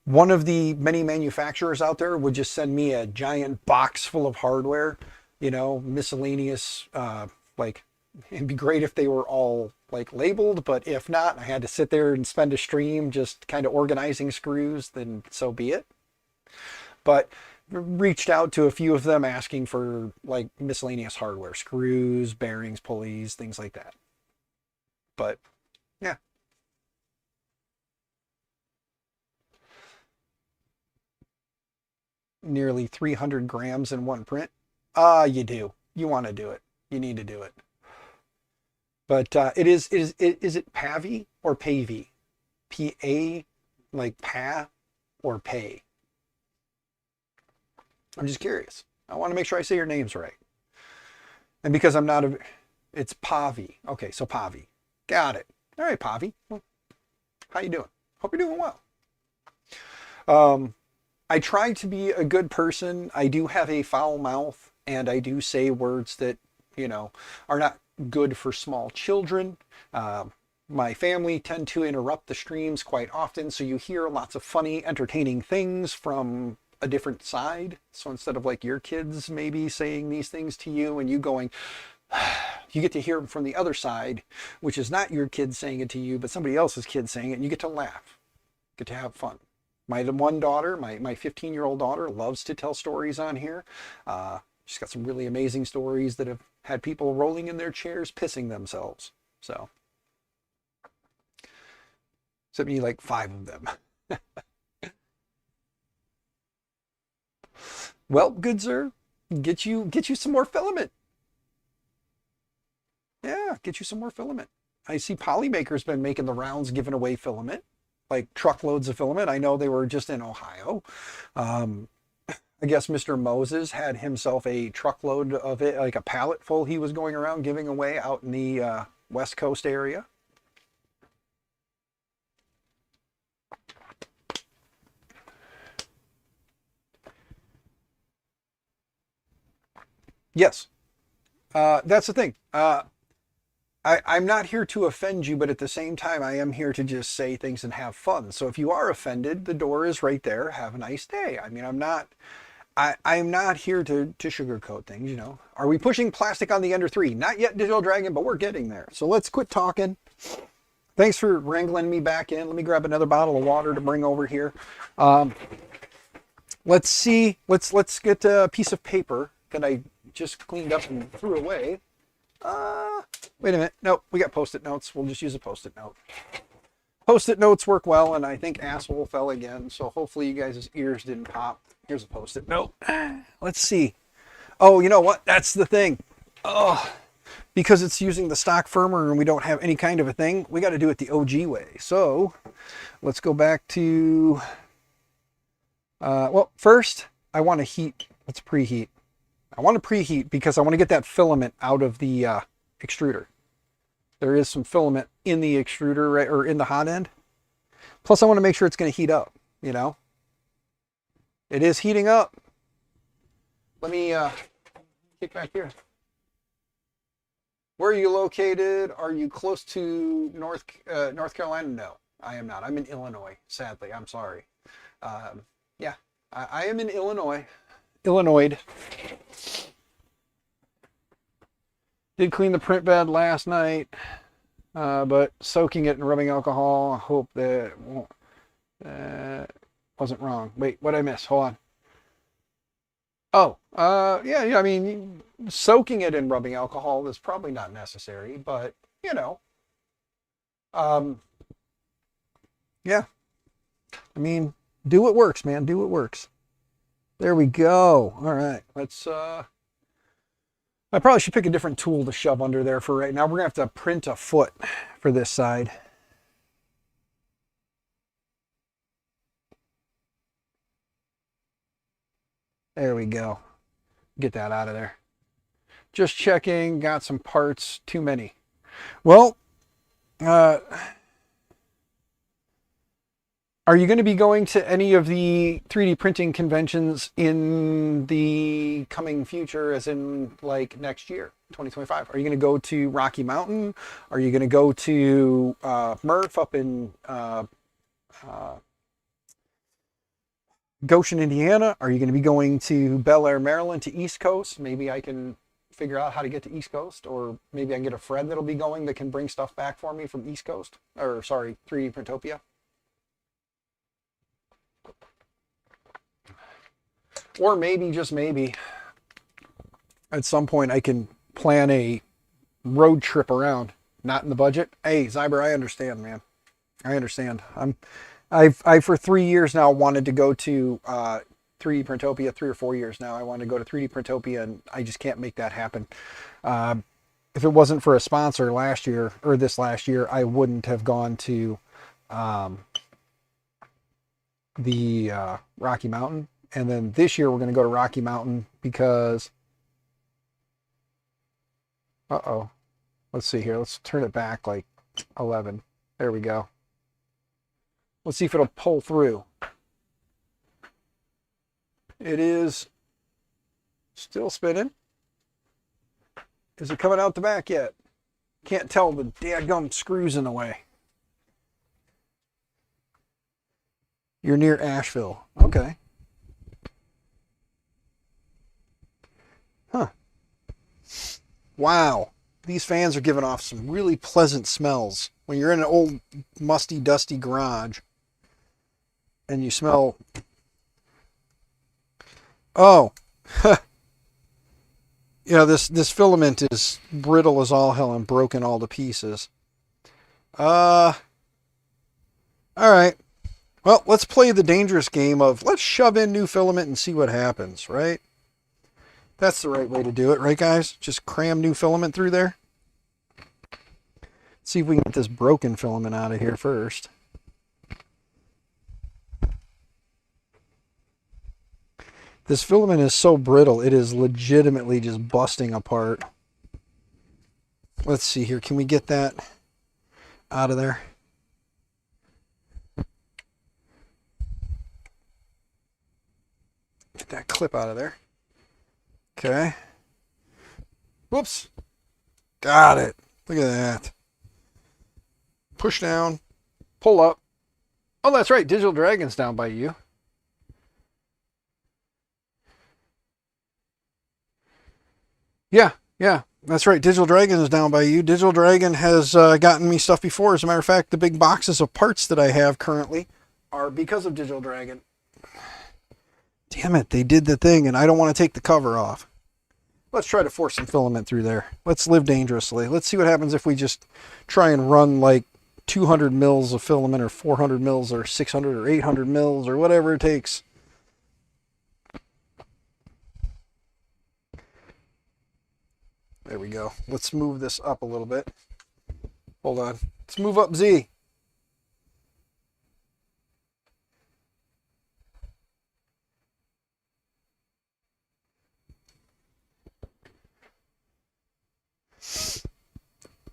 one of the many manufacturers out there would just send me a giant box full of hardware, you know, miscellaneous, like, it'd be great if they were all like labeled, but if not, I had to sit there and spend a stream just kind of organizing screws, then so be it. But reached out to a few of them asking for like miscellaneous hardware, screws, bearings, pulleys, things like that. But yeah. Nearly 300 grams in one print. You do. You want to do it. You need to do it. But is it Pavy or Pavy? P-A, like pa or pay? I'm just curious. I want to make sure I say your names right. And because I'm not it's Pavi. Okay, so Pavi. Got it. All right, Pavi. Well, how you doing? Hope you're doing well. I try to be a good person. I do have a foul mouth, and I do say words that, you know, are not good for small children. My family tend to interrupt the streams quite often, so you hear lots of funny, entertaining things from a different side. So instead of like your kids maybe saying these things to you and you going, you get to hear from the other side, which is not your kid saying it to you, but somebody else's kid saying it, and you get to laugh, get to have fun. My one daughter, my 15-year-old daughter, loves to tell stories on here. She's got some really amazing stories that have had people rolling in their chairs, pissing themselves. So, except me, like 5 of them. Well, good sir, get you some more filament. Yeah, get you some more filament. I see Polymaker's been making the rounds giving away filament, like truckloads of filament. I know they were just in Ohio. I guess Mr. Moses had himself a truckload of it, like a pallet full he was going around giving away out in the West Coast area. Yes, that's the thing. I'm not here to offend you, but at the same time, I am here to just say things and have fun. So if you are offended, the door is right there. Have a nice day. I mean, I'm not here to sugarcoat things, you know. Are we pushing plastic on the Ender 3? Not yet, Digital Dragon, but we're getting there. So let's quit talking. Thanks for wrangling me back in. Let me grab another bottle of water to bring over here. Let's see. Let's get a piece of paper that I just cleaned up and threw away. Wait a minute. Nope, we got Post-it notes. We'll just use a Post-it note. Post-it notes work well, and I think asshole fell again, so hopefully you guys' ears didn't pop. Here's a Post-it note. Let's see. Oh, you know what? That's the thing. Oh, because it's using the stock firmware and we don't have any kind of a thing, we got to do it the OG way. So let's go back to, well, first I want to heat. Let's preheat. I want to preheat because I want to get that filament out of the extruder. There is some filament in the extruder, right, or in the hot end. Plus I want to make sure it's going to heat up, you know. It is heating up. Let me kick back here. Where are you located? Are you close to North Carolina? No, I am not. I'm in Illinois, sadly. I'm sorry. Yeah, I am in Illinois. Illinois. Did clean the print bed last night, but soaking it in rubbing alcohol. I hope that wasn't wrong. Wait, what did I miss? Hold on. Oh, yeah. I mean, soaking it in rubbing alcohol is probably not necessary, but you know, yeah. I mean, do what works, man. Do what works. There we go. All right, let's. I probably should pick a different tool to shove under there for right now. We're gonna have to print a foot for this side. There we go. Get that out of there. Just checking. Got some parts. Too many. Well, are you going to be going to any of the 3D printing conventions in the coming future, as in like next year, 2025? Are you going to go to Rocky Mountain? Are you going to go to Murph up in Goshen, Indiana? Are you going to be going to Bel Air, Maryland, to East Coast? Maybe I can figure out how to get to East Coast, or maybe I can get a friend that'll be going that can bring stuff back for me from East Coast, or sorry, 3D Printopia. Or maybe, just maybe, at some point I can plan a road trip around. Not in the budget. Hey, Zyber, I understand, man. I understand. I've for 3 years now wanted to go to 3D Printopia. 3 or 4 years now I wanted to go to 3D Printopia, and I just can't make that happen. If it wasn't for a sponsor last year, or this last year, I wouldn't have gone to the Rocky Mountain. And then this year we're going to go to Rocky Mountain because, let's see here. Let's turn it back like 11. There we go. Let's see if it'll pull through. It is still spinning. Is it coming out the back yet? Can't tell, the dadgum screws in the way. You're near Asheville. Okay. Huh. Wow, these fans are giving off some really pleasant smells. When you're in an old, musty, dusty garage and you smell... Oh, yeah, this filament is brittle as all hell and broken all to pieces. All right. Well, let's play the dangerous game of let's shove in new filament and see what happens, right? That's the right way to do it, right, guys? Just cram new filament through there. See if we can get this broken filament out of here first. This filament is so brittle, it is legitimately just busting apart. Let's see here. Can we get that out of there? Get that clip out of there. Okay. Whoops. Got it. Look at that. Push down. Pull up. Oh, that's right. Digital Dragon's down by you. Yeah. That's right. Digital Dragon is down by you. Digital Dragon has gotten me stuff before. As a matter of fact, the big boxes of parts that I have currently are because of Digital Dragon. Damn it. They did the thing, and I don't want to take the cover off. Let's try to force some filament through there. Let's live dangerously. Let's see what happens if we just try and run like 200 mils of filament or 400 mils or 600 or 800 mils or whatever it takes. There we go. Let's move this up a little bit. Hold on. Let's move up Z.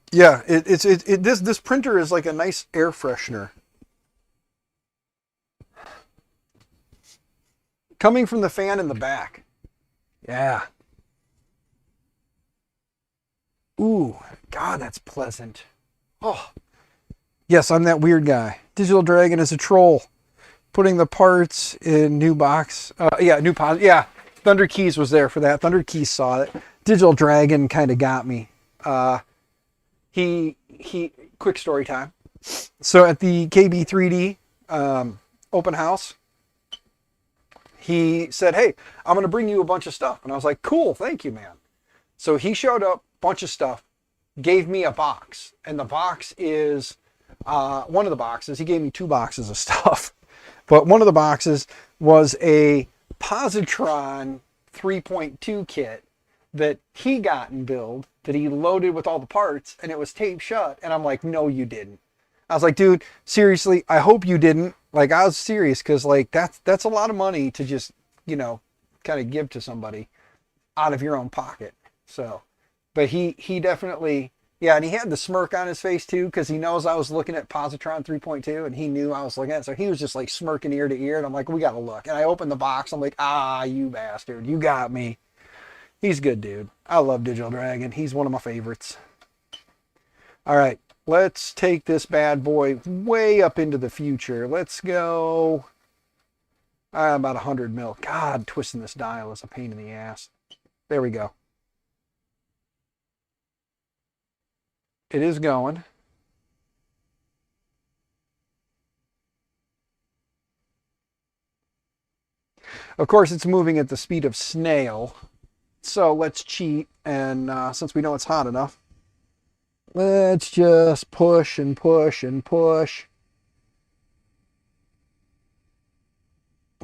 Yeah, this printer is like a nice air freshener. Coming from the fan in the back. Yeah. Ooh, God, that's pleasant. Oh, yes, I'm that weird guy. Digital Dragon is a troll. Putting the parts in new box. New pos. Yeah, Thunder Keys was there for that. Thunder Keys saw it. Digital Dragon kind of got me. He quick story time. So at the KB3D open house, he said, "Hey, I'm going to bring you a bunch of stuff." And I was like, "Cool, thank you, man." So he showed up, bunch of stuff, gave me a box. And the box is, one of the boxes, he gave me 2 boxes of stuff. But one of the boxes was a Positron 3.2 kit that he got in build, that he loaded with all the parts, and it was taped shut. And I'm like, no, you didn't. I was like, dude, seriously, I hope you didn't. Like, I was serious, because like that's a lot of money to just, kind of give to somebody out of your own pocket. So, but he definitely, yeah, and he had the smirk on his face too, because he knows I was looking at Positron 3.2, and he knew I was looking at it. So he was just like smirking ear to ear, and I'm like, we got to look. And I opened the box. I'm like, you bastard, you got me. He's a good dude. I love Digital Dragon. He's one of my favorites. All right, let's take this bad boy way up into the future. Let's go about 100 mil. God, twisting this dial is a pain in the ass. There we go. It is going. Of course, it's moving at the speed of snail. So let's cheat, and since we know it's hot enough, let's just push and push and push.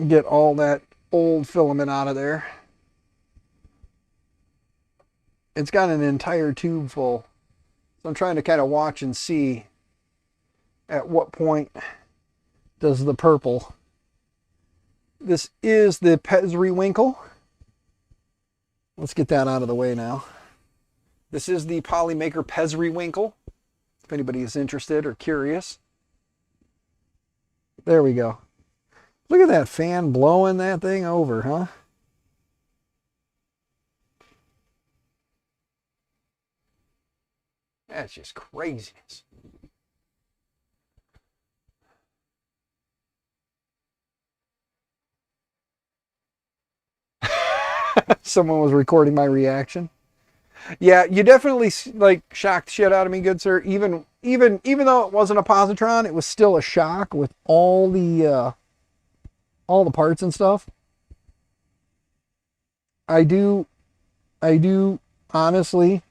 Get all that old filament out of there. It's got an entire tube full. So I'm trying to kind of watch and see at what point does the purple. This is the Pesriwinkle. Let's get that out of the way now. This is the Polymaker Pesriwinkle, if anybody is interested or curious. There we go. Look at that fan blowing that thing over, huh? That's just craziness. Someone was recording my reaction. Yeah, you definitely like shocked the shit out of me, good sir. Even though it wasn't a positron, it was still a shock with all the parts and stuff. I do I do honestly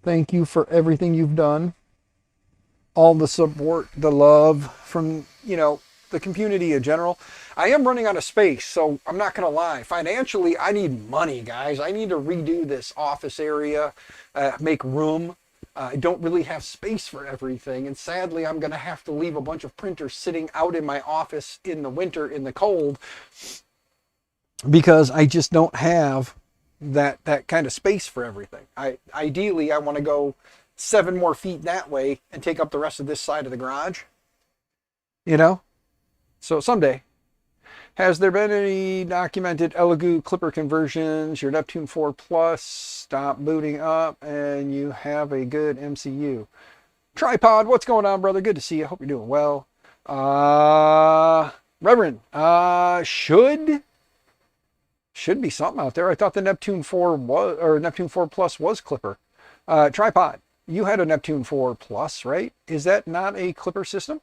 thank you for everything you've done. All the support, the love from, the community in general. I am running out of space, so I'm not going to lie. Financially, I need money, guys. I need to redo this office area, make room. I don't really have space for everything, and sadly, I'm going to have to leave a bunch of printers sitting out in my office in the winter in the cold because I just don't have that kind of space for everything. Ideally I want to go 7 more feet that way and take up the rest of this side of the garage. You know, so someday. Has there been any documented Elegoo Clipper conversions? Your Neptune 4 Plus stop booting up and you have a good MCU. Tripod, what's going on, brother? Good to see you. Hope you're doing well. Reverend, should be something out there. I thought the Neptune 4 was, or Neptune 4 Plus was Clipper. Tripod, you had a Neptune 4 Plus, right? Is that not a Clipper system?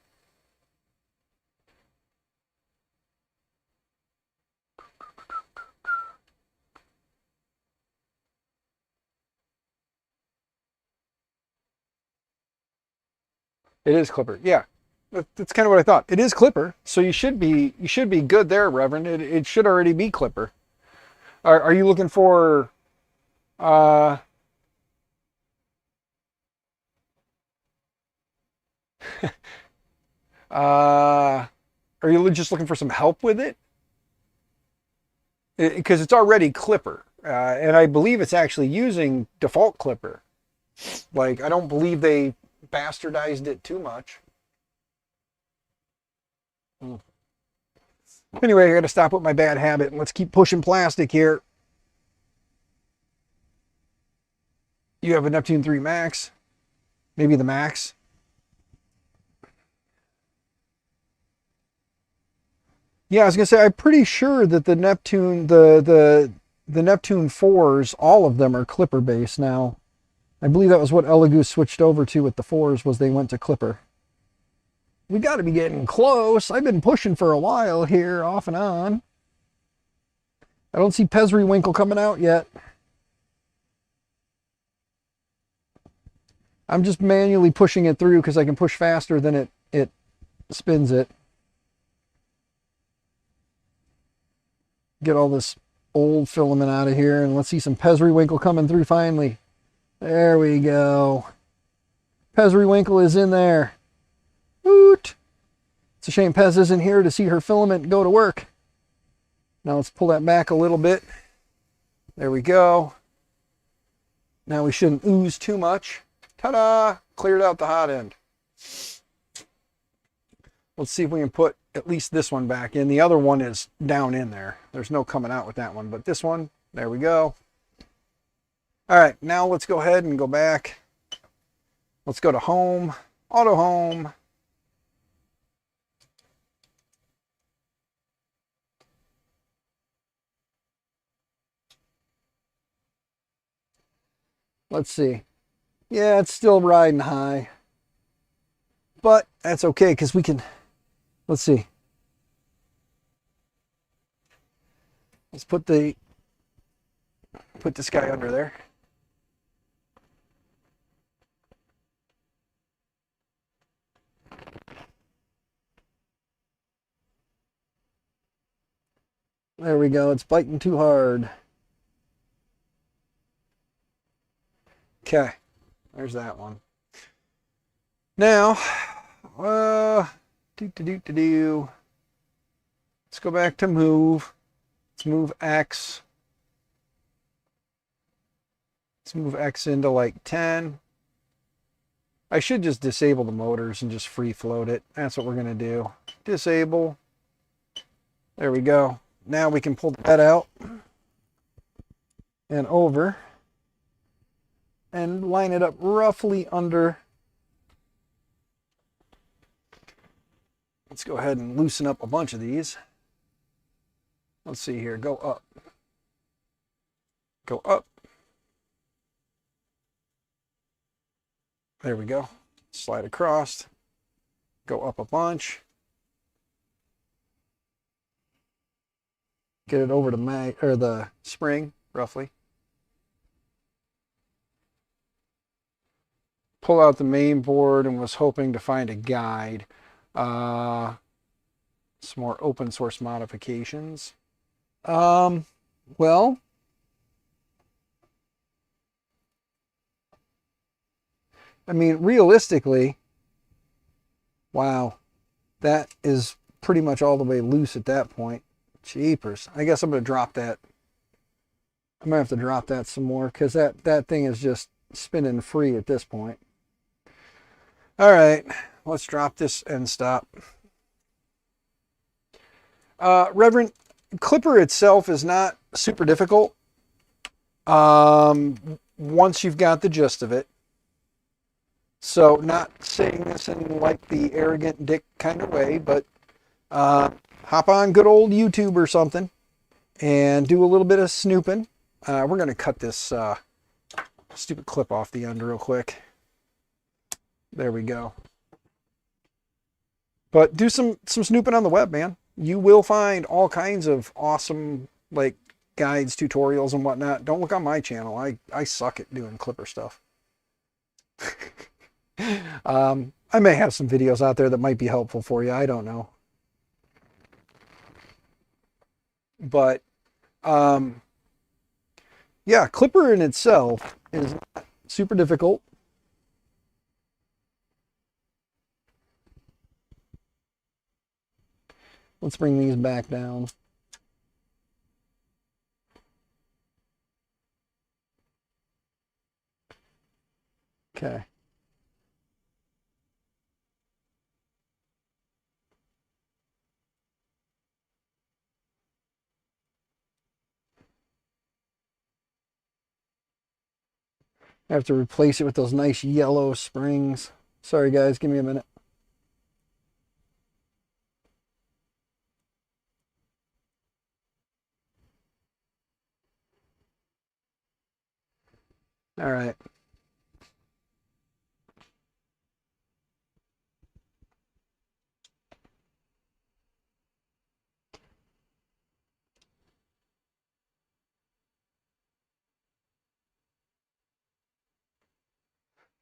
It is Clipper. Yeah. That's kind of what I thought. It is Clipper, so you should be good there, Reverend. It should already be Clipper. Are you looking for uh are you just looking for some help with it? Because it's already Clipper. And I believe it's actually using default Clipper. Like, I don't believe they bastardized it too much. Hmm. Anyway, I got to stop with my bad habit and let's keep pushing plastic here. You have a Neptune 3 Max, maybe the Max. Yeah, I was gonna say I'm pretty sure that the Neptune, the Neptune 4s, all of them are Clipper based now. I believe that was what Elegoo switched over to with the 4s, was they went to Clipper. We got to be getting close. I've been pushing for a while here, off and on. I don't see Pesriwinkle coming out yet. I'm just manually pushing it through because I can push faster than it spins it. Get all this old filament out of here, and let's see some Pesriwinkle coming through finally. There we go. Pesriwinkle is in there. Woot! It's a shame Pez isn't here to see her filament go to work. Now let's pull that back a little bit. There we go. Now we shouldn't ooze too much. Ta-da! Cleared out the hot end. Let's see if we can put at least this one back in. The other one is down in there. There's no coming out with that one, but this one, there we go. All right, now let's go ahead and go back. Let's go to home, auto home. Let's see. Yeah, it's still riding high, but that's okay because we can, let's see. Let's put this guy under there. There we go. It's biting too hard. Okay. There's that one. Now, let's go back to move. Let's move X. Let's move X into like 10. I should just disable the motors and just free float it. That's what we're going to do. Disable. There we go. Now we can pull that out and over and line it up roughly under. Let's go ahead and loosen up a bunch of these. Let's see here. Go up. Go up. There we go. Slide across, go up a bunch. Get it over to the spring, roughly. Pull out the main board and was hoping to find a guide. Some more open source modifications. Well, I mean, realistically, wow, that is pretty much all the way loose at that point. Jeepers. I guess I'm going to drop that. I'm going to have to drop that some more because that thing is just spinning free at this point. All right, let's drop this end stop. Reverend, Clipper itself is not super difficult once you've got the gist of it. So not saying this in like the arrogant dick kind of way, but hop on good old YouTube or something and do a little bit of snooping. We're going to cut this stupid clip off the end real quick. There we go. But do some snooping on the web, man. You will find all kinds of awesome like guides, tutorials, and whatnot. Don't look on my channel. I suck at doing Clipper stuff. I may have some videos out there that might be helpful for you. I don't know. But yeah, Clipper in itself is not super difficult. Let's bring these back down. Okay. I have to replace it with those nice yellow springs. Sorry guys, give me a minute. All right.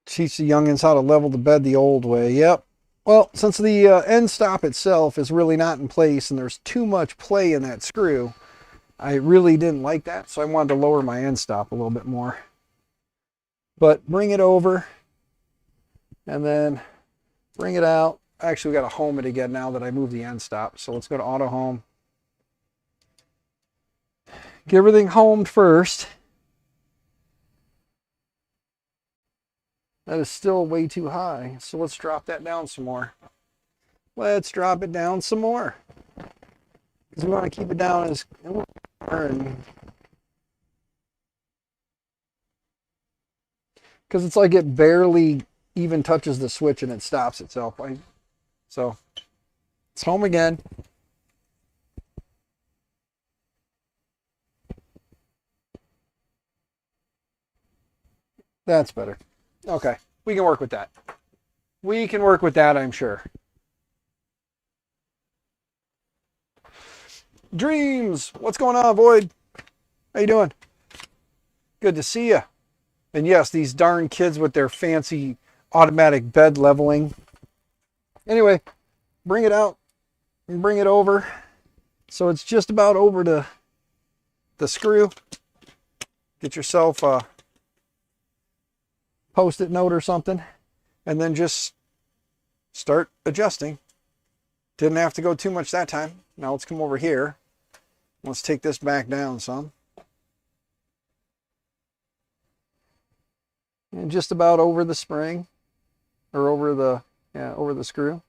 Teach the youngins how to level the bed the old way. Yep. Well, since the end stop itself is really not in place and there's too much play in that screw, I really didn't like that, so I wanted to lower my end stop a little bit more. But bring it over and then bring it out. Actually, we got to home it again now that I moved the end stop. So let's go to auto home. Get everything homed first. That is still way too high. So let's drop that down some more. Let's drop it down some more. Because we want to keep it down as because it's like it barely even touches the switch and it stops itself. So it's home again. That's better. Okay, we can work with that. We can work with that, I'm sure. Dreams, what's going on, Void? How you doing? Good to see you. And yes, these darn kids with their fancy automatic bed leveling. Anyway, bring it out and bring it over. So it's just about over to the screw. Get yourself a Post-it note or something, and then just start adjusting. Didn't have to go too much that time. Now let's come over here. Let's take this back down some. And just about over the spring, or over the screw.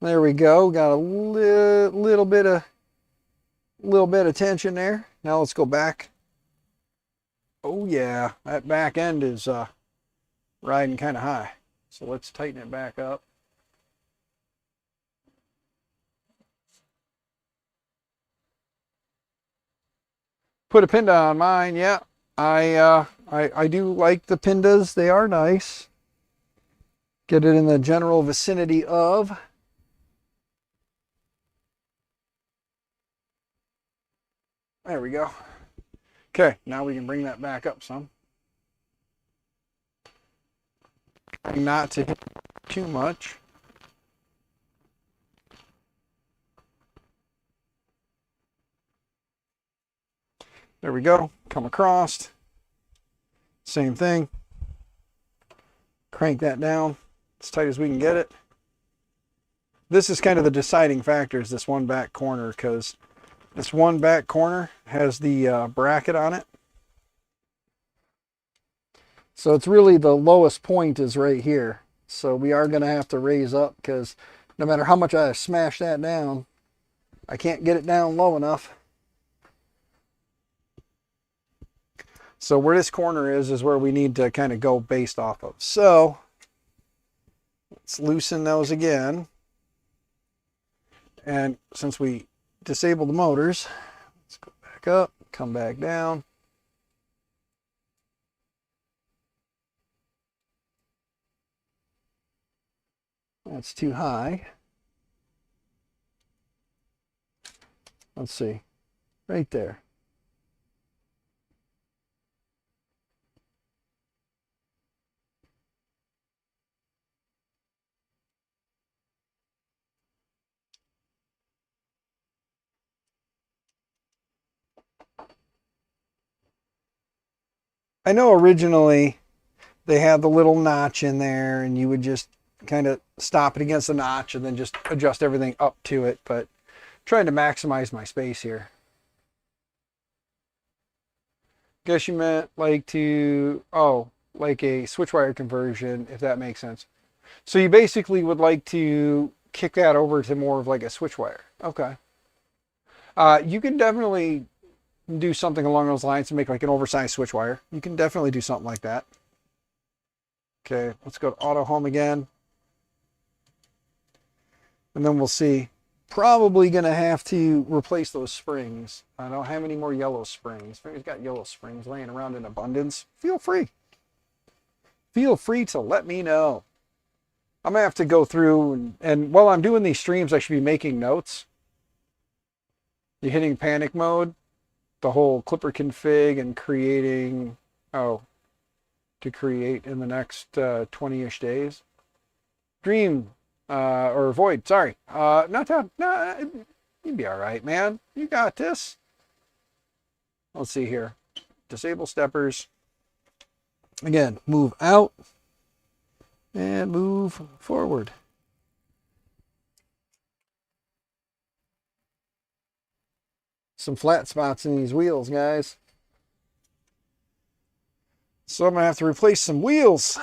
There we go. Got a little bit of tension there. Now let's go back. Oh yeah, that back end is riding kind of high. So let's tighten it back up. Put a Pinda on mine. Yeah, I do like the Pindas. They are nice. Get it in the general vicinity of. There we go. Okay, now we can bring that back up some. Not to hit too much. There we go. Come across. Same thing. Crank that down as tight as we can get it. This is kind of the deciding factor, is this one back corner, because this one back corner has the bracket on it. So it's really the lowest point is right here. So we are going to have to raise up, because no matter how much I smash that down, I can't get it down low enough. So where this corner is where we need to kind of go based off of. So let's loosen those again. And since we disabled the motors, let's go back up, come back down. That's too high. Let's see, right there. I know originally they had the little notch in there and you would just kind of stop it against the notch and then just adjust everything up to it, but I'm trying to maximize my space here. Guess you meant like like a switch wire conversion, if that makes sense. So you basically would like to kick that over to more of like a switch wire. Okay. You can definitely do something along those lines to make like an oversized switch wire. You can definitely do something like that. Okay, let's go to auto home again. And then we'll see. Probably going to have to replace those springs. I don't have any more yellow springs. If anybody's got yellow springs laying around in abundance, feel free. Feel free to let me know. I'm going to have to go through, and while I'm doing these streams, I should be making notes. You're hitting panic mode, the whole clipper config and creating, to create in the next 20-ish days. Dream, or Void, sorry. Not that, no, you'd be all right, man. You got this. Let's see here. Disable steppers. Again, move out and move forward. Some flat spots in these wheels, guys. So I'm gonna have to replace some wheels.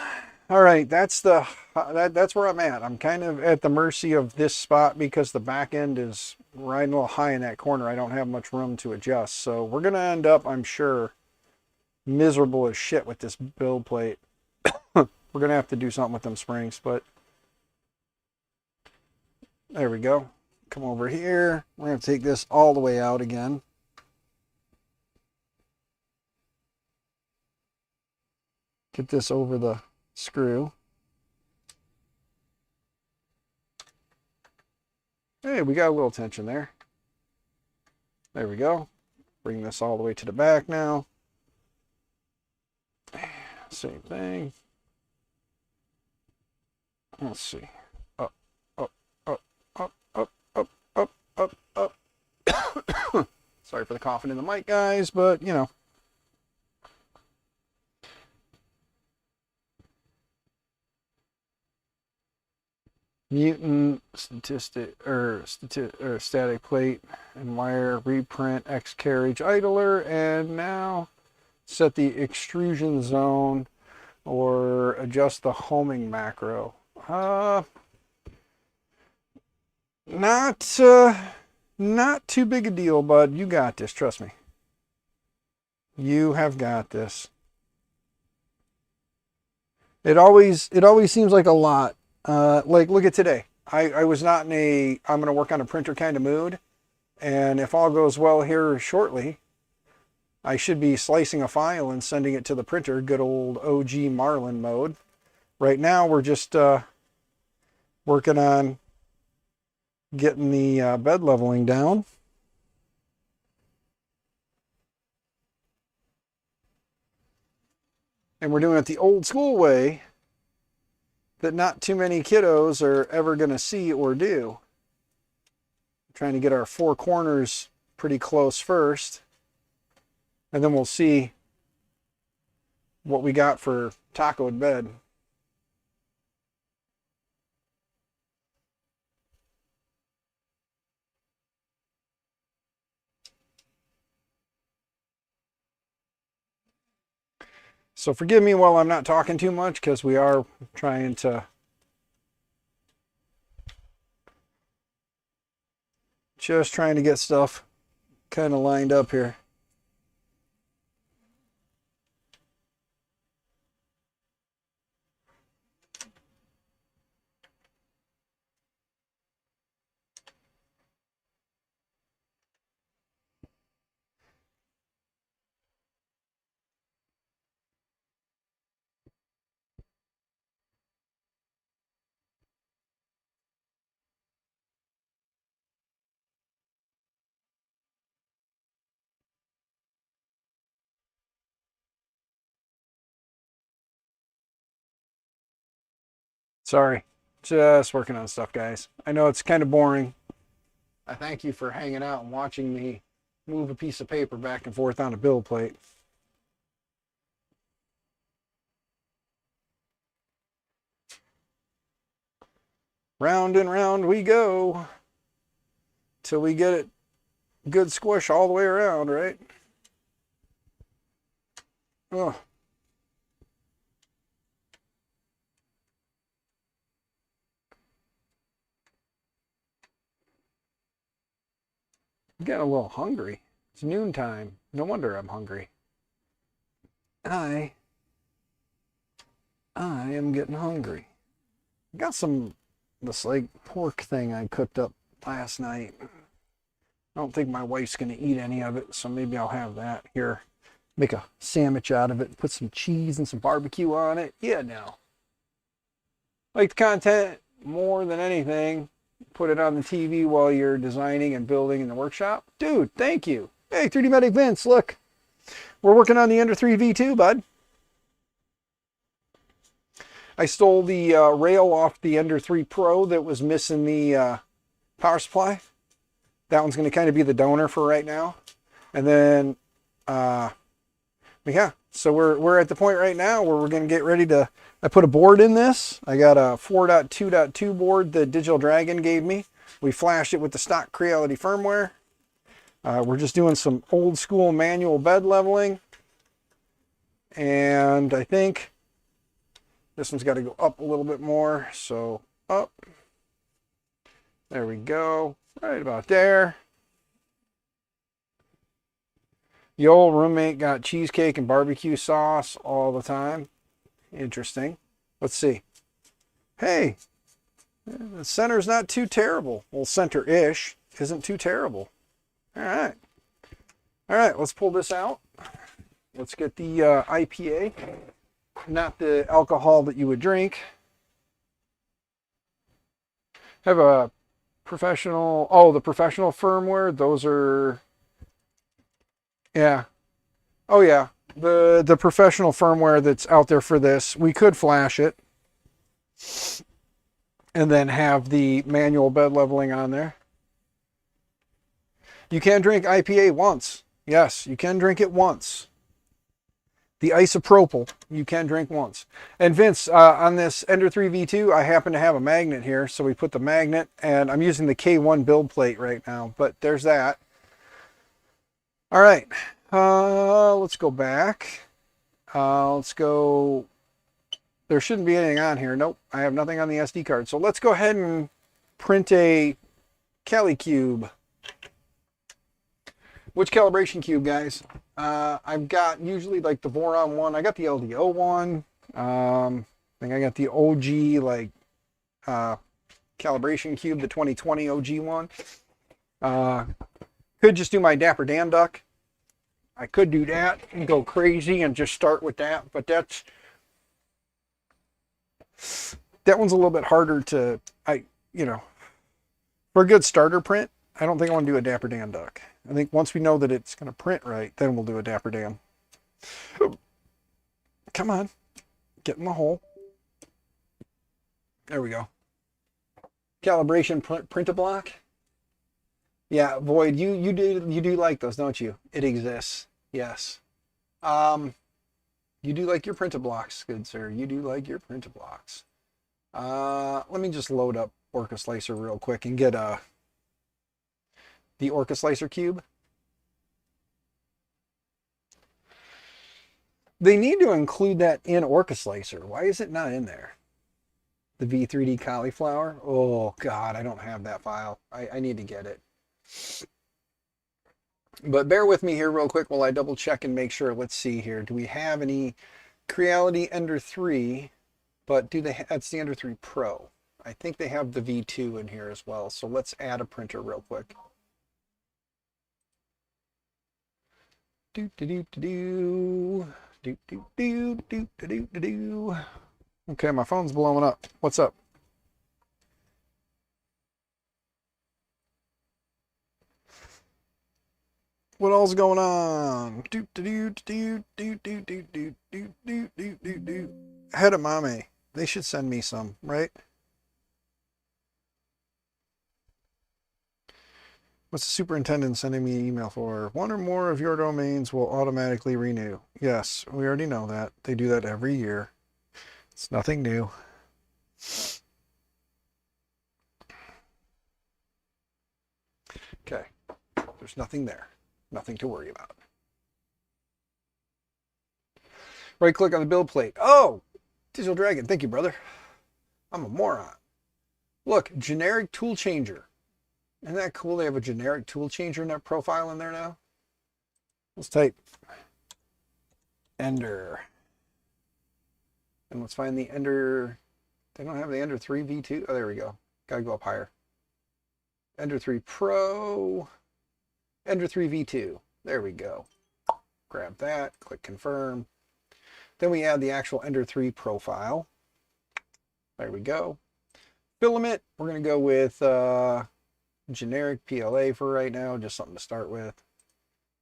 All right, that's where I'm at. I'm kind of at the mercy of this spot because the back end is riding a little high in that corner. I don't have much room to adjust. So we're gonna end up, I'm sure, miserable as shit with this build plate. We're gonna have to do something with them springs, but there we go. Come over here. We're gonna take this all the way out again. Get this over the screw. Hey, we got a little tension there. There we go. Bring this all the way to the back now. Same thing. Let's see. Up, up, up, up, up, up, up, up, up. Sorry for the coughing in the mic, guys, but you know. Mutant static plate and wire reprint X carriage idler, and now set the extrusion zone or adjust the homing macro. Not too big a deal, bud. You got this, trust me. You have got this. It always seems like a lot. Like, look at today. I was not in a I'm going to work on a printer kind of mood. And if all goes well here shortly, I should be slicing a file and sending it to the printer. Good old OG Marlin mode. Right now, we're just working on getting the bed leveling down. And we're doing it the old school way that not too many kiddos are ever going to see or do. Trying to get our four corners pretty close first, and then we'll see what we got for tacoed bed. So forgive me while I'm not talking too much, because we are trying to get stuff kind of lined up here. Sorry, just working on stuff, guys. I know it's kind of boring. I thank you for hanging out and watching me move a piece of paper back and forth on a build plate. Round and round we go till we get it good squish all the way around, right? Oh. I'm getting a little hungry. It's noontime. No wonder I'm hungry. I am getting hungry. Got this like pork thing I cooked up last night. I don't think my wife's gonna eat any of it, so maybe I'll have that here. Make a sandwich out of it, put some cheese and some barbecue on it. Yeah, now. Like the content more than anything. Put it on the TV while you're designing and building in the workshop. Dude, thank you. Hey, 3D Medic Vince, look. We're working on the Ender 3 V2, bud. I stole the rail off the Ender 3 Pro that was missing the power supply. That one's going to kind of be the donor for right now. And then, yeah, so we're at the point right now where we're going to get ready to, I put a board in this. I got a 4.2.2 board that Digital Dragon gave me. We flashed it with the stock Creality firmware. We're just doing some old school manual bed leveling. And I think this one's got to go up a little bit more. So up. There we go. Right about there. The old roommate got cheesecake and barbecue sauce all the time. Interesting. Let's see. Hey, the center's not too terrible. Well, center-ish isn't too terrible. All right. All right, let's pull this out. Let's get the IPA, not the alcohol that you would drink. Have a professional, oh, the professional firmware. Those are, yeah. Oh, yeah. The professional firmware that's out there for this, we could flash it and then have the manual bed leveling on there. You can drink IPA once. Yes, you can drink it once. The isopropyl, you can drink once. And Vince, on this Ender 3 V2, I happen to have a magnet here, so we put the magnet, and I'm using the K1 build plate right now, but there's that. All right. Let's go back. Let's go. There shouldn't be anything on here. Nope, I have nothing on the SD card. So let's go ahead and print a Cali cube. Which calibration cube, guys? I've got usually like the Voron one. I got the LDO one. I think I got the OG like calibration cube, the 2020 OG one. Could just do my Dapper Dan Duck. I could do that and go crazy and just start with that, but that's That one's a little bit harder to, you know, for a good starter print, I don't think I want to do a Dapper Dan duck. I think once we know that it's going to print right, then we'll do a Dapper Dan. Come on, get in the hole. There we go. Calibration print-a-block. Yeah, Void, you do like those, don't you? It exists. Yes. You do like your print-a-blocks, good sir. You do like your print-a-blocks. Let me just load up Orca Slicer real quick and get the Orca Slicer cube. They need to include that in Orca Slicer. Why is it not in there? The V3D cauliflower. Oh God, I don't have that file. I need to get it. But bear with me here real quick while I double check and make sure. Let's see here. Do we have any Creality Ender 3? But do they? That's the Ender 3 Pro. I think they have the V2 in here as well. So let's add a printer real quick. Do do do do do do do do do do do do. Okay, my phone's blowing up. What's up? What all's going on? Do do do do do do do do do do do do do. Head of mommy. They should send me some, right? What's the superintendent sending me an email for? One or more of your domains will automatically renew. Yes, we already know that. They do that every year. It's nothing new. Okay, there's nothing there. Nothing to worry about. Right click on the build plate. Oh, Digital Dragon, thank you, brother. I'm a moron. Look, generic tool changer. Isn't that cool? They have a generic tool changer in their profile in there now. Let's type Ender. And let's find the Ender. They don't have the Ender 3 V2. Oh, there we go. Gotta go up higher. Ender 3 Pro. Ender 3 V2. There we go. Grab that. Click confirm. Then we add the actual Ender 3 profile. There we go. Filament. We're going to go with generic PLA for right now. Just something to start with.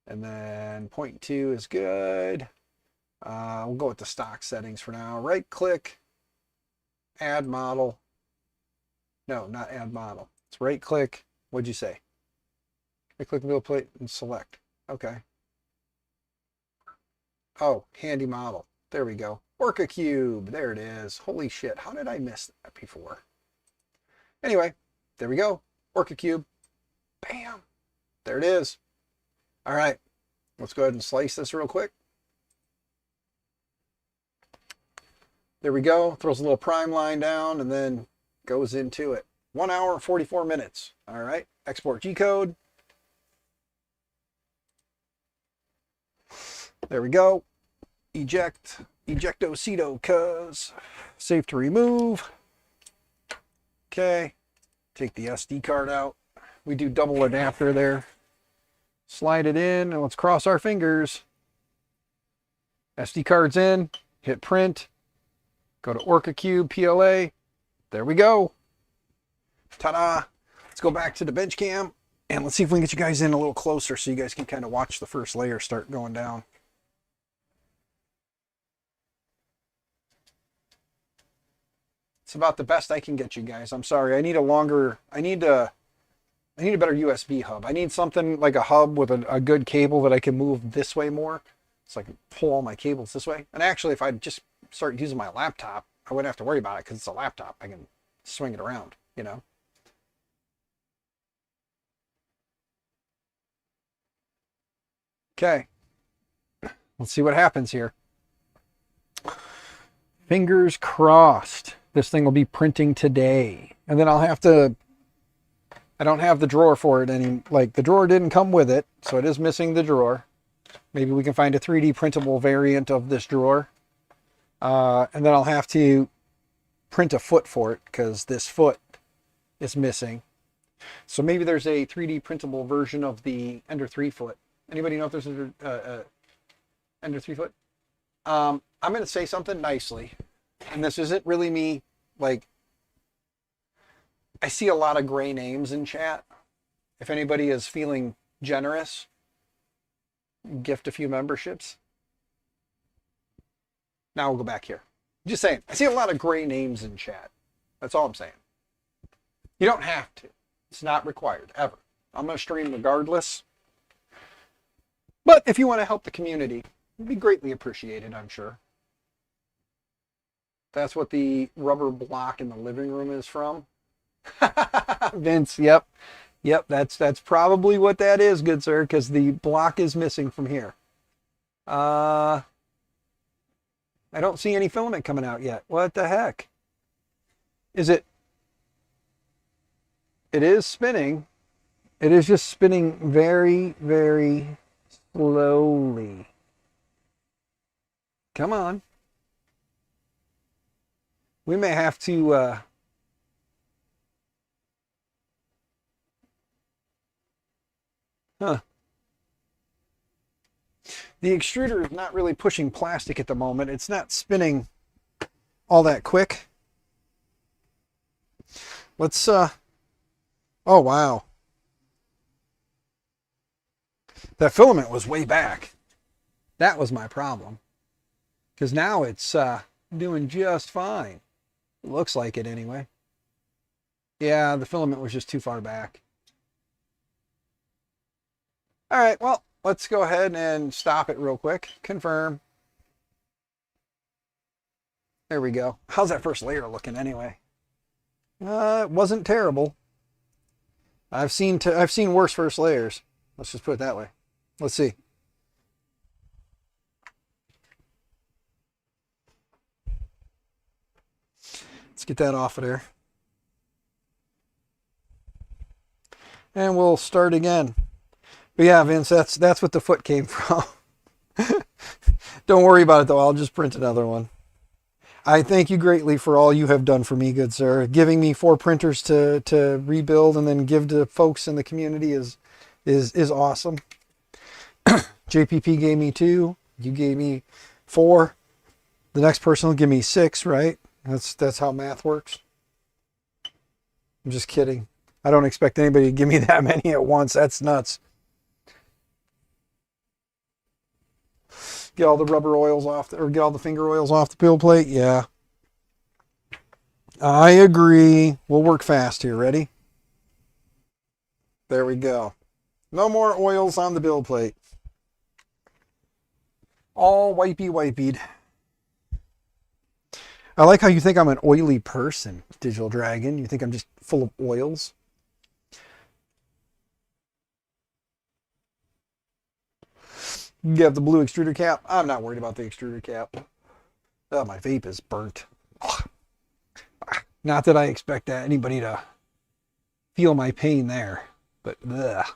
And then 0.2 is good. We'll go with the stock settings for now. Right click. Add model. No, not add model. It's right click. What'd you say? Right click the build plate and select. Okay. Oh, handy model. There we go. Orca cube. There it is. Holy shit. How did I miss that before? Anyway, there we go. Orca cube. Bam. There it is. All right. Let's go ahead and slice this real quick. There we go. Throws a little prime line down and then goes into it. 1 hour and 44 minutes. All right. Export G-code. There we go. Eject. Ejecto-cedo, cuz. Safe to remove. Okay. Take the SD card out. We do double adapter there. Slide it in and let's cross our fingers. SD card's in. Hit print. Go to Orca Cube PLA. There we go. Ta-da. Let's go back to the bench cam and let's see if we can get you guys in a little closer so you guys can kind of watch the first layer start going down. It's about the best I can get you guys. I'm sorry. I need a better USB hub. I need something like a hub with a good cable that I can move this way more. So I can pull all my cables this way. And actually, if I just start using my laptop, I wouldn't have to worry about it because it's a laptop. I can swing it around, you know. Okay. Let's see what happens here. Fingers crossed. This thing will be printing today. And then I'll have to, I don't have the drawer for it any, like the drawer didn't come with it. So it is missing the drawer. Maybe we can find a 3D printable variant of this drawer. And then I'll have to print a foot for it because this foot is missing. So maybe there's a 3D printable version of the Ender 3 foot. Anybody know if there's an Ender 3 foot? I'm going to say something nicely. And this isn't really me like I see a lot of gray names in chat. If anybody is feeling generous, gift a few memberships. Now we'll go back here. Just saying, I see a lot of gray names in chat. That's all I'm saying. You don't have to. It's not required, ever. I'm going to stream regardless. But if you want to help the community, it'd be greatly appreciated, I'm sure. That's what the rubber block in the living room is from. Vince, yep. Yep, that's probably what that is, good sir, because the block is missing from here. I don't see any filament coming out yet. What the heck? Is it? It is spinning. It is just spinning very, very slowly. Come on. We may have to... Huh. The extruder is not really pushing plastic at the moment. It's not spinning all that quick. Let's, oh, wow. That filament was way back. That was my problem. Because now it's doing just fine. It looks like it anyway. Yeah, the filament was just too far back. All right, well, let's go ahead and stop it real quick. Confirm. There we go. How's that first layer looking anyway? It wasn't terrible. I've seen worse first layers. Let's just put it that way. Let's see. Let's get that off of there. And we'll start again. But yeah, Vince, that's what the foot came from. Don't worry about it, though. I'll just print another one. I thank you greatly for all you have done for me, good sir. Giving me 4 printers to rebuild and then give to folks in the community is awesome. JPP gave me 2. You gave me 4. The next person will give me 6, right? That's how math works. I'm just kidding. I don't expect anybody to give me that many at once. That's nuts. Get all the rubber oils off, or get all the finger oils off the build plate. Yeah. I agree. We'll work fast here. Ready? There we go. No more oils on the build plate. All wipey-wipeyed. I like how you think I'm an oily person, Digital Dragon. You think I'm just full of oils? You have the blue extruder cap. I'm not worried about the extruder cap. Oh, my vape is burnt. Not that I expect anybody to feel my pain there, but ugh.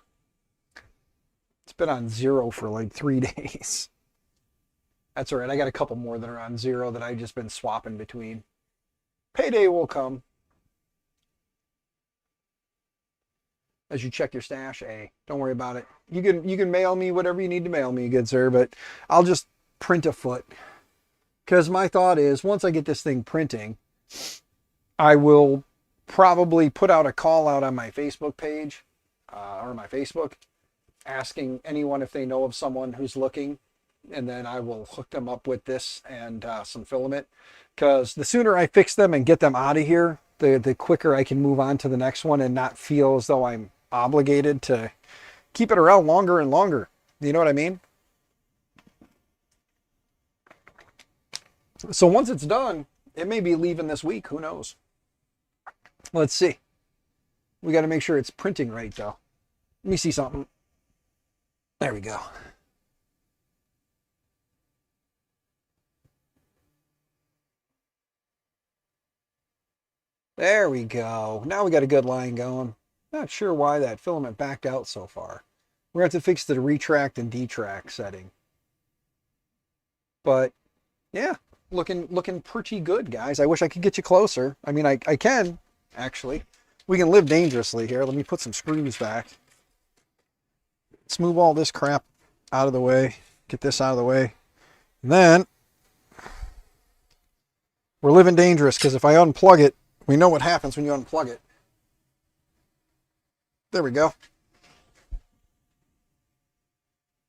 It's been on 0 for like 3 days. That's all right. I got a couple more that are on 0 that I've just been swapping between. Payday will come. As you check your stash, hey, don't worry about it. You can mail me whatever you need to mail me, good sir, but I'll just print a foot. Because my thought is, once I get this thing printing, I will probably put out a call out on my Facebook page, or my Facebook, asking anyone if they know of someone who's looking, and then I will hook them up with this and some filament. Because the sooner I fix them and get them out of here, the quicker I can move on to the next one and not feel as though I'm obligated to keep it around longer and longer. You know what I mean? So once it's done, it may be leaving this week. Who knows? Let's see. We got to make sure it's printing right, though. Let me see something. There we go. There we go. Now we got a good line going. Not sure why that filament backed out so far. We're going to have to fix the retract and detract setting. But yeah, looking pretty good, guys. I wish I could get you closer. I mean, I can, actually. We can live dangerously here. Let me put some screws back. Let's move all this crap out of the way. Get this out of the way. And then we're living dangerous, because if I unplug it, we know what happens when you unplug it. There we go.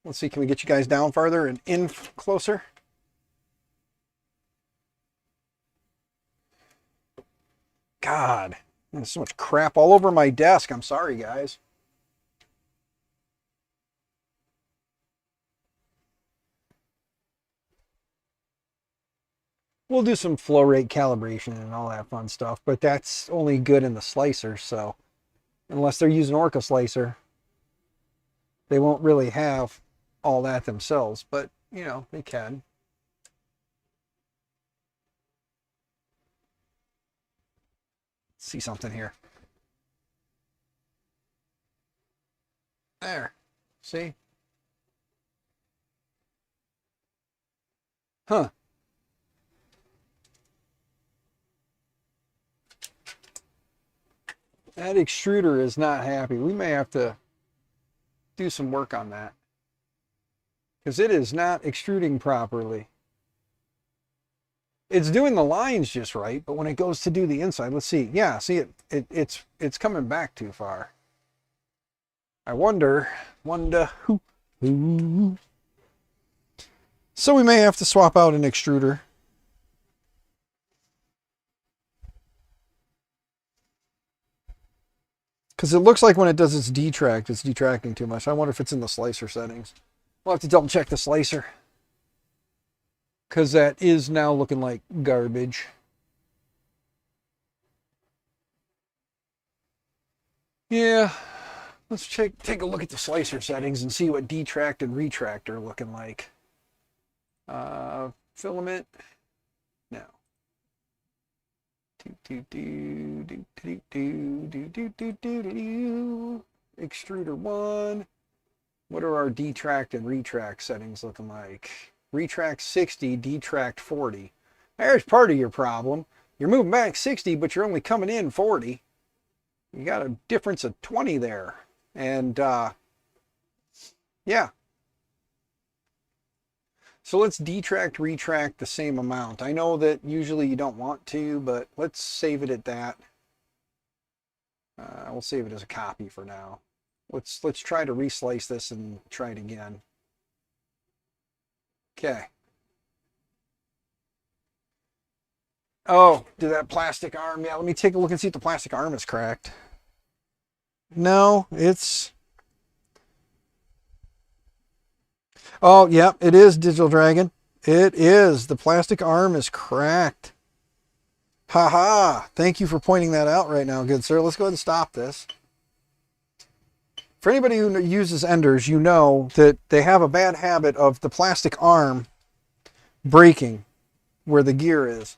Let's see, can we get you guys down farther and in closer? God, there's so much crap all over my desk. I'm sorry, guys. We'll do some flow rate calibration and all that fun stuff, but that's only good in the slicer, so unless they're using Orca Slicer, they won't really have all that themselves, but, you know, they can. Let's see something here. There. See? Huh. That extruder is not happy. We may have to do some work on that, because it is not extruding properly. It's doing the lines just right, but when it goes to do the inside, let's see. Yeah, see it's coming back too far. I wonder who. So we may have to swap out an extruder. Because it looks like when it does its detract, it's detracting too much. I wonder if it's in the slicer settings. We'll have to double check the slicer, because that is now looking like garbage. Yeah, let's take a look at the slicer settings and see what detract and retract are looking like. Filament, no. Extruder 1. What are our detract and retract settings looking like? Retract 60, detract 40. There's part of your problem. You're moving back 60, but you're only coming in 40. You got a difference of 20 there. And yeah. So let's detract, retract the same amount. I know that usually you don't want to, but let's save it at that. We'll save it as a copy for now. Let's try to reslice this and try it again. Okay. Oh, did that plastic arm? Yeah, let me take a look and see if the plastic arm is cracked. No, it's... Oh, yeah, it is, Digital Dragon. It is. The plastic arm is cracked. Haha. Thank you for pointing that out right now, good sir. Let's go ahead and stop this. For anybody who uses Enders, you know that they have a bad habit of the plastic arm breaking where the gear is.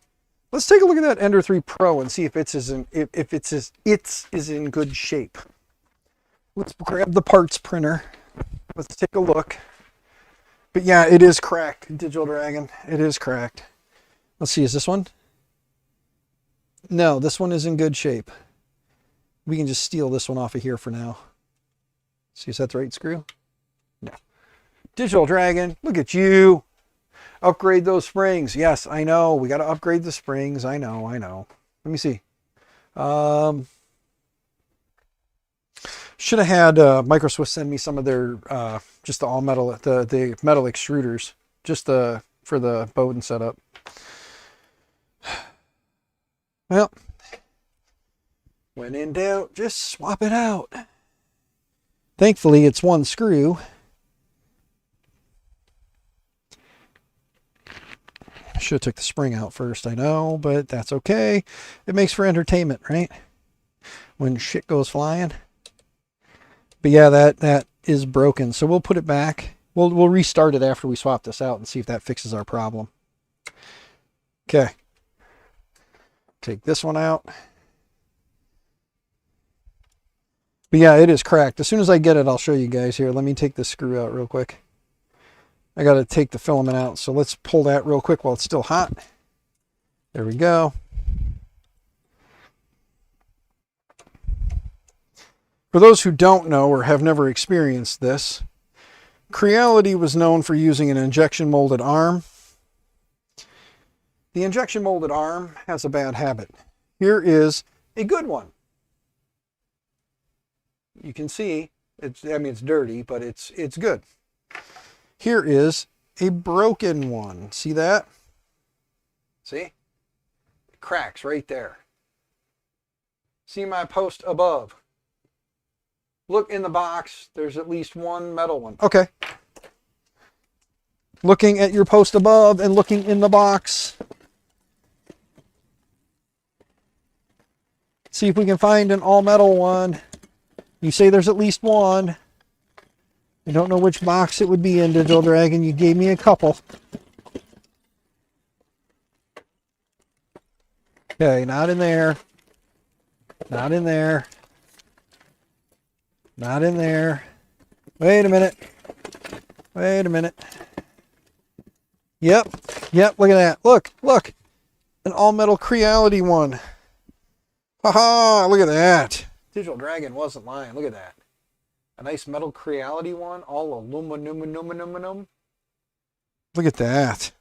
Let's take a look at that Ender 3 Pro and see if it's in good shape. Let's grab the parts printer. Let's take a look. But yeah, it is cracked, Digital Dragon. It is cracked. Let's see, is this one? No, this one is in good shape. We can just steal this one off of here for now. See, is that the right screw? No. Digital Dragon, look at you. Upgrade those springs. Yes, I know. We got to upgrade the springs. I know. Let me see. Should have had Microswift send me some of their just the all metal, the metal extruders, just for the Bowden setup. Well, when in doubt, just swap it out. Thankfully, it's one screw. I should have took the spring out first, I know, but that's okay. It makes for entertainment, right? When shit goes flying. But yeah, that is broken. So we'll put it back. We'll restart it after we swap this out and see if that fixes our problem. Okay. Take this one out. But yeah, it is cracked. As soon as I get it, I'll show you guys here. Let me take this screw out real quick. I got to take the filament out. So let's pull that real quick while it's still hot. There we go. For those who don't know or have never experienced this, Creality was known for using an injection molded arm. The injection molded arm has a bad habit. Here is a good one. you can see it's, I mean, it's dirty, but it's good. Here is a broken one. See that? See? It cracks right there. See my post above. Look in the box. There's at least one metal one. Okay. Looking at your post above and looking in the box. See if we can find an all metal one. You say there's at least one. I don't know which box it would be in, Digital Dragon. You gave me a couple. Okay, not in there. Not in there. Not in there. Wait a minute. Wait a minute. Yep. Yep, look at that. Look, look. An all-metal Creality one. Haha, look at that. Digital Dragon wasn't lying. Look at that. A nice metal Creality one, all aluminum. Look at that.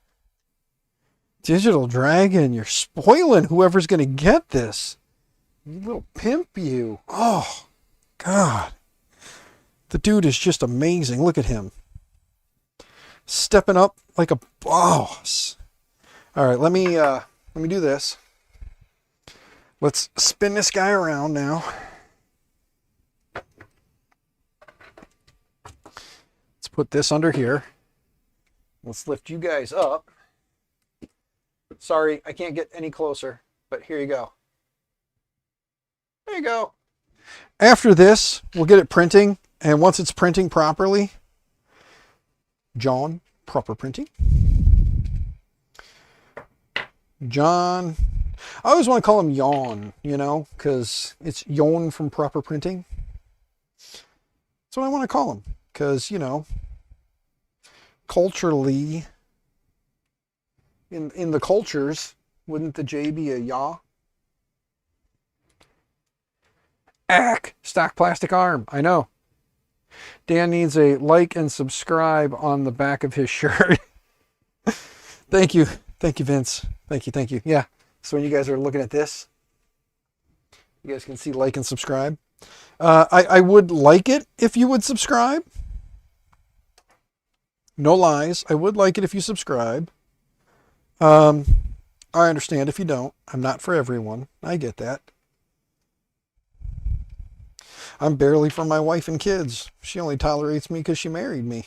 Digital Dragon, you're spoiling whoever's going to get this. You little pimp, you. Oh, God. The dude is just amazing. Look at him. Stepping up like a boss. All right, let me do this. Let's spin this guy around now. Let's put this under here. Let's lift you guys up. Sorry, I can't get any closer, but here you go. There you go. After this, we'll get it printing, and once it's printing properly, John, proper printing. John, I always want to call him Yawn, you know, because it's Yawn from proper printing. That's what I want to call him, because, you know, culturally, in the cultures, wouldn't the J be a yaw? Ack, stock plastic arm, I know. Dan needs a like and subscribe on the back of his shirt. Thank you, Vince. Thank you. Yeah, so when you guys are looking at this, you guys can see like and subscribe. I would like it if you would subscribe. No lies, I would like it if you subscribe. I understand if you don't. I'm not for everyone. I get that. I'm barely for my wife and kids. She only tolerates me because she married me.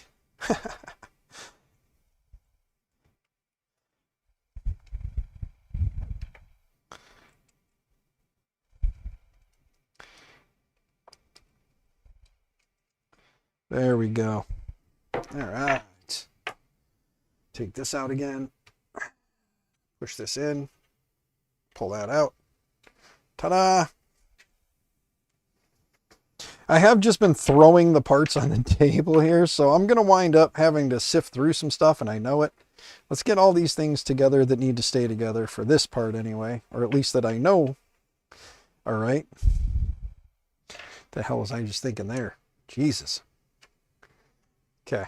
There we go. All right. Take this out again. Push this in. Pull that out. Ta-da! I have just been throwing the parts on the table here, so I'm going to wind up having to sift through some stuff, and I know it. Let's get all these things together that need to stay together for this part anyway, or at least that I know. All right. The hell was I just thinking there? Jesus. Okay.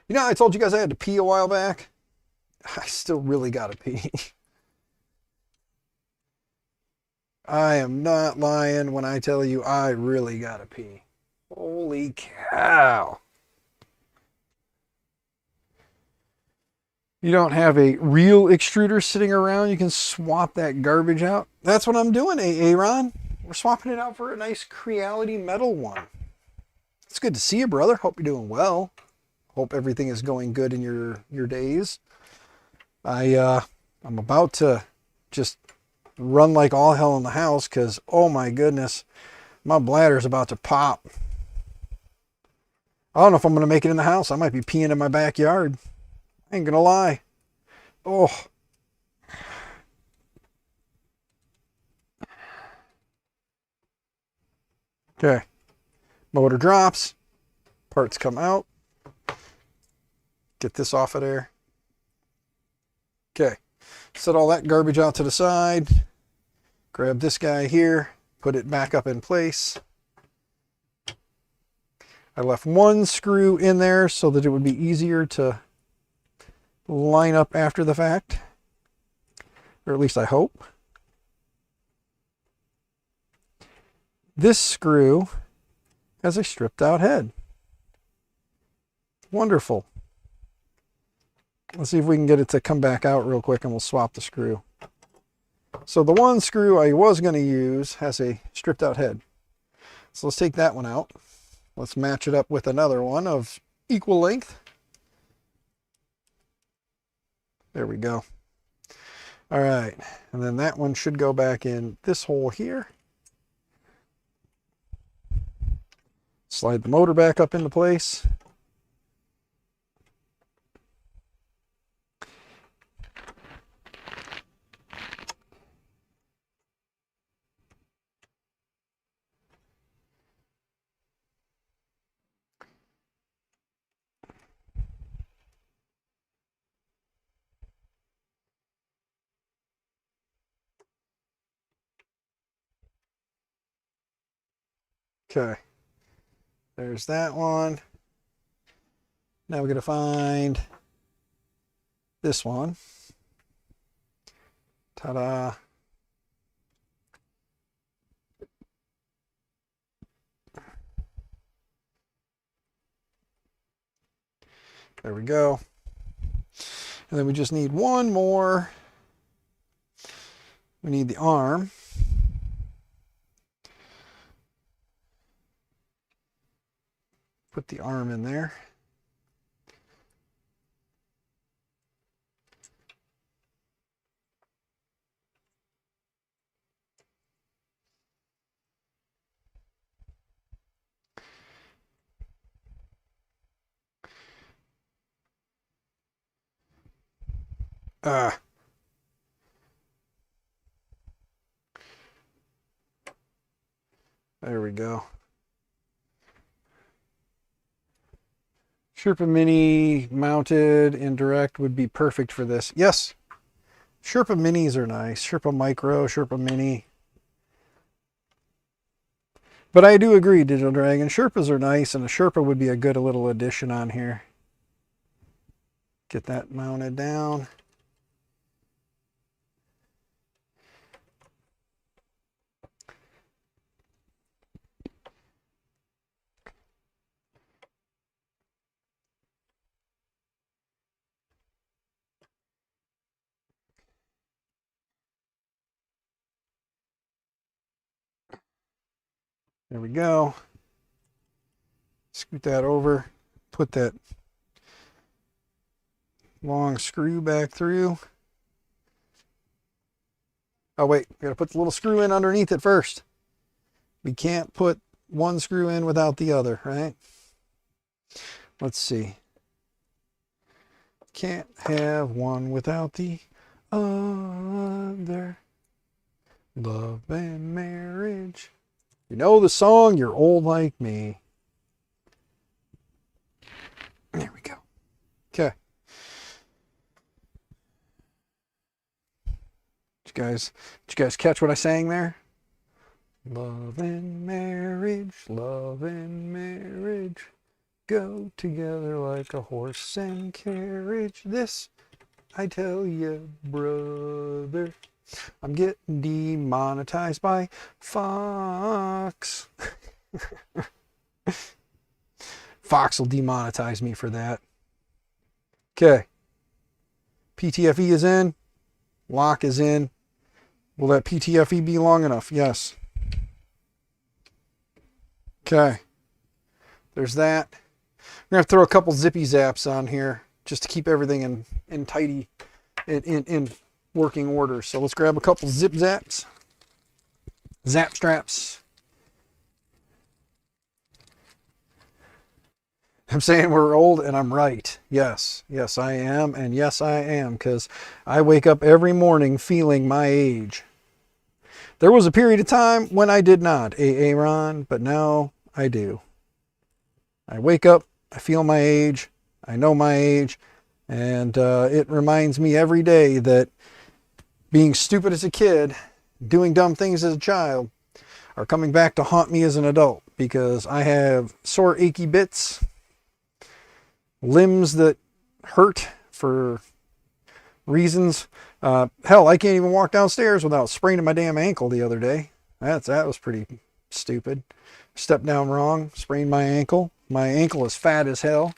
You know, I told you guys I had to pee a while back. I still really got to pee. I am not lying when I tell you I really got to pee. Holy cow. You don't have a real extruder sitting around. You can swap that garbage out. That's what I'm doing, Aaron. We're swapping it out for a nice Creality metal one. It's good to see you, brother. Hope you're doing well. Hope everything is going good in your days. I'm about to just run like all hell in the house because, oh my goodness, my bladder's about to pop. I don't know if I'm going to make it in the house. I might be peeing in my backyard. I ain't going to lie. Oh. Okay. Motor drops. Parts come out. Get this off of there. Okay. Set all that garbage out to the side. Grab this guy here. Put it back up in place. I left one screw in there so that it would be easier to line up after the fact. Or at least I hope. This screw has a stripped out head. Wonderful. Let's see if we can get it to come back out real quick and we'll swap the screw. So the one screw I was going to use has a stripped out head. So let's take that one out. Let's match it up with another one of equal length. There we go. All right, and then that one should go back in this hole here. Slide the motor back up into place. Okay, there's that one. Now we're going to find this one. Ta-da. There we go. And then we just need one more. We need the arm. Put the arm in there. There we go. Sherpa Mini mounted indirect would be perfect for this. Yes, Sherpa Minis are nice. Sherpa Micro, Sherpa Mini. But I do agree, Digital Dragon, Sherpas are nice, and a Sherpa would be a good little addition on here. Get that mounted down. There we go. Scoot that over. Put that long screw back through. Oh wait, we gotta put the little screw in underneath it first. We can't put one screw in without the other, right? Let's see. Can't have one without the other. Love and marriage. You know the song, you're old like me. There we go. Okay. Did you guys catch what I sang there? Love and marriage, go together like a horse and carriage. This I tell you, brother. I'm getting demonetized by Fox. Fox will demonetize me for that. Okay. PTFE is in. Lock is in. Will that PTFE be long enough? Yes. Okay. There's that. We're going to throw a couple zippy zaps on here just to keep everything in tidy, in working order. So let's grab a couple zip zaps. Zap straps. I'm saying we're old and I'm right. Yes. Yes, I am. And yes, I am. Because I wake up every morning feeling my age. There was a period of time when I did not, Aaron, but now I do. I wake up, I feel my age, I know my age, and it reminds me every day that being stupid as a kid, doing dumb things as a child, are coming back to haunt me as an adult because I have sore, achy bits, limbs that hurt for reasons. Hell, I can't even walk downstairs without spraining my damn ankle the other day. That was pretty Stupid. Stepped down wrong, sprained my ankle. My ankle is fat as hell.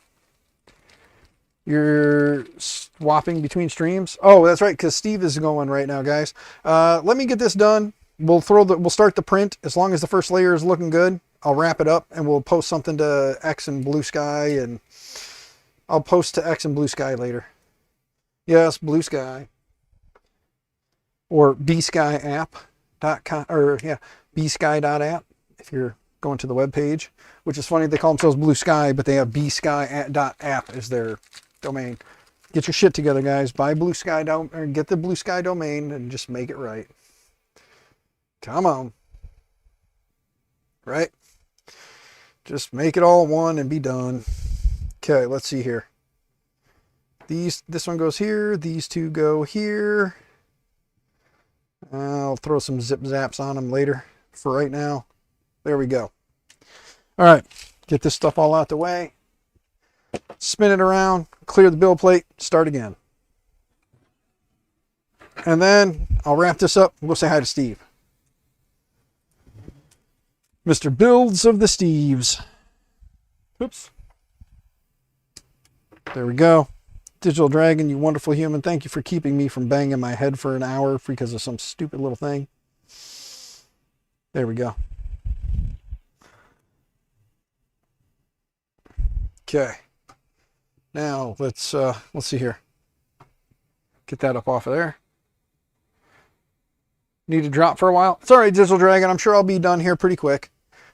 You're swapping between streams? Oh, that's right, because Steve is going right now, guys. Let me get this done. We'll start the print. As long as the first layer is looking good, I'll wrap it up and we'll post something to X and Blue Sky, and I'll post to X and Blue Sky later. Yes, Blue Sky. Or bskyapp.com, or yeah, bsky.app if you're going to the web page, which is funny. They call themselves Blue Sky, but they have bsky.app as their domain. Get your shit together, guys. Buy Blue Sky or get the Blue Sky domain and just make it right. Come on. Right? Just make it all one and be done. Okay, let's see here. This one goes here. These two go here. I'll throw some zip zaps on them later. For right now, there we go. All right, get this stuff all out the way. Spin it around, clear the build plate, start again. And then I'll wrap this up. We'll say hi to Steve. Mr. Builds of the Steves. Oops. There we go. Digital Dragon, you wonderful human. Thank you for keeping me from banging my head for an hour because of some stupid little thing. There we go. Okay. Now let's see here. Get that up off of there. Need to drop for a while. It's all right, Digital Dragon. I'm sure I'll be done here pretty quick.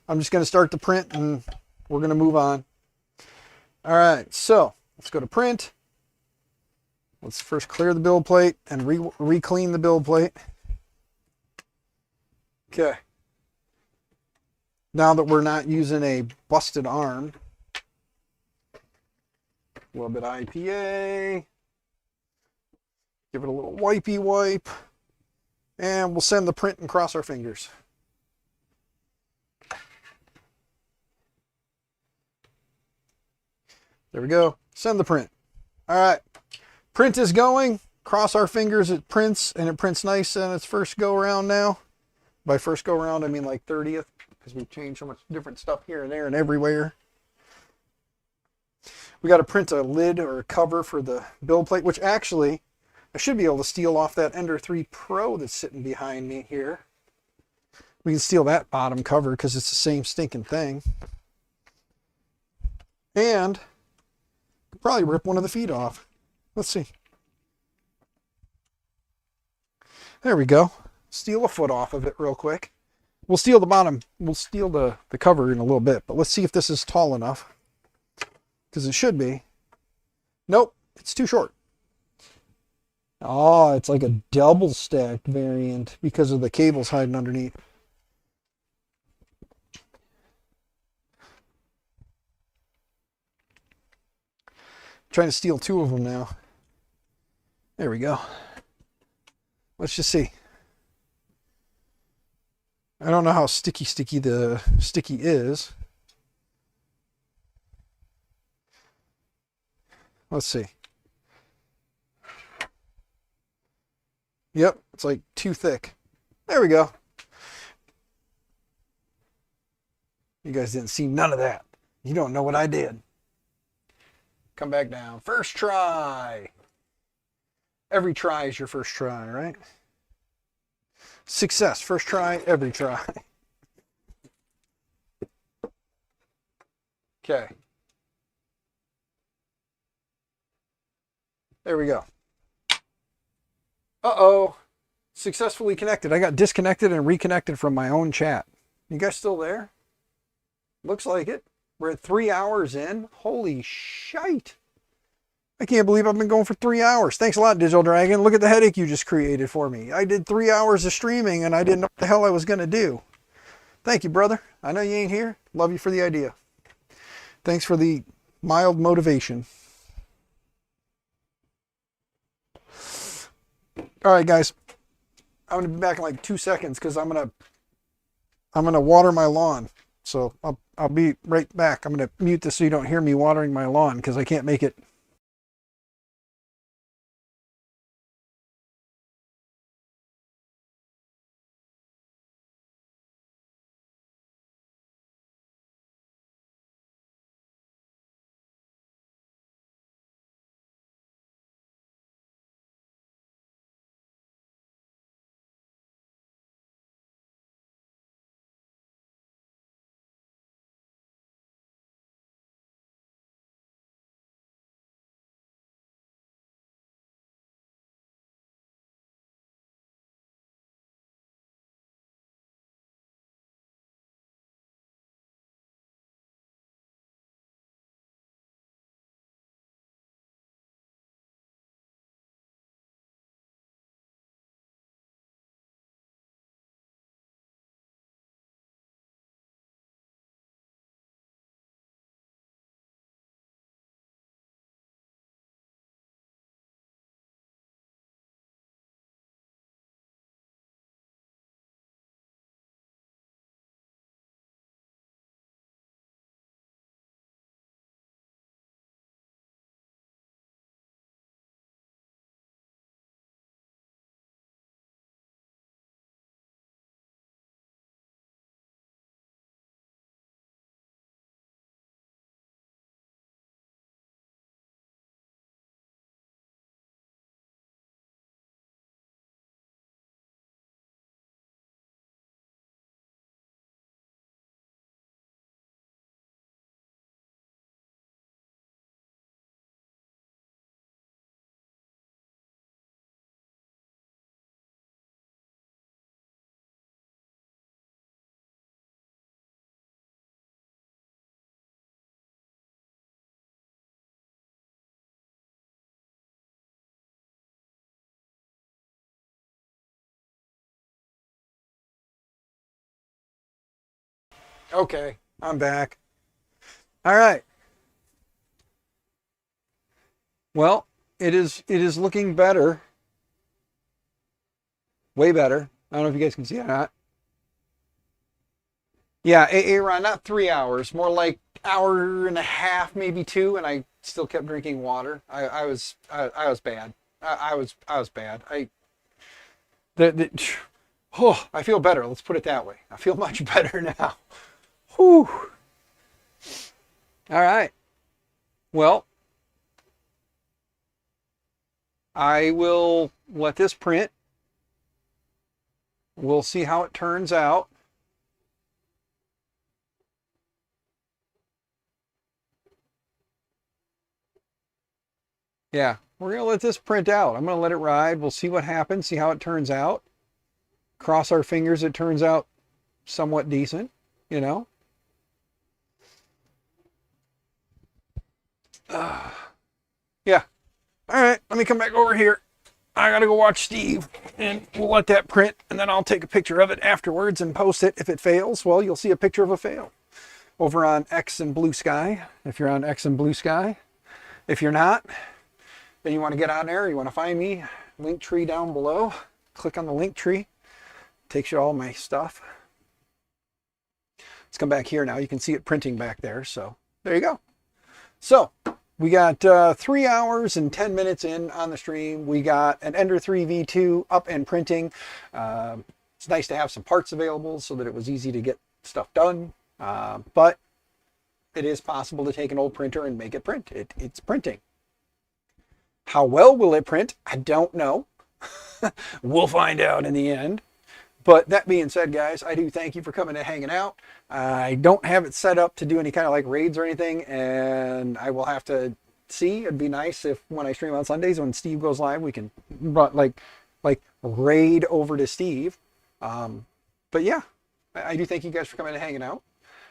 I'm just going to start the print and we're going to move on. All right, so let's go to print. Let's first clear the build plate and re-clean the build plate. Okay. Now that we're not using a busted arm, a little bit of IPA, give it a little wipey wipe, and we'll send the print and cross our fingers. There we go. Send the print. All right. Print is going. Cross our fingers. It prints, and it prints nice on its first go around now. By first go around, I mean like 30th, because we've changed so much different stuff here and there and everywhere. We got to print a lid or a cover for the build plate, which actually I should be able to steal off that Ender 3 Pro that's sitting behind me here. We can steal that bottom cover because it's the same stinking thing. And probably rip one of the feet off. Let's see. There we go. Steal a foot off of it real quick. We'll steal the bottom. We'll steal the cover in a little bit, but let's see if this is tall enough. Because it should be. Nope, it's too short. Oh, it's like a double stacked variant because of the cables hiding underneath. Trying to steal two of them now. There we go. Let's just see. I don't know how sticky the sticky is. Let's see. Yep, it's like too thick. There we go. You guys didn't see none of that. You don't know what I did. Come back down. First try. Every try is your first try, right? Success. First try, every try. Okay. There we go. Uh-oh. Successfully connected. I got disconnected and reconnected from my own chat. You guys still there? Looks like it. We're at 3 hours in. Holy shite. I can't believe I've been going for 3 hours. Thanks a lot, Digital Dragon. Look at the headache you just created for me. I did 3 hours of streaming and I didn't know what the hell I was going to do. Thank you, brother. I know you ain't here. Love you for the idea. Thanks for the mild motivation. All right, guys. I'm going to be back in like 2 seconds because I'm going to water my lawn. So I'll be right back. I'm going to mute this so you don't hear me watering my lawn because I can't make it Okay, I'm back. All right. Well, it is looking better, way better. I don't know if you guys can see it or not. Yeah, Aaron, not 3 hours, more like hour and a half, maybe two, and I still kept drinking water. I was bad. I was bad. The oh, I feel better. Let's put it that way. I feel much better now. Whew. All right. Well, I will let this print. We'll see how it turns out. Yeah, we're going to let this print out. I'm going to let it ride. We'll see what happens, see how it turns out. Cross our fingers it turns out somewhat decent, you know. Yeah. All right, let me come back over here. I got to go watch Steve, and we'll let that print, and then I'll take a picture of it afterwards and post it. If it fails, well, you'll see a picture of a fail over on X and Blue Sky, if you're on X and Blue Sky. If you're not, then you want to get on there, you want to find me, Linktree down below. Click on the Linktree. Takes you to all my stuff. Let's come back here now. You can see it printing back there. So there you go. So we got 3 hours and 10 minutes in on the stream. We got an Ender 3 V2 up and printing. It's nice to have some parts available so that it was easy to get stuff done. But it is possible to take an old printer and make it print. It's printing. How well will it print? I don't know. We'll find out in the end. But that being said, guys, I do thank you for coming and hanging out. I don't have it set up to do any kind of like raids or anything, and I will have to see. It'd be nice if when I stream on Sundays, when Steve goes live, we can like raid over to Steve. But yeah, I do thank you guys for coming and hanging out.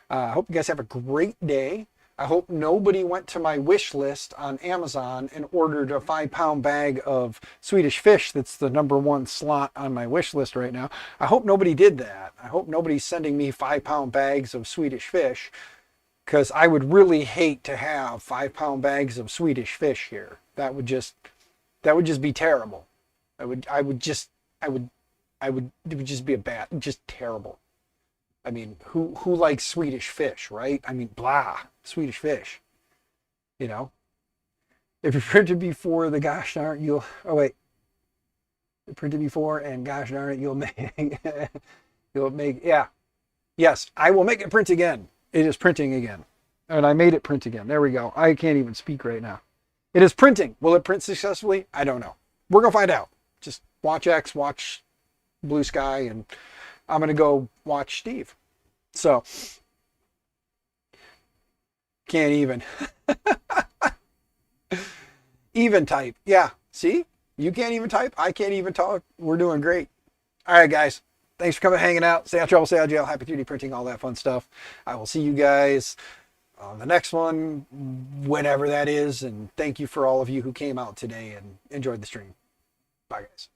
I hope you guys have a great day. I hope nobody went to my wish list on Amazon and ordered a 5-pound bag of Swedish fish. That's the #1 slot on my wish list right now. I hope nobody did that. I hope nobody's sending me 5-pound bags of Swedish fish, because I would really hate to have 5-pound bags of Swedish fish here. That would just be terrible. It would just be just terrible. I mean, who likes Swedish fish, right? I mean, blah, Swedish fish, you know. If you printed before the gosh darn it, you'll, oh wait, you printed before and gosh darn it, you'll make, yeah. Yes, I will make it print again. It is printing again. And I made it print again. There we go. I can't even speak right now. It is printing. Will it print successfully? I don't know. We're going to find out. Just watch X, watch Blue Sky, and I'm going to go watch Steve. So, can't even. Even type. Yeah, see? You can't even type. I can't even talk. We're doing great. All right, guys. Thanks for coming hanging out. Stay out of trouble, stay out of jail. Happy 3D printing, all that fun stuff. I will see you guys on the next one, whenever that is. And thank you for all of you who came out today and enjoyed the stream. Bye, guys.